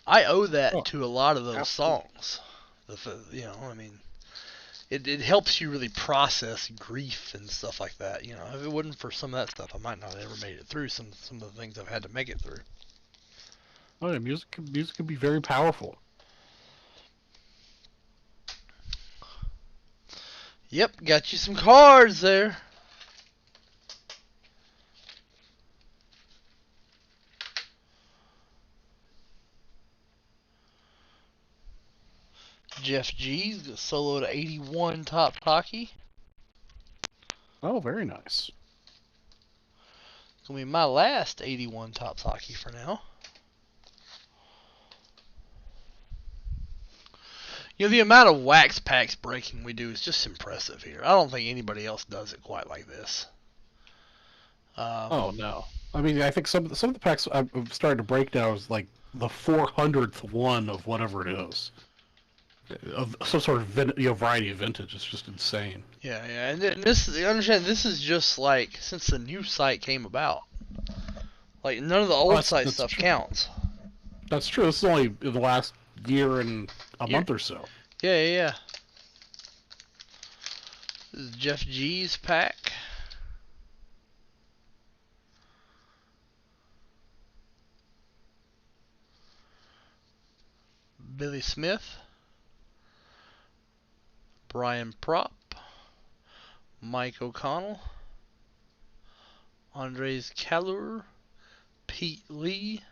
I owe that Oh, to a lot of those absolutely. songs. I mean, it helps you really process grief and stuff like that. If it wasn't for some of that stuff, I might not have ever made it through some of the things I've had to make it through. Oh, yeah, music can be very powerful. Yep, got you some cards there. Jeff G's got solo to 81 top hockey. Oh, very nice. It's gonna be my last 81 top hockey for now. The amount of wax packs breaking we do is just impressive here. I don't think anybody else does it quite like this. Oh no. I mean, I think some of the packs I've started to break now is like the 400th one of whatever it is, of some sort of variety of vintage. It's just insane. Yeah, and this, you understand, this is just like since the new site came about. Like none of the Oh, old site that's stuff true. counts. That's true. This is only in the last year and a Year. month or so. Yeah. This is Jeff G's pack. Billy Smith. Brian Propp. Mike O'Connell. Andres Kallur. Pete Lee.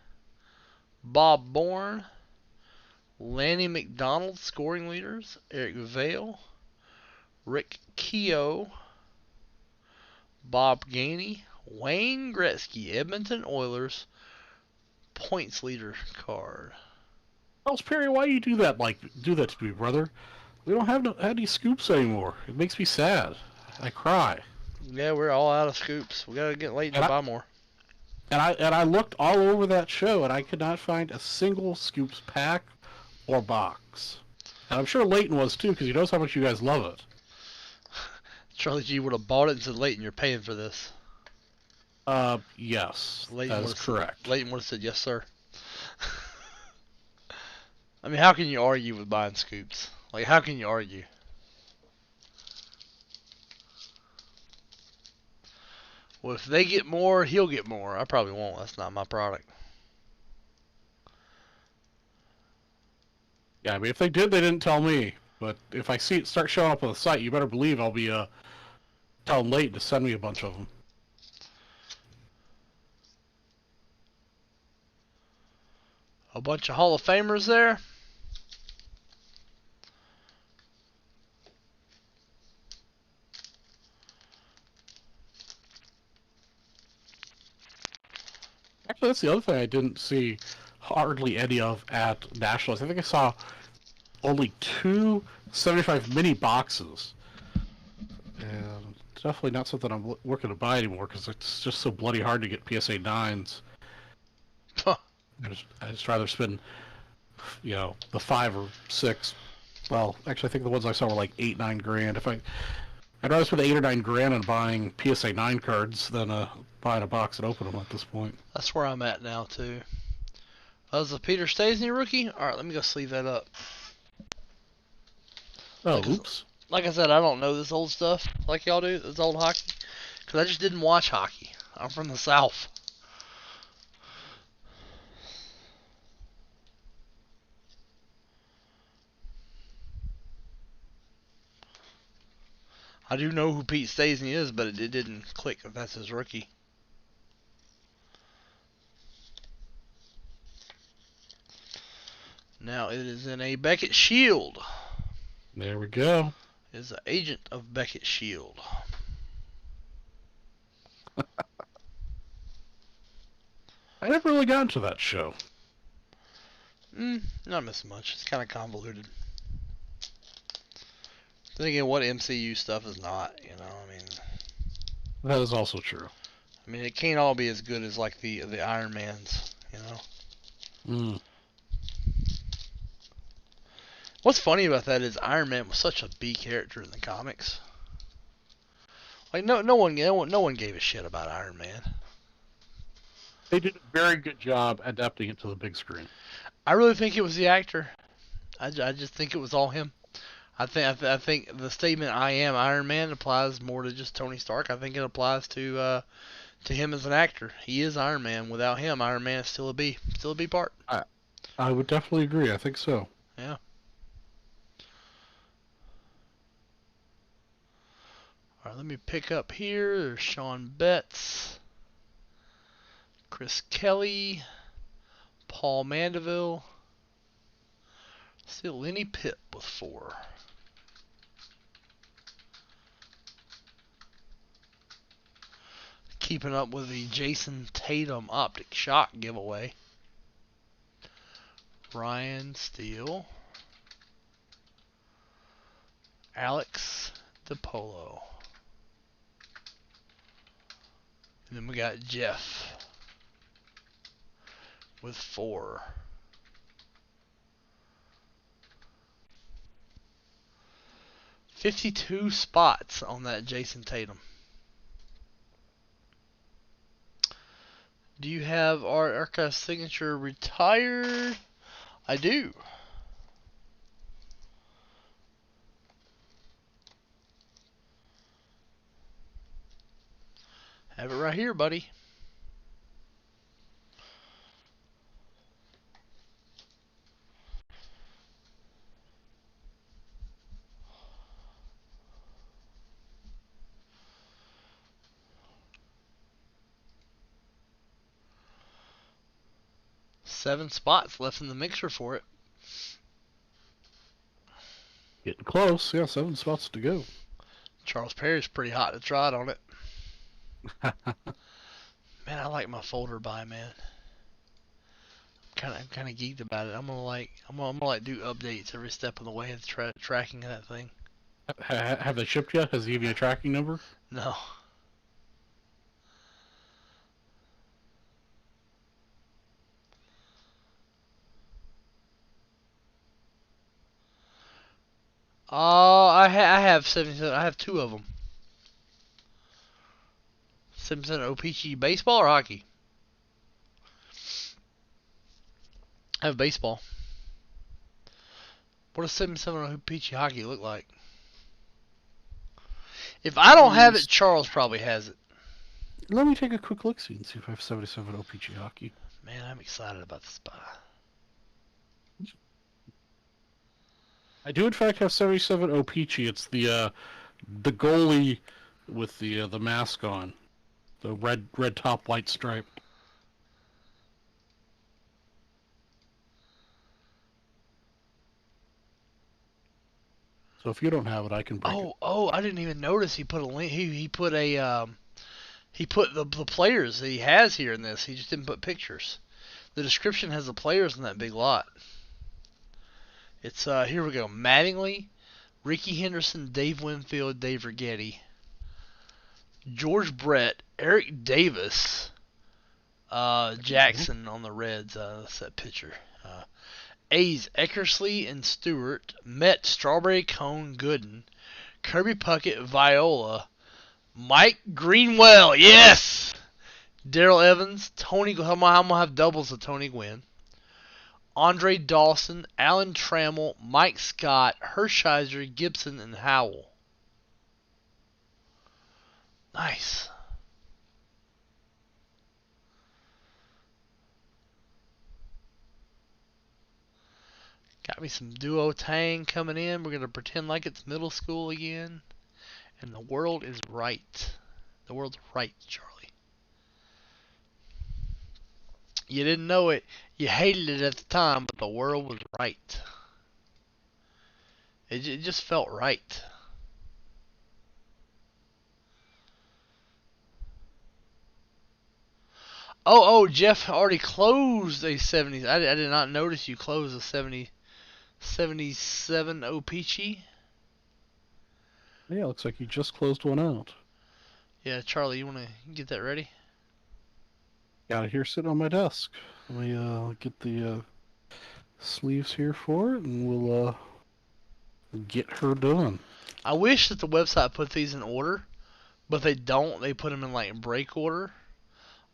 Bob Bourne. Lanny McDonald, scoring leaders. Eric Vale. Rick Keogh. Bob Gainey. Wayne Gretzky, Edmonton Oilers, points leader card. Else Perry, why do you do that? Like, do that to me, brother. We don't have any scoops anymore. It makes me sad. I cry. Yeah, we're all out of scoops. We gotta get Leighton to buy more. And I looked all over that show, and I could not find a single scoops pack or box. And I'm sure Leighton was too, because he knows how much you guys love it. Charlie G would have bought it and said, Leighton, you're paying for this. Yes, Leighton that is correct. Leighton would have said, yes, sir. I mean, how can you argue with buying scoops? Like, how can you argue? Well, if they get more, he'll get more. I probably won't. That's not my product. Yeah, I mean, if they did, they didn't tell me. But if I see it start showing up on the site, you better believe I'll be telling Leighton to send me a bunch of them. A bunch of Hall of Famers there. Actually, that's the other thing I didn't see hardly any of at Nationals. I think I saw only 275 mini boxes. And definitely not something I'm looking to buy anymore because it's just so bloody hard to get PSA 9s. I just rather spend, the 5 or 6. Well, actually, I think the ones I saw were like 8, 9 grand. I'd rather spend 8 or 9 grand on buying PSA 9 cards than buying a box and open them at this point. That's where I'm at now, too. That was a Peter Stastny rookie? Alright, let me go sleeve that up. Oh, oops. Like I said, I don't know this old stuff like y'all do, this old hockey. Because I just didn't watch hockey. I'm from the South. I do know who Pete Stastny is, but it didn't click if that's his rookie. Now it is in a Beckett Shield. There we go. It is an agent of Beckett Shield. I never really got into that show. Not missing much. It's kind of convoluted. Then again, what MCU stuff is not, I mean... That is also true. I mean, it can't all be as good as, like, the Iron Mans, What's funny about that is Iron Man was such a B character in the comics. Like, no one gave a shit about Iron Man. They did a very good job adapting it to the big screen. I really think it was the actor. I just think it was all him. I think the statement "I am Iron Man" applies more to just Tony Stark. I think it applies to him as an actor. He is Iron Man. Without him, Iron Man is still a B part. I would definitely agree. I think so. Yeah. All right, let me pick up here. There's Sean Betts, Chris Kelly, Paul Mandeville, still Lenny Pitt with 4. Keeping up with the Jason Tatum Optic Shock giveaway. Ryan Steele, Alex DePolo. And then we got Jeff with 4. $52 spots on that Jason Tatum. Do you have our Archive signature retired? I do. Have it right here, buddy. Seven spots left in the mixer for it. Getting close. Yeah, 7 spots to go. Charles Perry's pretty hot to trot on it. Man, I like my folder buy, man. I'm kind of geeked about it. I'm gonna do updates every step of the way of tracking that thing. Have they shipped yet? Has he given you a tracking number? No. I have 77. I have 2 of them. 77 OPC baseball or hockey? I have baseball. What does 77 OPC hockey look like? If I don't have it, Charles probably has it. Let me take a quick look see and see if I have 77 OPG hockey. Man, I'm excited about this buy. I do in fact have 77 OPG. It's the goalie with the mask on, the red top, white stripe. So if you don't have it, I can break it. Oh! I didn't even notice he put a link. He put the players that he has here in this. He just didn't put pictures. The description has the players in that big lot. It's here we go. Mattingly, Ricky Henderson, Dave Winfield, Dave Righetti, George Brett, Eric Davis, Jackson on the Reds. That's that pitcher. A's Eckersley and Stewart, Met Strawberry Cone Gooden, Kirby Puckett Viola, Mike Greenwell, yes! Daryl Evans, Tony. I'm gonna have doubles of Tony Gwynn. Andre Dawson, Alan Trammell, Mike Scott, Hershiser, Gibson, and Howell. Nice. Got me some Duo Tang coming in. We're going to pretend like it's middle school again. And the world is right. The world's right, Charlie. You didn't know it. You hated it at the time, but the world was right. It just felt right. Oh, Jeff already closed a 70. I did not notice you closed a 77 OPC. Yeah, looks like you just closed one out. Yeah, Charlie, you want to get that ready? Got it here sitting on my desk. Let me get the sleeves here for it, and we'll get her done. I wish that the website put these in order, but they don't. They put them in like break order.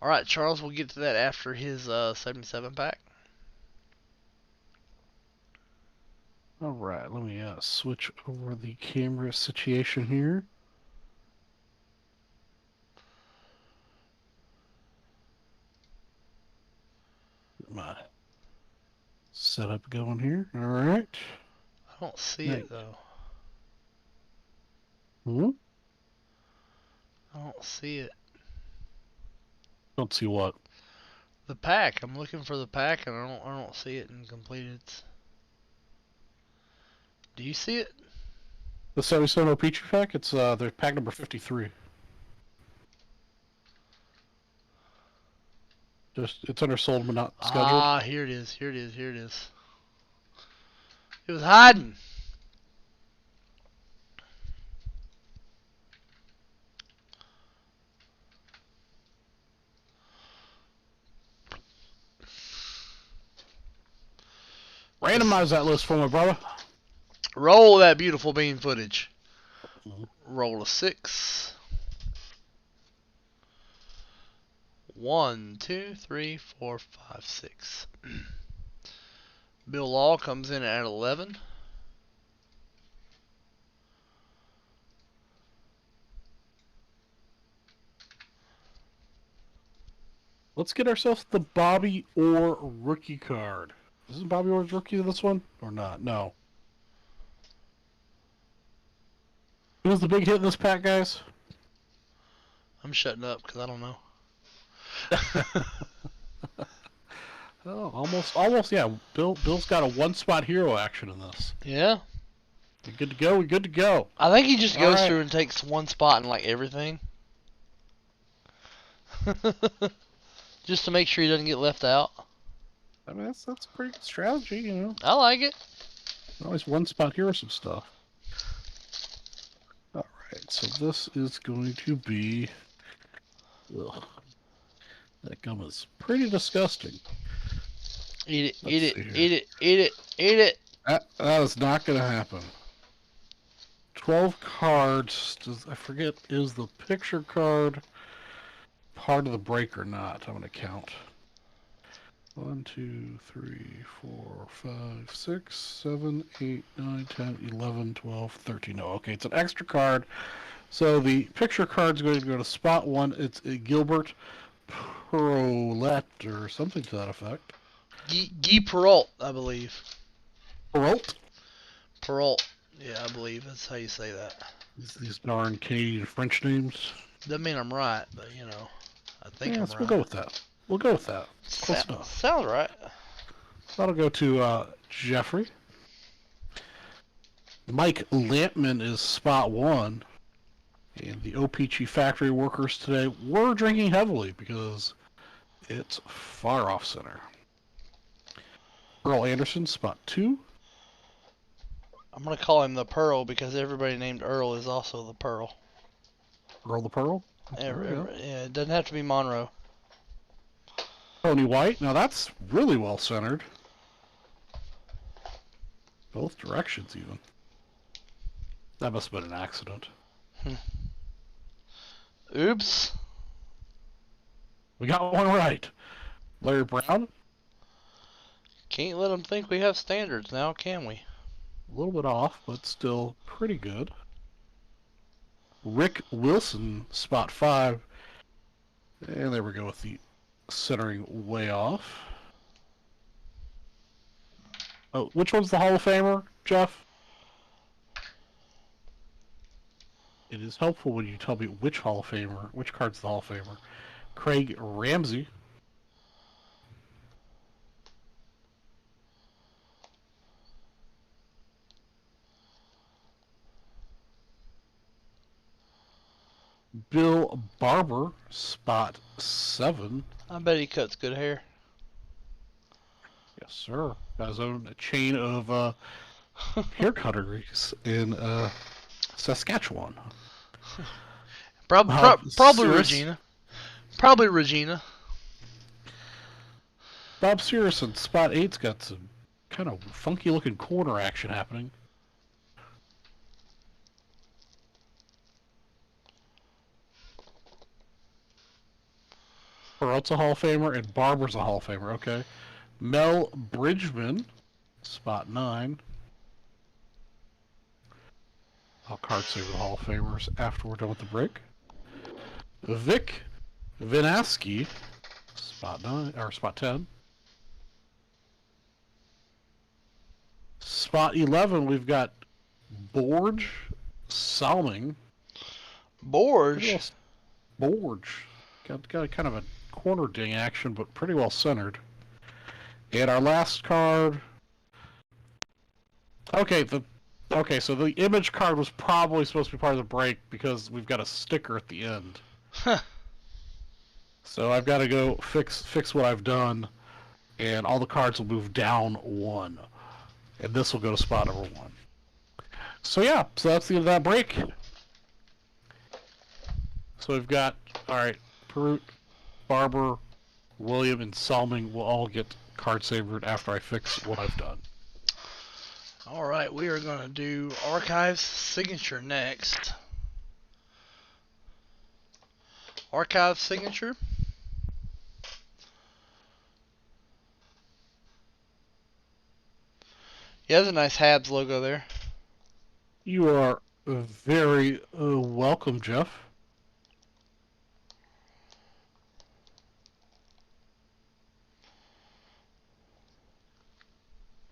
All right, Charles, we'll get to that after his 77 pack. All right, let me switch over the camera situation here. Get my setup going here. All right. I don't see it though. Hmm? I don't see it. Don't see what? The pack. I'm looking for the pack and I don't see it in completed. Do you see it? The 77 Peachy pack. It's the pack number 53. Just it's under sold but not scheduled. Ah, here it is. Here it is. Here it is. It was hiding. Randomize that list for me, brother. Roll that beautiful bean footage. Mhm. Roll a 6. 1, 2, 3, 4, 5, 6. Bill Law comes in at 11. Let's get ourselves the Bobby Orr rookie card. Isn't Bobby Orr's rookie this one or not? No. Who's the big hit in this pack, guys? I'm shutting up because I don't know. Oh, almost. Yeah, Bill's got a one-spot hero action in this. Yeah. We're good to go. We're good to go. I think he just All goes right. through and takes one spot in like everything. Just to make sure he doesn't get left out. I mean, that's a pretty good strategy, you know. I like it. Always one-spot hero some stuff. All right, so this is going to be. Ugh, that gum is pretty disgusting. Eat it, Let's eat it, see here. eat it, eat it, eat it. That is not going to happen. 12 cards. I forget, is the picture card part of the break or not? I'm going to count. 1, 2, 3, 4, 5, 6, 7, 8, 9, 10, 11, 12, 13. No, okay, it's an extra card. So the picture card's going to go to spot 1. It's Gilbert Perolette or something to that effect. Guy Perrault, I believe. Perrault? Perrault. Yeah, I believe that's how you say that. These darn Canadian French names. Doesn't mean I'm right, but you know, I think I'm right. We'll go with that. We'll go with that. Close enough. Sounds right. That'll go to Jeffrey. Mike Lampman is spot 1. And the OPG factory workers today were drinking heavily because it's far off center. Earl Anderson, spot 2. I'm going to call him the Pearl because everybody named Earl is also the Pearl. Earl the Pearl. Yeah, it doesn't have to be Monroe. Tony White. Now that's really well centered. Both directions, even. That must have been an accident. Oops. We got one right. Larry Brown. Can't let them think we have standards now, can we? A little bit off, but still pretty good. Rick Wilson, spot 5. And there we go with the centering way off. Oh, which one's the Hall of Famer, Jeff? It is helpful when you tell me which Hall of Famer, which card's the Hall of Famer. Craig Ramsey. Bill Barber, spot 7. I bet he cuts good hair. Yes, sir. Got his own chain of hair cutteries in Saskatchewan. Probably Regina. Probably Regina. Bob Searson, spot 8's got some kind of funky looking corner action happening. Peralta Hall of Famer, and Barber's a Hall of Famer. Okay. Mel Bridgman, spot 9. I'll card save the Hall of Famers after we're done with the break. Vic Vinaski, spot 9 or spot 10. Spot 11, we've got Borge Salming. Borge? Borge. Got a kind of a corner ding action, but pretty well centered. And our last card. Okay, so the image card was probably supposed to be part of the break because we've got a sticker at the end. Huh. So I've got to go fix what I've done, and all the cards will move down 1. And this will go to spot number 1. So yeah, so that's the end of that break. So we've got, alright, Perut, Barber, William, and Salming will all get card savered after I fix what I've done. Alright, we are going to do Archives Signature next. Archives Signature. Yeah, there's a nice Habs logo there. You are very welcome, Jeff.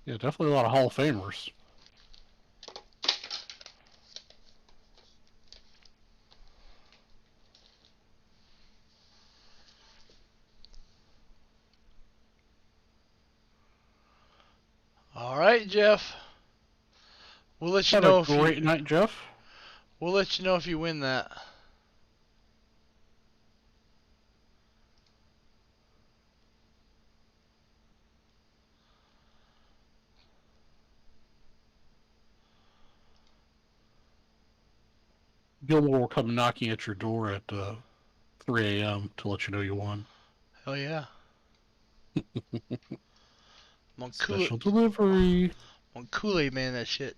Yeah, definitely a lot of Hall of Famers. Alright, Jeff. We'll let you Have know a great night, Jeff. We'll let you know if you win that. Gilmore will come knocking at your door at 3 a.m. to let you know you won. Hell yeah. Special delivery. On Kool-Aid man that shit.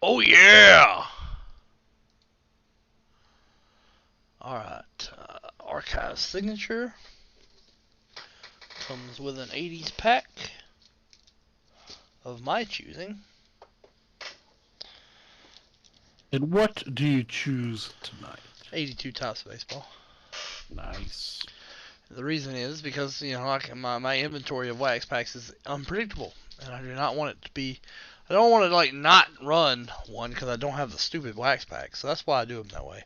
Oh yeah! Alright, Archive Signature. Comes with an 80s pack of my choosing. And what do you choose tonight? 82 Topps Baseball. Nice. The reason is because, you know, like my inventory of wax packs is unpredictable. And I do not want it to be... I don't want to, like, not run one because I don't have the stupid wax packs. So that's why I do them that way.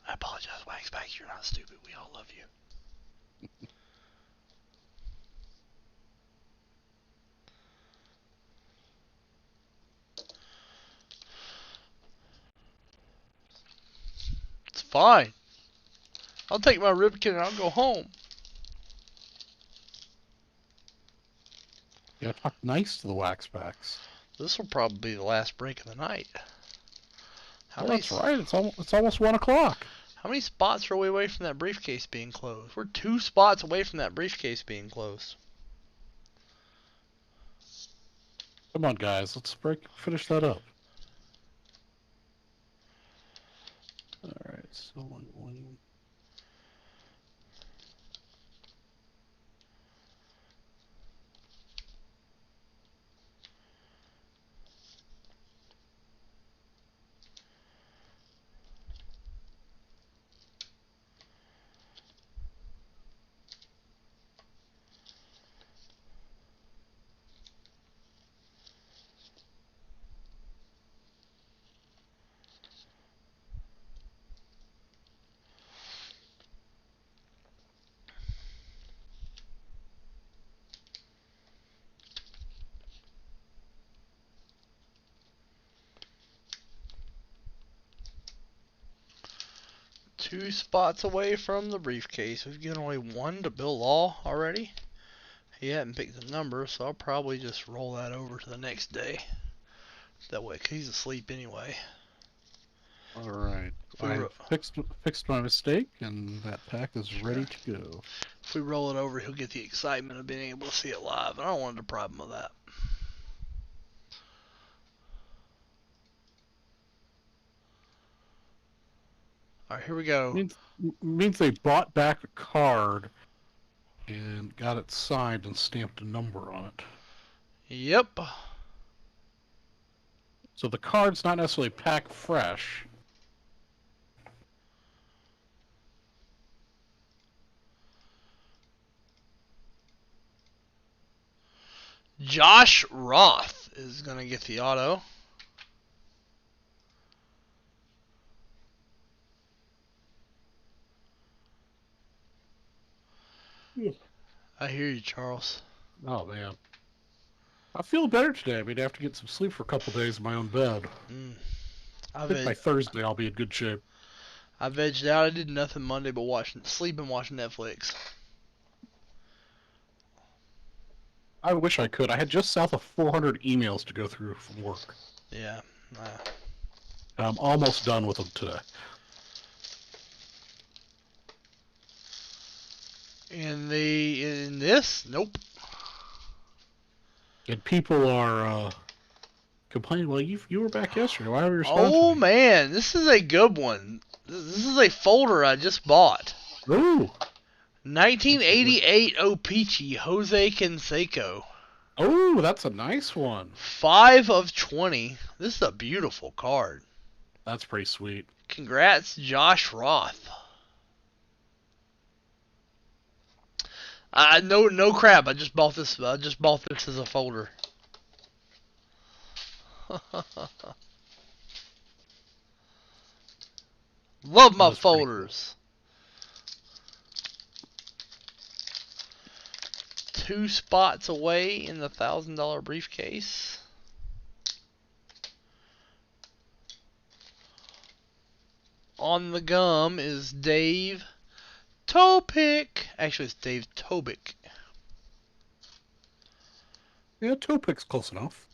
I apologize, wax packs. You're not stupid. We all love you. It's fine. I'll take my ribkin and I'll go home. You gotta talk nice to the wax packs. This will probably be the last break of the night. That's right. It's almost 1 o'clock. How many spots are we away from that briefcase being closed? We're 2 spots away from that briefcase being closed. Come on, guys. Let's finish that up. All right. So one. Two spots away from the briefcase. We've given away 1 to Bill Law already. He hadn't picked the number, so I'll probably just roll that over to the next day. That way, 'cause he's asleep anyway. All right. I fixed my mistake, and that pack is ready to go. If we roll it over, he'll get the excitement of being able to see it live, and I don't want to deprive him of that. All right, here we go. Means they bought back a card and got it signed and stamped a number on it. Yep. So the card's not necessarily packed fresh. Josh Roth is going to get the auto. I hear you, Charles. Oh, man. I feel better today. I mean, I have to get some sleep for a couple days in my own bed. I think by Thursday I'll be in good shape. I vegged out. I did nothing Monday but sleep and watch Netflix. I wish I could. I had just south of 400 emails to go through from work. Yeah. I'm almost done with them today. In this, nope. And people are complaining. Well, you were back yesterday. Why haven't you responded? Oh man, this is a good one. This is a folder I just bought. Ooh. 1988 O-Pee-Chee, Jose Canseco. Oh, that's a nice one. 5 of 20. This is a beautiful card. That's pretty sweet. Congrats, Josh Roth. No crap. I just bought this. As a folder. Love my folders. Cool. 2 spots away in the $1,000 briefcase. On the gum is Dave Topic. Actually, it's Dave Tobic. Yeah, Topic's close enough.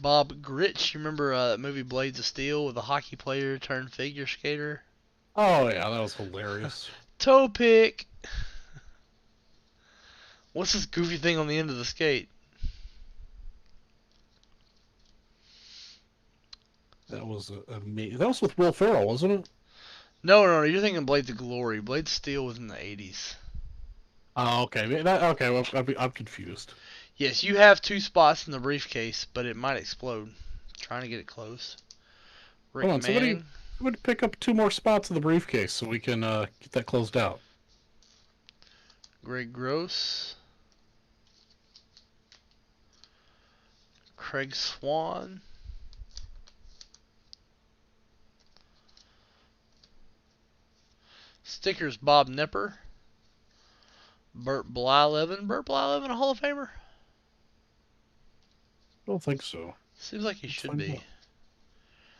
Bob Gritch. You remember that movie Blades of Steel with a hockey player turned figure skater? Oh, yeah, that was hilarious. Topic. What's this goofy thing on the end of the skate? That was amazing. That was with Will Ferrell, wasn't it? No, you're thinking Blades of Glory. Blades of Steel was in the 80s. Oh, okay. Okay, well, I'm confused. Yes, you have 2 spots in the briefcase, but it might explode. Trying to get it closed. Rick Hold on, Manning. somebody pick up 2 more spots in the briefcase so we can get that closed out. Greg Gross. Craig Swan. Stickers Bob Nipper. Burt Blyleven. Burt Blyleven a Hall of Famer? I don't think so. Seems like he should be.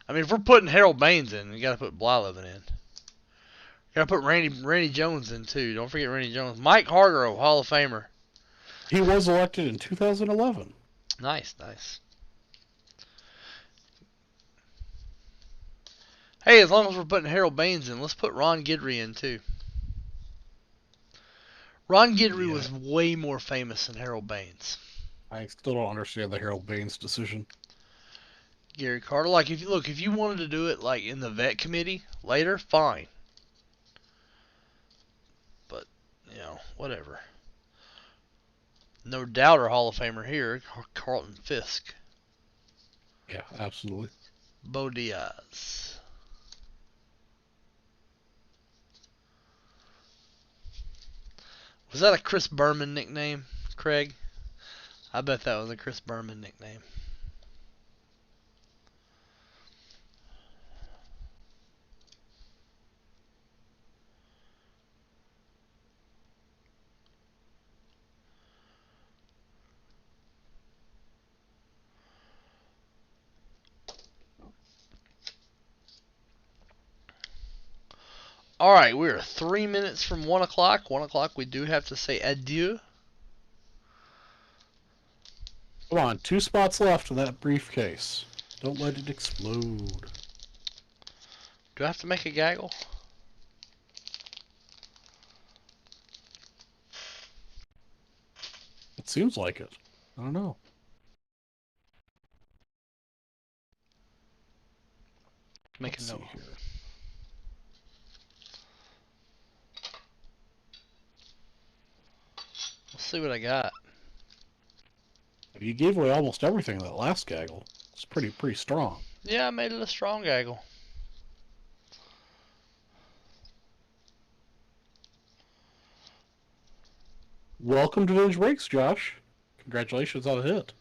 I mean, if we're putting Harold Baines in, you gotta put Blyleven in. You gotta put Randy Jones in too. Don't forget Randy Jones. Mike Hargrove, Hall of Famer. He was elected in 2011. Nice. Hey, as long as we're putting Harold Baines in, let's put Ron Guidry in too. Ron Guidry was way more famous than Harold Baines. I still don't understand the Harold Baines decision. Gary Carter, like if you wanted to do it like in the vet committee later, fine. But whatever. No doubter Hall of Famer here, Carlton Fisk. Yeah, absolutely. Bo Diaz. Was that a Chris Berman nickname, Craig? I bet that was a Chris Berman nickname. Alright, we are 3 minutes from 1 o'clock. 1 o'clock, we do have to say adieu. Come on, 2 spots left in that briefcase. Don't let it explode. Do I have to make a gaggle? It seems like it. I don't know. Make a note. Here. see what I got. You gave away almost everything in that last gaggle. It's pretty strong. Yeah, I made it a strong gaggle. Welcome to Village Breaks, Josh. Congratulations on a hit.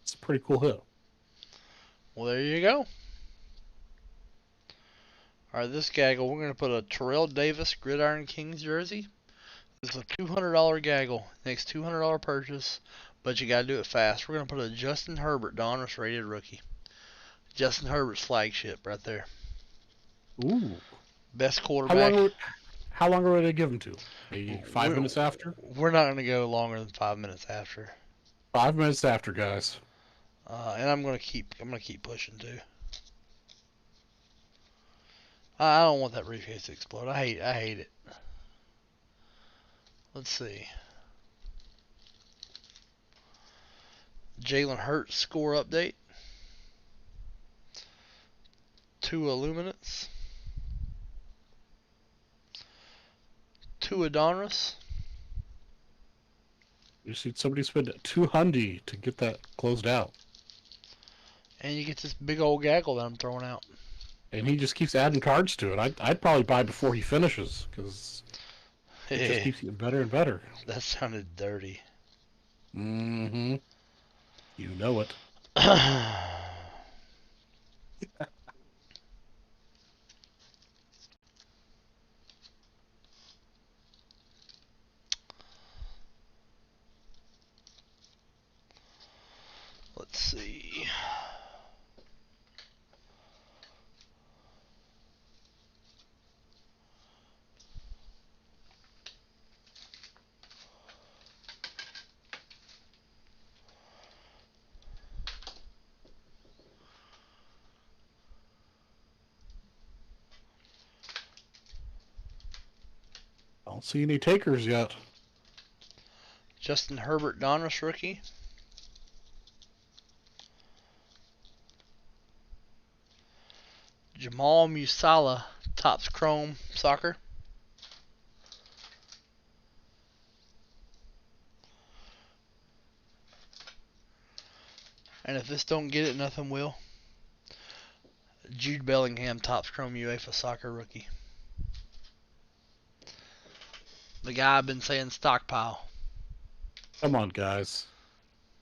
It's a pretty cool hit. Well, there you go. Alright, this gaggle, we're going to put a Terrell Davis Gridiron Kings jersey. This is a $200 gaggle. Next $200 purchase, but you got to do it fast. We're going to put a Justin Herbert Donruss rated rookie. Justin Herbert's flagship right there. Ooh. Best quarterback. How long are we to give him to? Maybe 5 minutes after? We're not going to go longer than 5 minutes after. 5 minutes after, guys. And I'm going to keep pushing too. I don't want that briefcase to explode. I hate it. Let's see. Jalen Hurts score update. 2 Illuminates. 2 Donruss. You see somebody spend $200 to get that closed out. And you get this big old gaggle that I'm throwing out. And he just keeps adding cards to it. I'd probably buy before he finishes, because it just keeps getting better and better. That sounded dirty. Mm-hmm. You know it. Let's see. I don't see any takers yet. Justin Herbert Donruss rookie. Jamal Musala Topps Chrome Soccer. And if this don't get it, nothing will. Jude Bellingham Topps Chrome UEFA Soccer rookie. The guy I've been saying stockpile. Come on, guys.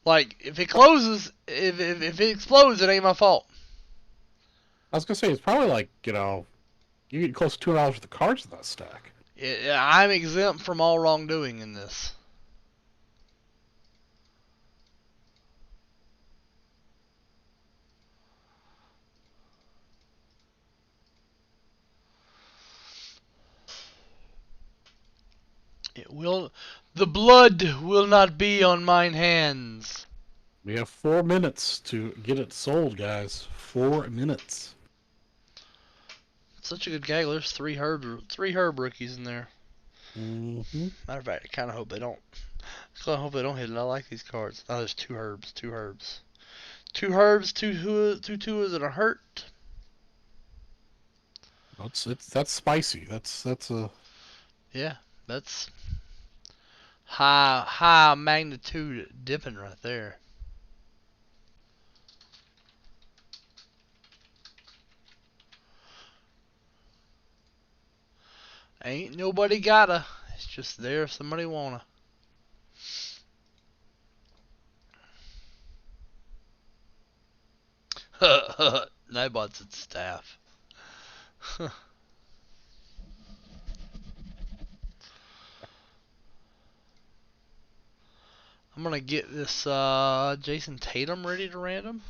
Like, if it closes, if it explodes, it ain't my fault. I was gonna say, it's probably like, you get close to $2 worth of cards in that stack. I'm exempt from all wrongdoing in this. The blood will not be on mine hands. We have 4 minutes to get it sold, guys. 4 minutes. Such a good gaggle. There's three herb rookies in there. Mm-hmm. Matter of fact, I kind of hope they don't. I hope they don't hit it. I like these cards. Oh, there's two herbs. Two herbs, two Tuas, and a hurt. That's spicy. That's a Yeah, that's high magnitude dipping right there. Ain't nobody gotta. It's just there if somebody wanna. Nightbot's its staff. I'm gonna get this Jason Tatum ready to random.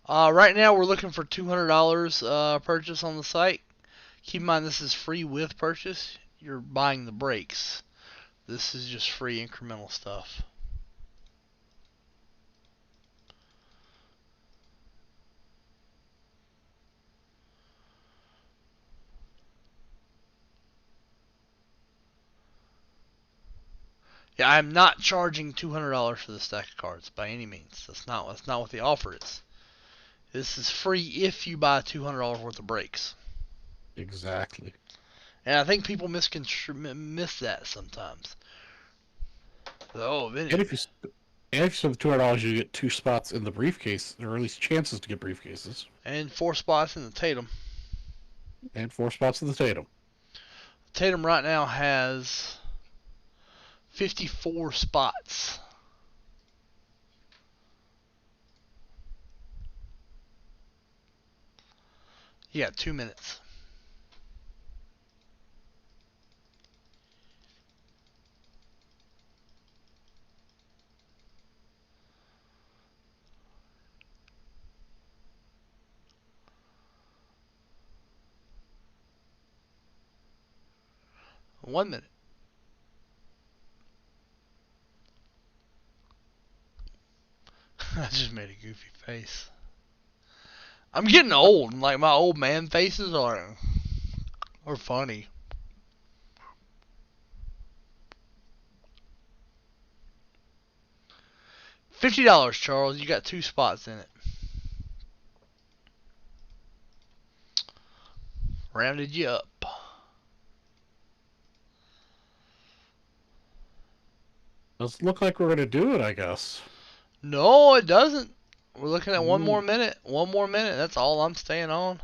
Right now we're looking for $200 purchase on the site. Keep in mind this is free with purchase. You're buying the breaks. This is just free incremental stuff. Yeah, I'm not charging $200 for the stack of cards by any means. That's not what the offer is. This is free if you buy $200 worth of breaks. Exactly. And I think people miss that sometimes. Oh, And if you spend $200, you get 2 spots in the briefcase, or at least chances to get briefcases, and 4 spots in the Tatum. and 4 spots in the Tatum. Tatum right now has 54 spots. You got 2 minutes. One minute. I just made a goofy face. I'm getting old, and like my old man faces are funny. $50, Charles. You got 2 spots in it. Rounded you up. Doesn't look like we're going to do it, I guess. No, it doesn't. We're looking at one more Ooh. minute. One more minute. That's all I'm staying on.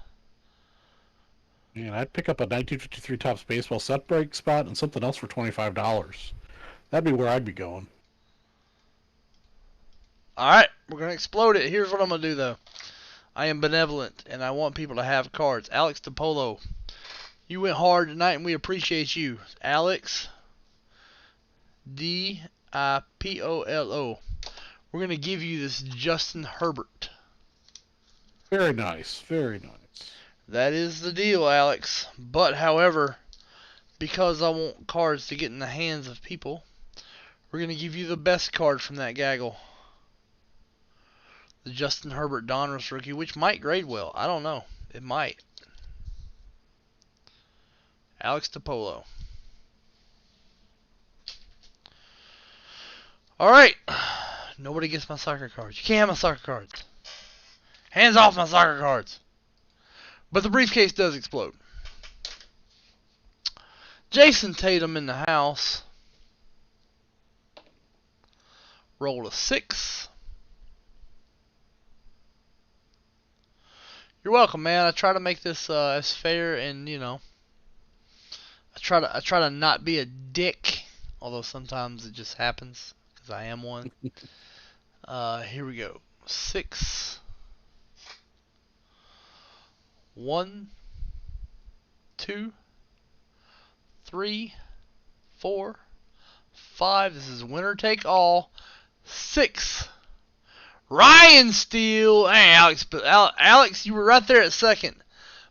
Man, I'd pick up a 1953 Topps baseball set break spot and something else for $25. That'd be where I'd be going. Alright, we're going to explode it. Here's what I'm going to do, though. I am benevolent, and I want people to have cards. Alex DiPolo, you went hard tonight, and we appreciate you. Alex DiPolo. We're going to give you this Justin Herbert. Very nice. Very nice. That is the deal, Alex. But, however, because I want cards to get in the hands of people, we're going to give you the best card from that gaggle. The Justin Herbert Donruss rookie, which might grade well. I don't know. It might. Alex DiPolo. Alright. Nobody gets my soccer cards. You can't have my soccer cards. Hands off my soccer cards. But the briefcase does explode. Jason Tatum in the house. Roll a 6. You're welcome, man. I try to make this as fair, and I try to not be a dick, although sometimes it just happens because I am one. Here we go. 6. 1, 2, 3, 4, 5. This is winner take all. 6. Ryan Steele. Hey, Alex, but Alex, you were right there at second.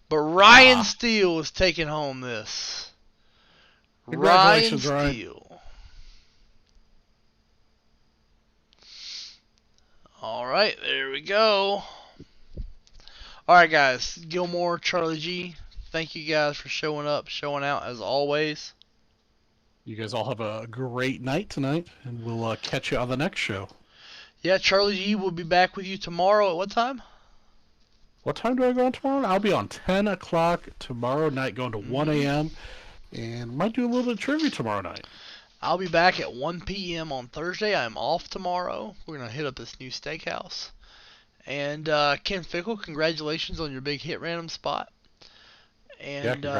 But Ryan Steele was taking home this. Ryan Steele. All right, there we go. All right, guys. Gilmore, Charlie G, thank you guys for showing up, showing out as always. You guys all have a great night tonight, and we'll catch you on the next show. Yeah, Charlie G will be back with you tomorrow at what time? What time do I go on tomorrow? I'll be on 10 o'clock tomorrow night, going to 1 a.m., and might do a little bit of trivia tomorrow night. I'll be back at 1 p.m. on Thursday. I'm off tomorrow. We're going to hit up this new steakhouse. And Ken Fickle, congratulations on your big hit random spot. And yeah,